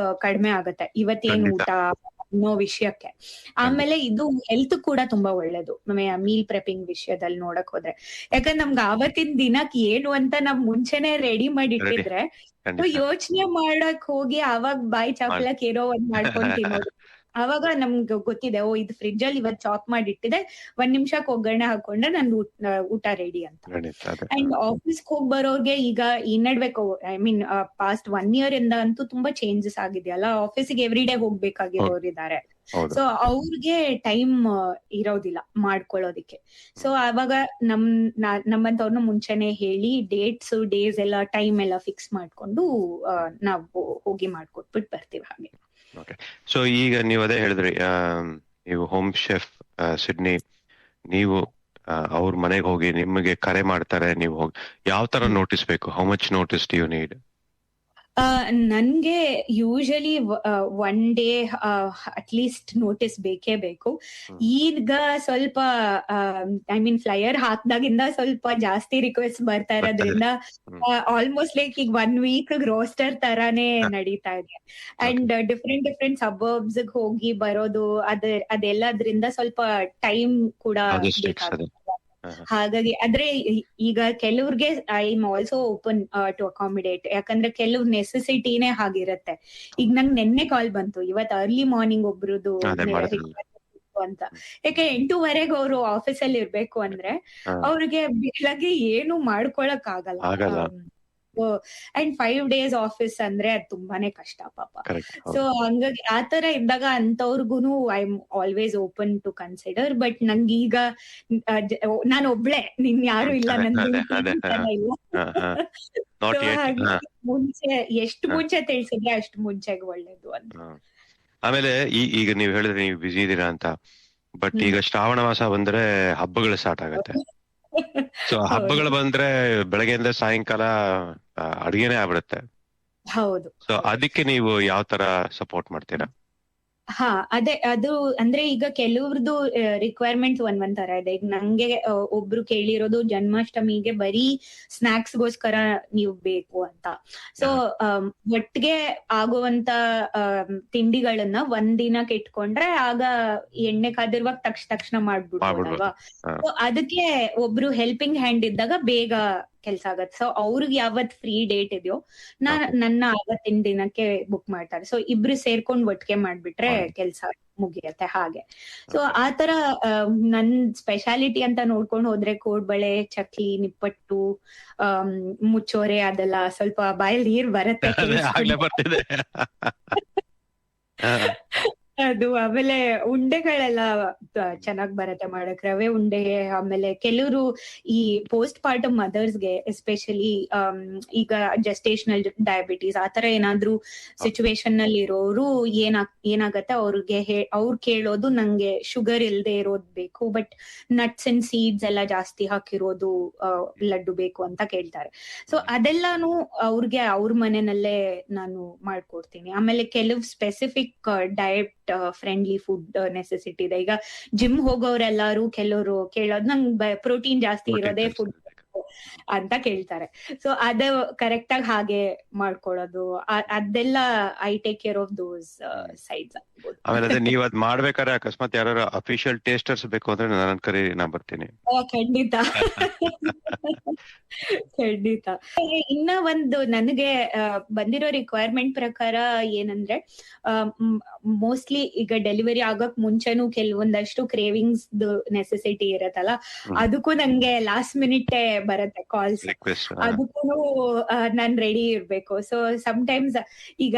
ಕಡಿಮೆ ಆಗತ್ತೆ ಇವತ್ತೇನ್ ಊಟ ಅನ್ನೋ ವಿಷಯಕ್ಕೆ. ಆಮೇಲೆ ಇದು ಹೆಲ್ತ್ ಕೂಡ ತುಂಬಾ ಒಳ್ಳೇದು ಮೀಲ್ ಪ್ರೆಪಿಂಗ್ ವಿಷಯದಲ್ಲಿ ನೋಡಕ್ ಹೋದ್ರೆ. ಯಾಕಂದ್ರೆ ನಮ್ಗೆ ಆವತ್ತಿನ ದಿನಕ್ಕೆ ಏನು ಅಂತ ನಾವ್ ಮುಂಚೆನೆ ರೆಡಿ ಮಾಡಿ ಇಟ್ಟಿದ್ರೆ ಯೋಚನೆ ಮಾಡಕ್ ಹೋಗಿ ಅವಾಗ ಬಾಯಿ ಚಾಕ್ಲಕ್ ಏನೋ ಒಂದ್ ಮಾಡ್ಕೊಂಡ್ ತಿನ್ನೋದು. ಅವಾಗ ನಮ್ಗೆ ಗೊತ್ತಿದೆ, ಓ ಇದು ಫ್ರಿಡ್ಜ್ ಅಲ್ಲಿ ಇವತ್ ಚಾಪ್ ಮಾಡಿ ಇಟ್ಟಿದೆ, 1 ನಿಮಿಷಕ್ಕೆ ಒಗ್ಗರಣೆ ಹಾಕೊಂಡ್ರೆ ನನ್ ಊಟ ರೆಡಿ ಅಂತ. ಅಂಡ್ ಆಫೀಸ್ಗೆ ಹೋಗಿ ಬರೋರ್ಗೆ ಈಗ ಈ ನಡ್ಬೇಕು, ಐ ಮೀನ್ ಪಾಸ್ಟ್ 1 year ಇಂದ ಅಂತೂ ತುಂಬಾ ಚೇಂಜಸ್ ಆಗಿದೆಯಲ್ಲ. ಆಫೀಸಿಗೆ ಎವ್ರಿ ಡೇ ಹೋಗ್ಬೇಕಾಗಿರೋರು ಇದಾರೆ. ಸೊ ಅವ್ರಿಗೆ ಟೈಮ್ ಇರೋದಿಲ್ಲ ಮಾಡ್ಕೊಳ್ಳೋದಿಕ್ಕೆ. ಸೊ ಅವಾಗ ನಮ್ಮಂತವ್ರನ್ನ ಮುಂಚೆನೆ ಹೇಳಿ ಡೇಸ್ ಎಲ್ಲ ಟೈಮ್ ಎಲ್ಲ ಫಿಕ್ಸ್ ಮಾಡ್ಕೊಂಡು ನಾವು ಹೋಗಿ ಮಾಡ್ಕೊಟ್ಬಿಟ್ಟು ಬರ್ತೀವಿ ಹಾಗೆ. ಸೊ ಈಗ ನೀವು ಅದೇ ಹೇಳಿದ್ರಿ, ನೀವು ಹೋಮ್ ಶೆಫ್ ಸಿಡ್ನಿ, ನೀವು ಅವ್ರ ಮನೆಗೆ ಹೋಗಿ ನಿಮಗೆ ಕರೆ ಮಾಡ್ತಾರೆ, ನೀವು ಹೋಗಿ ಯಾವ ತರ ನೋಟಿಸ್ ಬೇಕು? How much notice do you need? ನನ್ಗೆ ಯೂಶಲಿ 1 day ಅಟ್ಲೀಸ್ಟ್ ನೋಟಿಸ್ ಬೇಕೇ ಬೇಕು. ಈಗ ಸ್ವಲ್ಪ ಐ ಮೀನ್ ಫ್ಲೈಯರ್ ಹಾಕ್ದಾಗಿಂದ ಸ್ವಲ್ಪ ಜಾಸ್ತಿ ರಿಕ್ವೆಸ್ಟ್ ಬರ್ತಾ ಇರೋದ್ರಿಂದ ಆಲ್ಮೋಸ್ಟ್ ಲೈಕ್ ಈಗ 1 week ರೋಸ್ಟರ್ ತರಾನೇ ನಡೀತಾ ಇದೆ. ಅಂಡ್ ಡಿಫ್ರೆಂಟ್ ಸಬರ್ಬ್ಸ್ ಹೋಗಿ ಬರೋದು ಅದೆಲ್ಲದ್ರಿಂದ ಸ್ವಲ್ಪ ಟೈಮ್ ಕೂಡ ಬೇಕಾಗುತ್ತೆ. ಹಾಗಾಗಿ ಆದ್ರೆ ಈಗ ಕೆಲವ್ರಿಗೆ I am also open to accommodate. ಯಾಕಂದ್ರೆ ಕೆಲವ್ ನೆಸೆಸಿಟಿನೇ ಹಾಗಿರತ್ತೆ. ಈಗ ನಂಗೆ ನೆನ್ನೆ ಕಾಲ್ ಬಂತು, ಇವತ್ ಅರ್ಲಿ ಮಾರ್ನಿಂಗ್ ಒಬ್ರದ್ದು ಅಂತ. ಯಾಕೆ 8:30 ಅವ್ರು ಆಫೀಸಲ್ಲಿ ಇರ್ಬೇಕು ಅಂದ್ರೆ ಅವ್ರಿಗೆ ಬೆಳಗ್ಗೆ ಏನು ಮಾಡ್ಕೊಳಕ್ ಆಗಲ್ಲ. ಅಂಡ್ 5 days ಆಫೀಸ್ ಅಂದ್ರೆ ಅದ್ ತುಂಬಾನೇ ಕಷ್ಟ ಪಾಪ. ಸೊ ಹಂಗಾಗಿ ಆತರ ಇದ್ದಾಗ ಅಂತವ್ರಿಗೂನು I am always open to consider. But ನಂಗೆ ಈಗ ನಾನು ಒಬ್ಳೆ, ನಿನ್ ಯಾರು ಇಲ್ಲ, ಮುಂಚೆ ಎಷ್ಟು ಮುಂಚೆ ತಿಳಿಸಿದ್ರೆ ಅಷ್ಟು ಮುಂಚೆಗೆ ಒಳ್ಳೇದು ಅಂತ. ಆಮೇಲೆ ಈಗ ನೀವು ಹೇಳಿದ್ರೆ ನೀವು ಬಿಸಿ ಇದೀರಾ ಅಂತ, ಬಟ್ ಈಗ ಶ್ರಾವಣ ಮಾಸ ಬಂದ್ರೆ ಹಬ್ಬಗಳು ಸ್ಟಾರ್ಟ್ ಆಗತ್ತೆ. ಸೊ ಹಬ್ಬಗಳು ಬಂದ್ರೆ ಬೆಳಗ್ಗೆಯಿಂದ ಸಾಯಂಕಾಲ ಅಡಿಗೆನೆ ಆಗ್ಬಿಡುತ್ತೆ. ಹೌದು. ಸೊ ಅದಕ್ಕೆ ನೀವು ಯಾವ ತರ ಸಪೋರ್ಟ್ ಮಾಡ್ತೀರಾ? ಹಾ, ಅದೇ ಅದು ಅಂದ್ರೆ ಈಗ ಕೆಲವ್ರದ್ದು ರಿಕ್ವೈರ್ಮೆಂಟ್ಸ್ ಒಂದ್ ತರ ಇದೆ. ಈಗ ನಂಗೆ ಒಬ್ರು ಕೇಳಿರೋದು ಜನ್ಮಾಷ್ಟಮಿಗೆ ಬರೀ ಸ್ನಾಕ್ಸ್ ಗೋಸ್ಕರ ನೀವು ಬೇಕು ಅಂತ. ಸೊ ಒಟ್ಟಿಗೆ ಆಗುವಂತ ತಿಂಡಿಗಳನ್ನ ಒಂದಿನಕ್ಕೆ ಇಟ್ಕೊಂಡ್ರೆ ಆಗ ಎಣ್ಣೆ ಕಾದಿರುವಾಗ ತಕ್ಷಣ ಮಾಡ್ಬಿಡ್ಬೋದಲ್ವಾ. ಸೊ ಅದಕ್ಕೆ ಒಬ್ರು ಹೆಲ್ಪಿಂಗ್ ಹ್ಯಾಂಡ್ ಇದ್ದಾಗ ಬೇಗ ಕೆಲ್ಸ ಆಗತ್ತೆ. ಸೊ ಅವ್ರಿಗೆ ಯಾವತ್ ಫ್ರೀ ಡೇಟ್ ಇದೆಯೋ ನನ್ನ ಆವತ್ತಿನ ದಿನಕ್ಕೆ ಬುಕ್ ಮಾಡ್ತಾರೆ. ಸೊ ಇಬ್ರು ಸೇರ್ಕೊಂಡ್ ಒಟ್ಟಿಗೆ ಮಾಡ್ಬಿಟ್ರೆ ಕೆಲ್ಸ ಮುಗಿಯತ್ತೆ ಹಾಗೆ. ಸೊ ಆತರ ನನ್ ಸ್ಪೆಷಾಲಿಟಿ ಅಂತ ನೋಡ್ಕೊಂಡು ಹೋದ್ರೆ ಕೋಡ್ಬಳೆ, ಚಕ್ಲಿ, ನಿಪ್ಪಟ್ಟು, ಮುಚ್ಚೋರೆ ಅದೆಲ್ಲ ಸ್ವಲ್ಪ ಬಾಯಲ್ಲಿ ನೀರ್ ಬರತ್ತೆ ಅದು. ಆಮೇಲೆ ಉಂಡೆಗಳೆಲ್ಲ ಚೆನ್ನಾಗ್ ಬರತ್ತೆ ಮಾಡಕ್, ರವೆ ಉಂಡೆ. ಆಮೇಲೆ ಕೆಲವರು ಈ ಪೋಸ್ಟ್ ಪಾರ್ಟಮ್ ಮದರ್ಸ್ಗೆ ಎಸ್ಪೆಷಲಿ ಈಗ ಜೆಸ್ಟೇಷನಲ್ ಡಯಾಬಿಟೀಸ್ ಆತರ ಏನಾದ್ರು ಸಿಚುವೇಶನ್ ನಲ್ಲಿ ಇರೋರು ಏನಾಗತ್ತೆ, ಅವ್ರು ಕೇಳೋದು ನಂಗೆ ಶುಗರ್ ಇಲ್ದೆ ಇರೋದ್ ಬೇಕು, ಬಟ್ ನಟ್ಸ್ ಅಂಡ್ ಸೀಡ್ಸ್ ಎಲ್ಲ ಜಾಸ್ತಿ ಹಾಕಿರೋದು ಲಡ್ಡು ಬೇಕು ಅಂತ ಕೇಳ್ತಾರೆ. ಸೊ ಅದೆಲ್ಲಾನು ಅವ್ರಿಗೆ ಅವ್ರ ಮನೆಯಲ್ಲೇ ನಾನು ಮಾಡ್ಕೊಡ್ತೀನಿ. ಆಮೇಲೆ ಕೆಲವು specific diet friendly food necessity ಇದೆ. ಈಗ ಜಿಮ್ ಹೋಗೋರೆಲ್ಲಾರು ಕೆಲವರು ಕೇಳೋದು ನಂಗೆ ಪ್ರೋಟೀನ್ ಜಾಸ್ತಿ ಇರೋದೇ ಫುಡ್ ಅಂತ ಕೇಳ್ತಾರೆ. ಸೊ ಅದು ಕರೆಕ್ಟ್ ಆಗಿ ಹಾಗೆ ಮಾಡ್ಕೊಳ್ಳೋದು, ಅದೆಲ್ಲ I take care of those sides. ಆಮೇಲೆ ಅದೇ ನೀವ್ ಅದ್ ಮಾಡ್ಬೇಕಾದ್ರೆ ಅಕಸ್ಮಾತ್ ಯಾರು ಅಫಿಷಿಯಲ್ ಟೇಸ್ಟರ್ಸ್ ಬೇಕು ಅಂದ್ರೆ ನನ್ನ ಕರಿ ನಾ ಬರ್ತೀನಿ. ಖಂಡಿತ ಖಂಡಿತ. ಇನ್ನ ಒಂದು ನನಗೆ ಬಂದಿರೋ ರಿಕ್ವೈರ್ಮೆಂಟ್ ಪ್ರಕಾರ ಏನಂದ್ರೆ, ಮೋಸ್ಟ್ಲಿ ಈಗ ಡೆಲಿವರಿ ಆಗಕ್ ಮುಂಚೆನೂ ಕೆಲವೊಂದಷ್ಟು ಕ್ರೇವಿಂಗ್ಸ್ ನೆಸೆಸಿಟಿ ಇರತ್ತಲ್ಲ, ಅದಕ್ಕೂ ನಂಗೆ ಲಾಸ್ಟ್ ಮಿನಿಟ್ ಬರತ್ತೆ ಕಾಲ್ಸ್, ಅದಕ್ಕೂ ನಾನ್ ರೆಡಿ ಇರ್ಬೇಕು. ಸೊ ಸಮ್ಟೈಮ್ಸ್ ಈಗ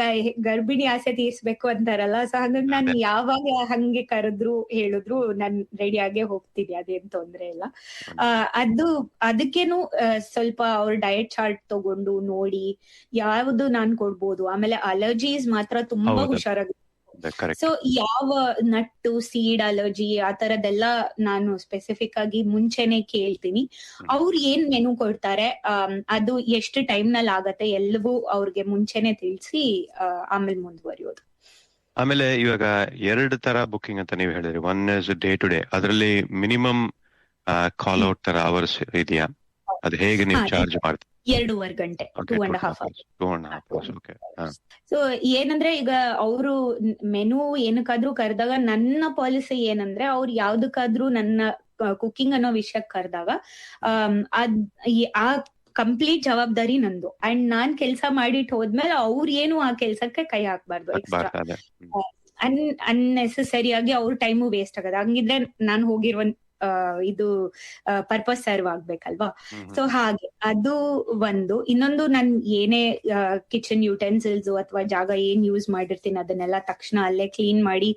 ಗರ್ಭಿಣಿ ಆಸೆ ತೀರ್ಸ್ಬೇಕು ಅಂತಾರಲ್ಲ, ಸೊ ಹಾಗಾಗಿ ನಾನು ಯಾವಾಗ ಹಂಗೆ ಕರೆದ್ರು ಹೇಳಿದ್ರು ನಾನ್ ರೆಡಿ ಆಗೇ ಹೋಗ್ತೀನಿ, ಅದೇನ್ ತೊಂದ್ರೆ ಇಲ್ಲ. ಅದಕ್ಕೇನು ಸ್ವಲ್ಪ ಅವ್ರ ಡಯಟ್ ಚಾರ್ಟ್ ತಗೊಂಡು ನೋಡಿ ಯಾವ್ದು ನಾನ್ ಕೊಡ್ಬೋದು. ಆಮೇಲೆ ಅಲರ್ಜೀಸ್ ಮಾತ್ರ ತುಂಬಾ ಹುಷಾರಾಗಿ, ಸೊ ಯಾವ ನಟ್ಟು ಸೀಡ್ ಅಲರ್ಜಿ ಆ ತರದೆಲ್ಲ ನಾನು ಸ್ಪೆಸಿಫಿಕ್ ಆಗಿ ಮುಂಚೆನೆ ಕೇಳ್ತೀನಿ. ಅವ್ರು ಏನ್ ಮೆನು ಕೊಡ್ತಾರೆ, ಅದು ಎಷ್ಟು ಟೈಮ್ ನಲ್ಲಿ ಆಗತ್ತೆ ಎಲ್ಲವೂ ಅವ್ರಿಗೆ ಮುಂಚೆನೆ ತಿಳಿಸಿ ಆಮೇಲೆ ಮುಂದುವರಿಯೋದು. ಆಮೇಲೆ ಇವಾಗ 2 ತರ ಬುಕಿಂಗ್ ಅಂತ ನೀವು ಹೇಳಿದ್ರಿ. One is day to day, ಅದರಲ್ಲಿ ಮಿನಿಮಮ್ ಕಾಲ್ ಔಟ್ ತರ ಅವರ್ಸ್ ಇದೆಯಾ? ಅದು ಹೇಗೆ ನೀವು ಚಾರ್ಜ್ ಮಾಡ್ತೀರಿ? 2.5 ಗಂಟೆ, 2.5 hours. ಸೊ ಏನಂದ್ರೆ ಈಗ ಅವರು ಮೆನು ಏನಕ್ಕಾದ್ರೂ ಕರೆದಾಗ, ನನ್ನ ಪಾಲಿಸಿ ಏನಂದ್ರೆ ಅವ್ರು ಯಾವ್ದಕ್ಕಾದ್ರೂ ನನ್ನ ಕುಕಿಂಗ್ ಅನ್ನೋ ವಿಷಯಕ್ಕೆ ಕರೆದಾಗ ಆ ಕಂಪ್ಲೀಟ್ ಜವಾಬ್ದಾರಿ ನಂದು. ಅಂಡ್ ನಾನ್ ಕೆಲ್ಸ ಮಾಡಿಟ್ಟು ಹೋದ್ಮೇಲೆ ಅವ್ರ ಏನು ಆ ಕೆಲ್ಸಕ್ಕೆ ಕೈ ಹಾಕ್ಬಾರ್ದು. ಎಕ್ಸ್ಟ್ರಾ ಅನ್ನೆಸೆಸರಿಯಾಗಿ ಅವ್ರ ಟೈಮು ವೇಸ್ಟ್ ಆಗದ. ಹಂಗಿದ್ರೆ ನಾನು ಹೋಗಿರುವ ಇದು ಪರ್ಪಸ್ ಸರ್ವ್ ಆಗ್ಬೇಕಲ್ವಾ. ಸೊ ಹಾಗೆ ಅದು ಒಂದು. ಇನ್ನೊಂದು, ನಾನ್ ಏನೇ ಕಿಚನ್ ಯುಟೆನ್ಸಿಲ್ಸ್ ಅಥವಾ ಜಾಗ ಏನ್ ಯೂಸ್ ಮಾಡಿರ್ತೀನಿ ಅದನ್ನೆಲ್ಲ ತಕ್ಷಣ ಅಲ್ಲೇ ಕ್ಲೀನ್ ಮಾಡಿ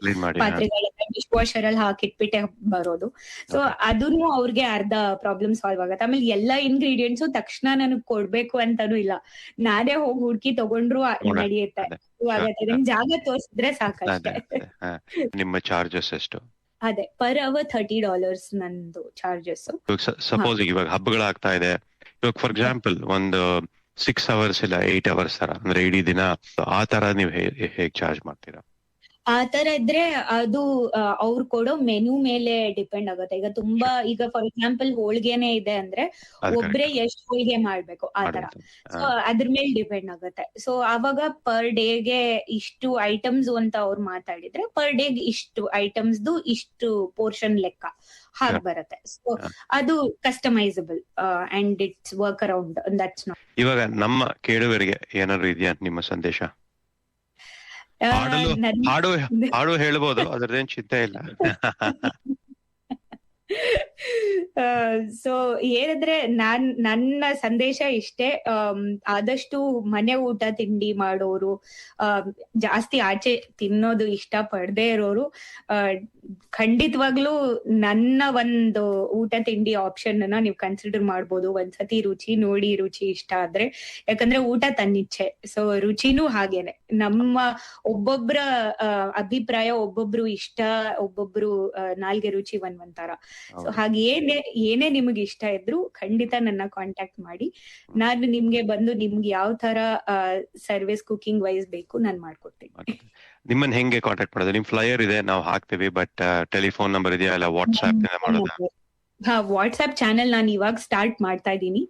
ಪಾತ್ರೆಗಳೆಲ್ಲ ಡಿಶ್ ವಾಷರ್ ಅಲ್ಲಿ ಹಾಕಿಟ್ಬಿಟ್ಟೆ ಬರೋದು. ಸೊ ಅದನ್ನು ಅವ್ರಿಗೆ ಅರ್ಧ ಪ್ರಾಬ್ಲಮ್ ಸಾಲ್ವ್ ಆಗತ್ತೆ. ಆಮೇಲೆ ಎಲ್ಲಾ ಇಂಗ್ರೀಡಿಯೆಂಟ್ಸು ತಕ್ಷಣ ನನಗ್ ಕೊಡ್ಬೇಕು ಅಂತಾನು ಇಲ್ಲ, ನಾನೇ ಹೋಗಿ ಹುಡ್ಕಿ ತಗೊಂಡ್ರು ನಡೆಯುತ್ತೆ. ಜಾಗ ತೋರಿಸಿದ್ರೆ ಸಾಕಷ್ಟೇ. ನಿಮ್ಮ ಚಾರ್ಜಸ್ ಎಷ್ಟು? ಅದೇ ಪರ್ ಅವರ್ $30 ನಂದು ಚಾರ್ಜಸ್. ಸಪೋಸ್ ಇವಾಗ ಹಬ್ಬಗಳಾಗ್ತಾ ಇದೆ, ಇವಾಗ ಫಾರ್ ಎಕ್ಸಾಂಪಲ್ ಒಂದು 6 hours ಇಲ್ಲ 8 hours ತರ, ಅಂದ್ರೆ ಇಡೀ ದಿನ ಆ ತರ ನೀವು ಹೇಗ್ ಚಾರ್ಜ್ ಮಾಡ್ತೀರಾ? ಆ ತರ ಇದ್ರೆ ಅದು ಅವ್ರು ಕೊಡೋ ಮೆನು ಮೇಲೆ ಡಿಪೆಂಡ್ ಆಗುತ್ತೆ. ಈಗ ತುಂಬಾ, ಈಗ ಫಾರ್ ಎಕ್ಸಾಂಪಲ್ ಹೋಳಿಗೆನೆ ಇದೆ ಅಂದ್ರೆ ಒಬ್ರೆ ಎಷ್ಟು ಹೋಳಿಗೆ ಮಾಡ್ಬೇಕು ಆ ತರ, ಸೊ ಅದ್ರ ಮೇಲೆ ಡಿಪೆಂಡ್ ಆಗುತ್ತೆ. ಸೊ ಅವಾಗ ಪರ್ ಡೇಗೆ ಇಷ್ಟು ಐಟಮ್ಸ್ ಅಂತ ಅವ್ರು ಮಾತಾಡಿದ್ರೆ ಪರ್ ಡೇಗೆ ಇಷ್ಟು ಐಟಮ್ಸ್ದು ಇಷ್ಟು ಪೋರ್ಷನ್ ಲೆಕ್ಕ ಹಾಗೆ ಬರುತ್ತೆ. ಸೊ ಅದು customisable and it's work around. That's not. ಇವಾಗ ನಮ್ಮ ಕೇಳುಗರಿಗೆ ಏನಾದ್ರು ಇದೆಯಾ ನಿಮ್ಮ ಸಂದೇಶ? ಹಾಡು ಹೇಳ್ಬೋದು, ಅದ್ರದ್ದೇನ್ ಚಿಂತೆ ಇಲ್ಲ. ಸೊ ಏನಂದ್ರೆ ನನ್ನ ಸಂದೇಶ ಇಷ್ಟೇ, ಆದಷ್ಟು ಮನೆ ಊಟ ತಿಂಡಿ ಮಾಡೋರು, ಜಾಸ್ತಿ ಆಚೆ ತಿನ್ನೋದು ಇಷ್ಟ ಪಡದೆ ಇರೋರು ಖಂಡಿತವಾಗ್ಲೂ ನನ್ನ ಒಂದು ಊಟ ತಿಂಡಿ ಆಪ್ಷನ್ ಅನ್ನ ನೀವು ಕನ್ಸಿಡರ್ ಮಾಡ್ಬೋದು. ಒಂದ್ಸತಿ ರುಚಿ ನೋಡಿ, ರುಚಿ ಇಷ್ಟ ಆದ್ರೆ, ಯಾಕಂದ್ರೆ ಊಟ ತನ್ನಿಚ್ಛೆ. ಸೊ ರುಚಿನೂ ಹಾಗೇನೆ. ನಮ್ಮ ಒಬ್ಬೊಬ್ರ ಅಭಿಪ್ರಾಯ, ಒಬ್ಬೊಬ್ರು ಇಷ್ಟ, ಒಬ್ಬೊಬ್ರು ನಾಲ್ಗೆ ರುಚಿ ಒಂದೊಂಥರ. ಸೊ ಹಾಗೆ ಏನೇ ನಿಮ್ಗೆ ಇಷ್ಟ ಇದ್ರು ಖಂಡಿತ ನನ್ನ ಕಾಂಟ್ಯಾಕ್ಟ್ ಮಾಡಿ. ನಾನು ನಿಮ್ಗೆ ಬಂದು ನಿಮ್ಗೆ ಯಾವ ತರ ಸರ್ವಿಸ್ ಕುಕಿಂಗ್ ವೈಸ್ ಬೇಕು ನಾನು ಮಾಡ್ಕೊಡ್ತೀನಿ. ನಿಮ್ಮನ್ನ ಹೆಂಗೆ ಕಾಂಟ್ಯಾಕ್ಟ್ ಮಾಡೋದು? ನಿಮ್ ಫ್ಲೈಯರ್ ಇದೆ, ನಾವು ಹಾಕ್ತಿವಿ, ಬಟ್ ಟೆಲಿಫೋನ್ ನಂಬರ್ ಇದೆಯಾ, ಇಲ್ಲ ವಾಟ್ಸ್ಆಪ್ ಮಾಡೋದಾ? ವಾಟ್ಸ್ಆಪ್ ಚಾನೆಲ್ ನಾನು ಇವಾಗ ಸ್ಟಾರ್ಟ್ ಮಾಡ್ತಾ ಇದ್ದೀನಿ.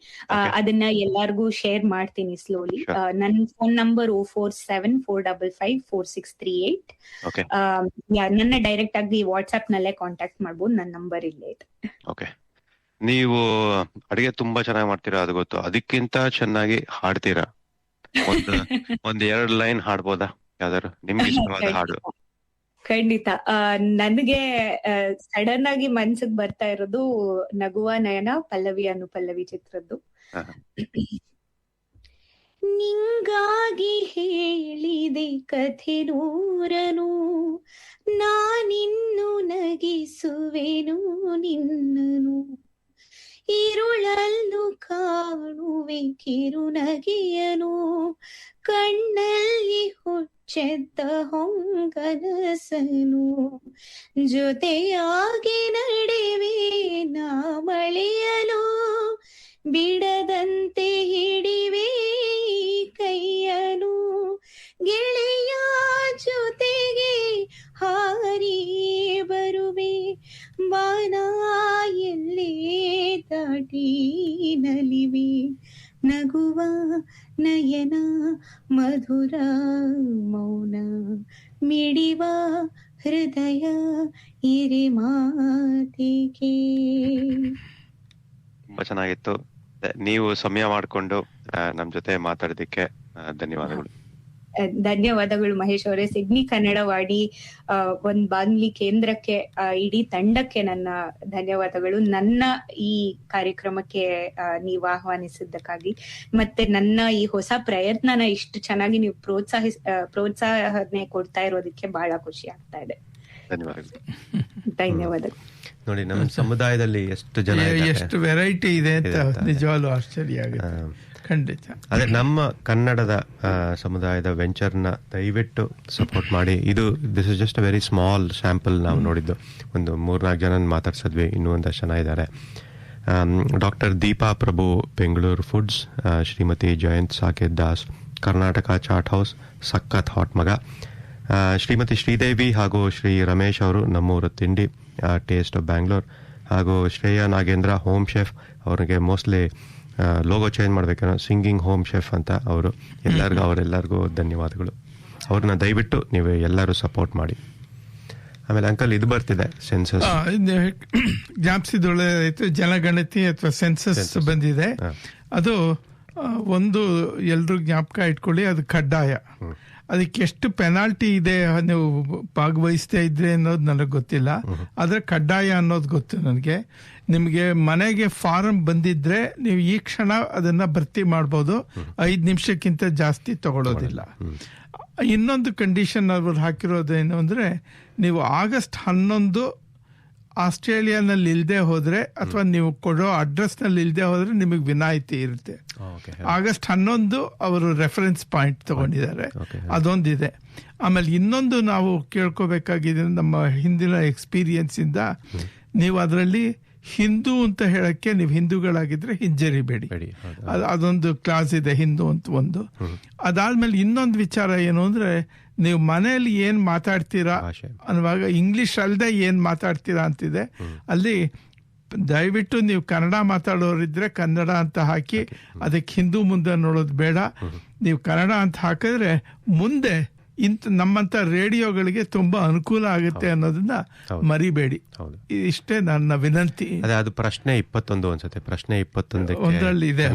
ಅದನ್ನ ಎಲ್ಲಾರ್ಗು ಶೇರ್ ಮಾಡ್ತೀನಿ ಸ್ಲೋಲಿ. ನನ್ನ ಫೋನ್ ನಂಬರ್ 0474554638. ನನ್ನ ಡೈರೆಕ್ಟ್ ಆಗಿ ವಾಟ್ಸ್ಆಪ್ ನಲ್ಲೇ ಕಾಂಟ್ಯಾಕ್ಟ್ ಮಾಡ್ಬೋದು. ನನ್ನ ನಂಬರ್ ಇಲ್ಲೇ ಇದೆ. ಓಕೆ. ನೀವು ಅಡಿಗೆ ತುಂಬಾ ಚೆನ್ನಾಗಿ ಮಾಡ್ತೀರಾ, ಅದು ಗೊತ್ತು. ಅದಕ್ಕಿಂತ ಚೆನ್ನಾಗಿ ಹಾಡ್ತೀರಾ. ಒಂದ್ 2 ಲೈನ್ ಹಾಡ್ಬೋದಾ ಯಾವ್ದಾರು ನಿಮ್ಗೆ ಇಷ್ಟವಾದ ಹಾಡು? ಖಂಡಿತ. ನನಗೆ ಸಡನ್ ಆಗಿ ಮನ್ಸಿಗೆ ಬರ್ತಾ ಇರೋದು ನಗುವ ನಯನ ಪಲ್ಲವಿ ಅನುಪಲ್ಲವಿ ಚಿತ್ರದ್ದು. ನಿಂಗಾಗಿ ಹೇಳಿದೆ ಕಥೆ ನೂರನು, ನಾನಿನ್ನು ನಗಿಸುವೆನು ನಿನ್ನನು, ಇರುಳಲ್ಲೂ ಕಾಣುವೆ ಕಿರುನಗೆಯನು, ಕಣ್ಣಲ್ಲಿ ಹುಚ್ಚೆದ್ದ ಹೊಂಗನಸನು, ಜೊತೆಯಾಗಿ ನಡೆವೆ ನಾ ಮಳೆಯಲು, ಬಿಡದಂತೆ ಹಿಡಿವೆ ಕೈಯನು, ಗೆಳೆಯ ಜೊತೆಗೆ ಹಾರಿ ಬರುವೆ, ಬಾನ ಎಲ್ಲೇ ದಾಟಿ ನಲಿಯುವೆ. ನಗುವ ನಯನ ಮಧುರ ಮೌನ ಮಿಡಿವ ಹೃದಯ ಇರಿ ಮಾತಿಗೆ. ತುಂಬಾ ಚೆನ್ನಾಗಿತ್ತು. ನೀವು ಸಮಯ ಮಾಡಿಕೊಂಡು ನಮ್ ಜೊತೆ ಮಾತಾಡೋದಕ್ಕೆ ಧನ್ಯವಾದಗಳು. ಧನ್ಯವಾದಗಳು ಮಹೇಶ್ ಅವರೇ. ಸಿಡ್ನಿ ಕನ್ನಡವಾಣಿ ಒಂದ್ ಬಾನುಲಿ ಕೇಂದ್ರಕ್ಕೆ, ಇಡೀ ತಂಡಕ್ಕೆ ನನ್ನ ಧನ್ಯವಾದಗಳು. ನನ್ನ ಈ ಕಾರ್ಯಕ್ರಮಕ್ಕೆ ನೀವು ಆಹ್ವಾನಿಸಿದ್ದಕ್ಕಾಗಿ, ಮತ್ತೆ ನನ್ನ ಈ ಹೊಸ ಪ್ರಯತ್ನನ ಇಷ್ಟು ಚೆನ್ನಾಗಿ ನೀವು ಪ್ರೋತ್ಸಾಹನೆ ಕೊಡ್ತಾ ಇರೋದಕ್ಕೆ ಬಹಳ ಖುಷಿ ಆಗ್ತಾ ಇದೆ. ಧನ್ಯವಾದಗಳು. ನೋಡಿ, ನಮ್ಮ ಸಮುದಾಯದಲ್ಲಿ ಎಷ್ಟು ಜನ, ಎಷ್ಟು ವೆರೈಟಿ ಇದೆ ಅಂತ ನಿಜವಾಗ್ಲೂ ಆಶ್ಚರ್ಯ ಆಗುತ್ತೆ. ಖಂಡಿತ. ಅದೇ ನಮ್ಮ ಕನ್ನಡದ ಸಮುದಾಯದ ವೆಂಚರ್ನ ದಯವಿಟ್ಟು ಸಪೋರ್ಟ್ ಮಾಡಿ. This is just a very small sample. ನಾವು ನೋಡಿದ್ದು ಒಂದು 3-4 ಜನ ಮಾತಾಡ್ಸಿದ್ವಿ, ಇನ್ನೂ ಒಂದಷ್ಟು ಜನ ಇದ್ದಾರೆ. Doctor Deepa Prabhu, Bengaluru foods. Shrimati Jayant Saket Das, Karnataka chat house, ಸಖತ್ ಹಾಟ್ ಮಗ. ಶ್ರೀಮತಿ ಶ್ರೀದೇವಿ ಹಾಗೂ ಶ್ರೀ ರಮೇಶ್ ಅವರು ನಮ್ಮೂರು ತಿಂಡಿ, ಟೇಸ್ಟ್ ಆಫ್ ಬ್ಯಾಂಗ್ಳೂರ್. ಹಾಗೂ ಶ್ರೇಯಾ ನಾಗೇಂದ್ರ, ಹೋಮ್ ಶೆಫ್. ಅವ್ರಿಗೆ ಮೋಸ್ಟ್ಲಿ ಲೋಗೋ ಚೇಂಜ್ ಮಾಡ್ಬೇಕೇನೋ, ಸಿಂಗಿಂಗ್ ಹೋಮ್ ಶೆಫ್ ಅಂತ. ಅವರೆಲ್ಲರಿಗೂ ಧನ್ಯವಾದಗಳು. ಅವ್ರನ್ನ ದಯವಿಟ್ಟು ನೀವು ಎಲ್ಲರೂ ಸಪೋರ್ಟ್ ಮಾಡಿ. ಆಮೇಲೆ ಅಂಕಲ್, ಇದು ಬರ್ತಿದೆ ಸೆನ್ಸಸ್, ಜ್ಞಾಪಿಸಿದೊಳ್ಳೆ ಜನಗಣತಿ ಅಥವಾ ಸೆನ್ಸಸ್ ಬಂದಿದೆ. ಅದು ಒಂದು ಎಲ್ರೂ ಜ್ಞಾಪಕ ಇಟ್ಕೊಳ್ಳಿ, ಅದು ಕಡ್ಡಾಯ. ಅದಕ್ಕೆ ಎಷ್ಟು ಪೆನಾಲ್ಟಿ ಇದೆ ನೀವು ಭಾಗವಹಿಸ್ತಾ ಇದ್ರೆ ಅನ್ನೋದು ನನಗೆ ಗೊತ್ತಿಲ್ಲ, ಆದ್ರೆ ಕಡ್ಡಾಯ ಅನ್ನೋದು ಗೊತ್ತು ನನಗೆ. ನಿಮಗೆ ಮನೆಗೆ ಫಾರಂ ಬಂದಿದ್ರೆ ನೀವು ಈ ಕ್ಷಣ ಅದನ್ನ ಭರ್ತಿ ಮಾಡ್ಬೋದು, 5 ನಿಮಿಷಕ್ಕಿಂತ ಜಾಸ್ತಿ ತಗೊಳ್ಳೋದಿಲ್ಲ. ಇನ್ನೊಂದು ಕಂಡೀಷನ್ ಅವರು ಹಾಕಿರೋದೇನು ಅಂದ್ರೆ, ನೀವು ಆಗಸ್ಟ್ 11 ಆಸ್ಟ್ರೇಲಿಯಾನಲ್ಲಿ ಇಲ್ಲದೆ ಹೋದ್ರೆ ಅಥವಾ ನೀವು ಕೊಡೋ ಅಡ್ರೆಸ್ ನಲ್ಲಿ ಇಲ್ಲದೆ ಹೋದ್ರೆ ನಿಮಗೆ ವಿನಾಯಿತಿ ಇರುತ್ತೆ. ಆಗಸ್ಟ್ 11 ಅವರು ರೆಫರೆನ್ಸ್ ಪಾಯಿಂಟ್ ತಗೊಂಡಿದ್ದಾರೆ, ಅದೊಂದಿದೆ. ಆಮೇಲೆ ಇನ್ನೊಂದು ನಾವು ಕೇಳ್ಕೋಬೇಕಾಗಿದೆ, ನಮ್ಮ ಹಿಂದಿನ ಎಕ್ಸ್ಪೀರಿಯನ್ಸ್ ಇಂದ, ನೀವು ಅದರಲ್ಲಿ ಹಿಂದೂ ಅಂತ ಹೇಳಕ್ಕೆ ನೀವು ಹಿಂದೂಗಳಾಗಿದ್ರೆ ಹಿಂಜರಿಬೇಡಿ, ಅದೊಂದು ಕ್ಲಾಸ್ ಇದೆ, ಹಿಂದೂ ಅಂತ ಒಂದು. ಅದಾದ್ಮೇಲೆ ಇನ್ನೊಂದು ವಿಚಾರ ಏನು ಅಂದ್ರೆ, ನೀವು ಮನೆಯಲ್ಲಿ ಏನ್ ಮಾತಾಡ್ತೀರಾ ಅನ್ನುವಾಗ ಇಂಗ್ಲಿಷ್ ಅಲ್ಲದೆ ಏನ್ ಮಾತಾಡ್ತೀರಾ ಅಂತಿದೆ. ಅಲ್ಲಿ ದಯವಿಟ್ಟು ನೀವು ಕನ್ನಡ ಮಾತಾಡೋರಿದ್ರೆ ಕನ್ನಡ ಅಂತ ಹಾಕಿ, ಅದಕ್ಕೆ ಹಿಂದೂ ಮುಂದೆ ನೋಡೋದು ಬೇಡ. ನೀವು ಕನ್ನಡ ಅಂತ ಹಾಕಿದ್ರೆ ಮುಂದೆ ನಮ್ಮಂತ ರೇಡಿಯೋಗಳಿಗೆ ತುಂಬಾ ಅನುಕೂಲ ಆಗುತ್ತೆ ಅನ್ನೋದನ್ನ ಮರಿಬೇಡಿ. ಇಷ್ಟೇ ನನ್ನ ವಿನಂತಿ. ಅದು ಪ್ರಶ್ನೆ 21 ಅನ್ಸುತ್ತೆ. ಪ್ರಶ್ನೆ 21 ಇದೆ.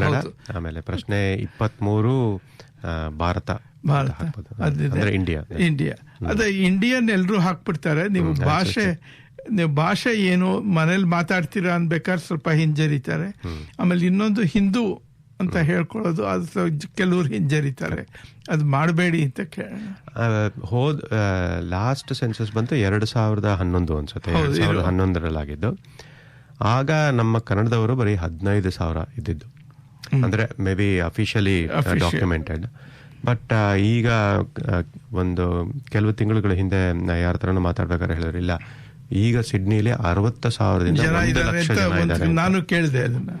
ಆಮೇಲೆ ಪ್ರಶ್ನೆ 23 ಭಾರತ, ಇಂಡಿಯಾ. ಅದೇ ಇಂಡಿಯನ್ ಎಲ್ರು ಹಾಕ್ಬಿಡ್ತಾರೆ. ನೀವು ಭಾಷೆ ಏನು ಮನೇಲಿ ಮಾತಾಡ್ತೀರಾ ಅನ್ಬೇಕಾದ್ರೆ ಸ್ವಲ್ಪ ಹಿಂಜರಿತಾರೆ. ಆಮೇಲೆ ಇನ್ನೊಂದು ಹಿಂದೂ ಅಂತ ಹೇಳ್ಕೊಳ್ಳೋದು, ಅದು ಕೆಲವ್ರು ಹಿಂಜರಿತಾರೆ, ಅದು ಮಾಡಬೇಡಿ ಅಂತ ಲಾಸ್ಟ್ ಸೆನ್ಸಸ್ ಬಂತು 2011 ಅನ್ಸುತ್ತೆ, 2011 ಆಗಿದ್ದು. ಆಗ ನಮ್ಮ ಕನ್ನಡದವರು ಬರೀ 15,000 ಇದ್ದಿದ್ದು, ಅಂದ್ರೆ may be officially documented. But ಈಗ ಒಂದು ಕೆಲವು ತಿಂಗಳುಗಳ ಹಿಂದೆ ಯಾರ ಹತ್ರನೂ ಮಾತಾಡ್ಬೇಕಾದ್ರೆ ಹೇಳಿದ್ರು, ಇಲ್ಲ ಈಗ ಸಿಡ್ನಿಲಿ 60,000ದಿಂದ 1 ಲಕ್ಷ ಜನ ಇದ್ದಾರೆ. ನಾನು ಕೇಳಿದೆ ಅದನ್ನ.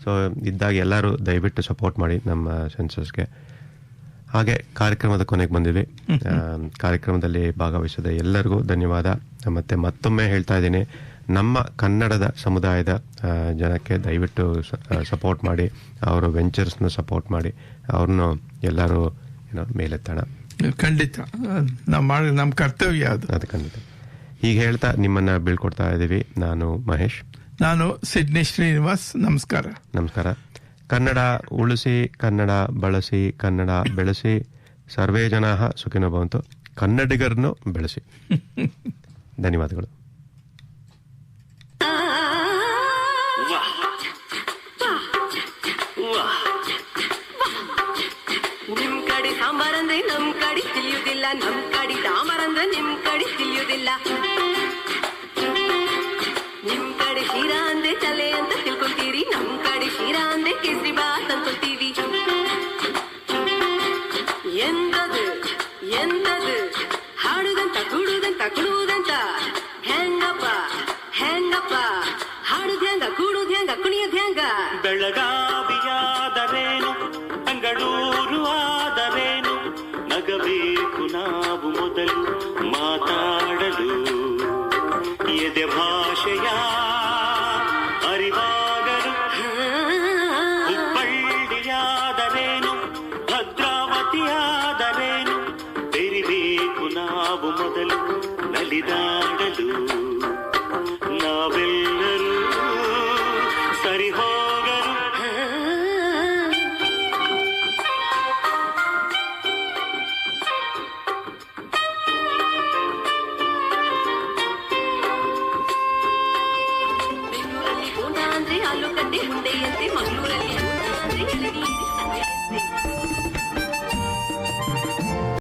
ಸೊ ಇದ್ದಾಗ ಎಲ್ಲರೂ ದಯವಿಟ್ಟು ಸಪೋರ್ಟ್ ಮಾಡಿ ನಮ್ಮ ಸೆನ್ಸಸ್ಗೆ. ಹಾಗೆ ಕಾರ್ಯಕ್ರಮದ ಕೊನೆಗೆ ಬಂದಿವಿ. ಕಾರ್ಯಕ್ರಮದಲ್ಲಿ ಭಾಗವಹಿಸಿದ ಎಲ್ಲರಿಗೂ ಧನ್ಯವಾದ. ಮತ್ತೆ ಮತ್ತೊಮ್ಮೆ ಹೇಳ್ತಾ ಇದ್ದೀನಿ, ನಮ್ಮ ಕನ್ನಡದ ಸಮುದಾಯದ ಜನಕ್ಕೆ ದಯವಿಟ್ಟು ಸಪೋರ್ಟ್ ಮಾಡಿ, ಅವರ ವೆಂಚರ್ಸ್ನ ಸಪೋರ್ಟ್ ಮಾಡಿ, ಅವ್ರನ್ನು ಎಲ್ಲರೂ ಮೇಲೆತ್ತೋಣ. ಖಂಡಿತ ನಮ್ಮ ಕರ್ತವ್ಯ ಅದು ಖಂಡಿತ. ಹೀಗೆ ಹೇಳ್ತಾ ನಿಮ್ಮನ್ನ ಬೀಳ್ಕೊಡ್ತಾ ಇದ್ದೀವಿ. ನಾನು ಮಹೇಶ್. ನಾನು ಸಿಡ್ನಿ ಶ್ರೀನಿವಾಸ್. ನಮಸ್ಕಾರ. ನಮಸ್ಕಾರ. ಕನ್ನಡ ಉಳಿಸಿ, ಕನ್ನಡ ಬಳಸಿ, ಕನ್ನಡ ಬೆಳೆಸಿ, ಸರ್ವೇ ಜನ ಸುಖಿನೋ ಭವಂತು. ಕನ್ನಡಿಗರನ್ನು ಬೆಳೆಸಿ. ಧನ್ಯವಾದಗಳು. ನಿಮ್ ಕಡೆ ಸಾಂಬಾರಂದ್ರೆ ನಮ್ ಕಡೆ ತಿಳಿಯುವುದಿಲ್ಲ, ನಮ್ ಕಡೆ ಡಾಮರಂದ್ರೆ ನಿಮ್ ಕಡೆ ತಿಳಿಯುವುದಿಲ್ಲ. ನಿಮ್ ಕಡೆ ಶೀರಾ ಅಂದ್ರೆ ತಲೆ ಅಂತ ತಿಳ್ಕೊಂತೀರಿ, ನಮ್ ಕಡೆ ಶೀರಾ ಅಂದ್ರೆ ಕೇಸರಿ ಬಾತ್ ಅನ್ಕೊಂತೀವಿ. ಎಂತದು ಎಂತದು ಹಾಡುದಂತ ಕೂಡುದಂತ ಕುಡುವುದಂತ, ಹೆಂಗಪ್ಪ ಹೆಂಗಪ್ಪ ಹಾಡುದ ಹೆಂಗ ಕೂಡುದ ಹೆಂಗ ಕುಣಿಯೋದ್ ಹೆಂಗ. ಬೆಳಗಾವಿಯಾದರೇನು ಬೆಂಗಳೂರು ಆದರೇನು, ನಗಬೇಕು ನಾವು ಮೊದಲು ಮಾತಾಡಲು. ಎದೆ ಭಾಷೆಯ ಅರಿವಾಗಲು ಹುಬ್ಬಳ್ಳಿಯ ನಲಿದಾಡಿ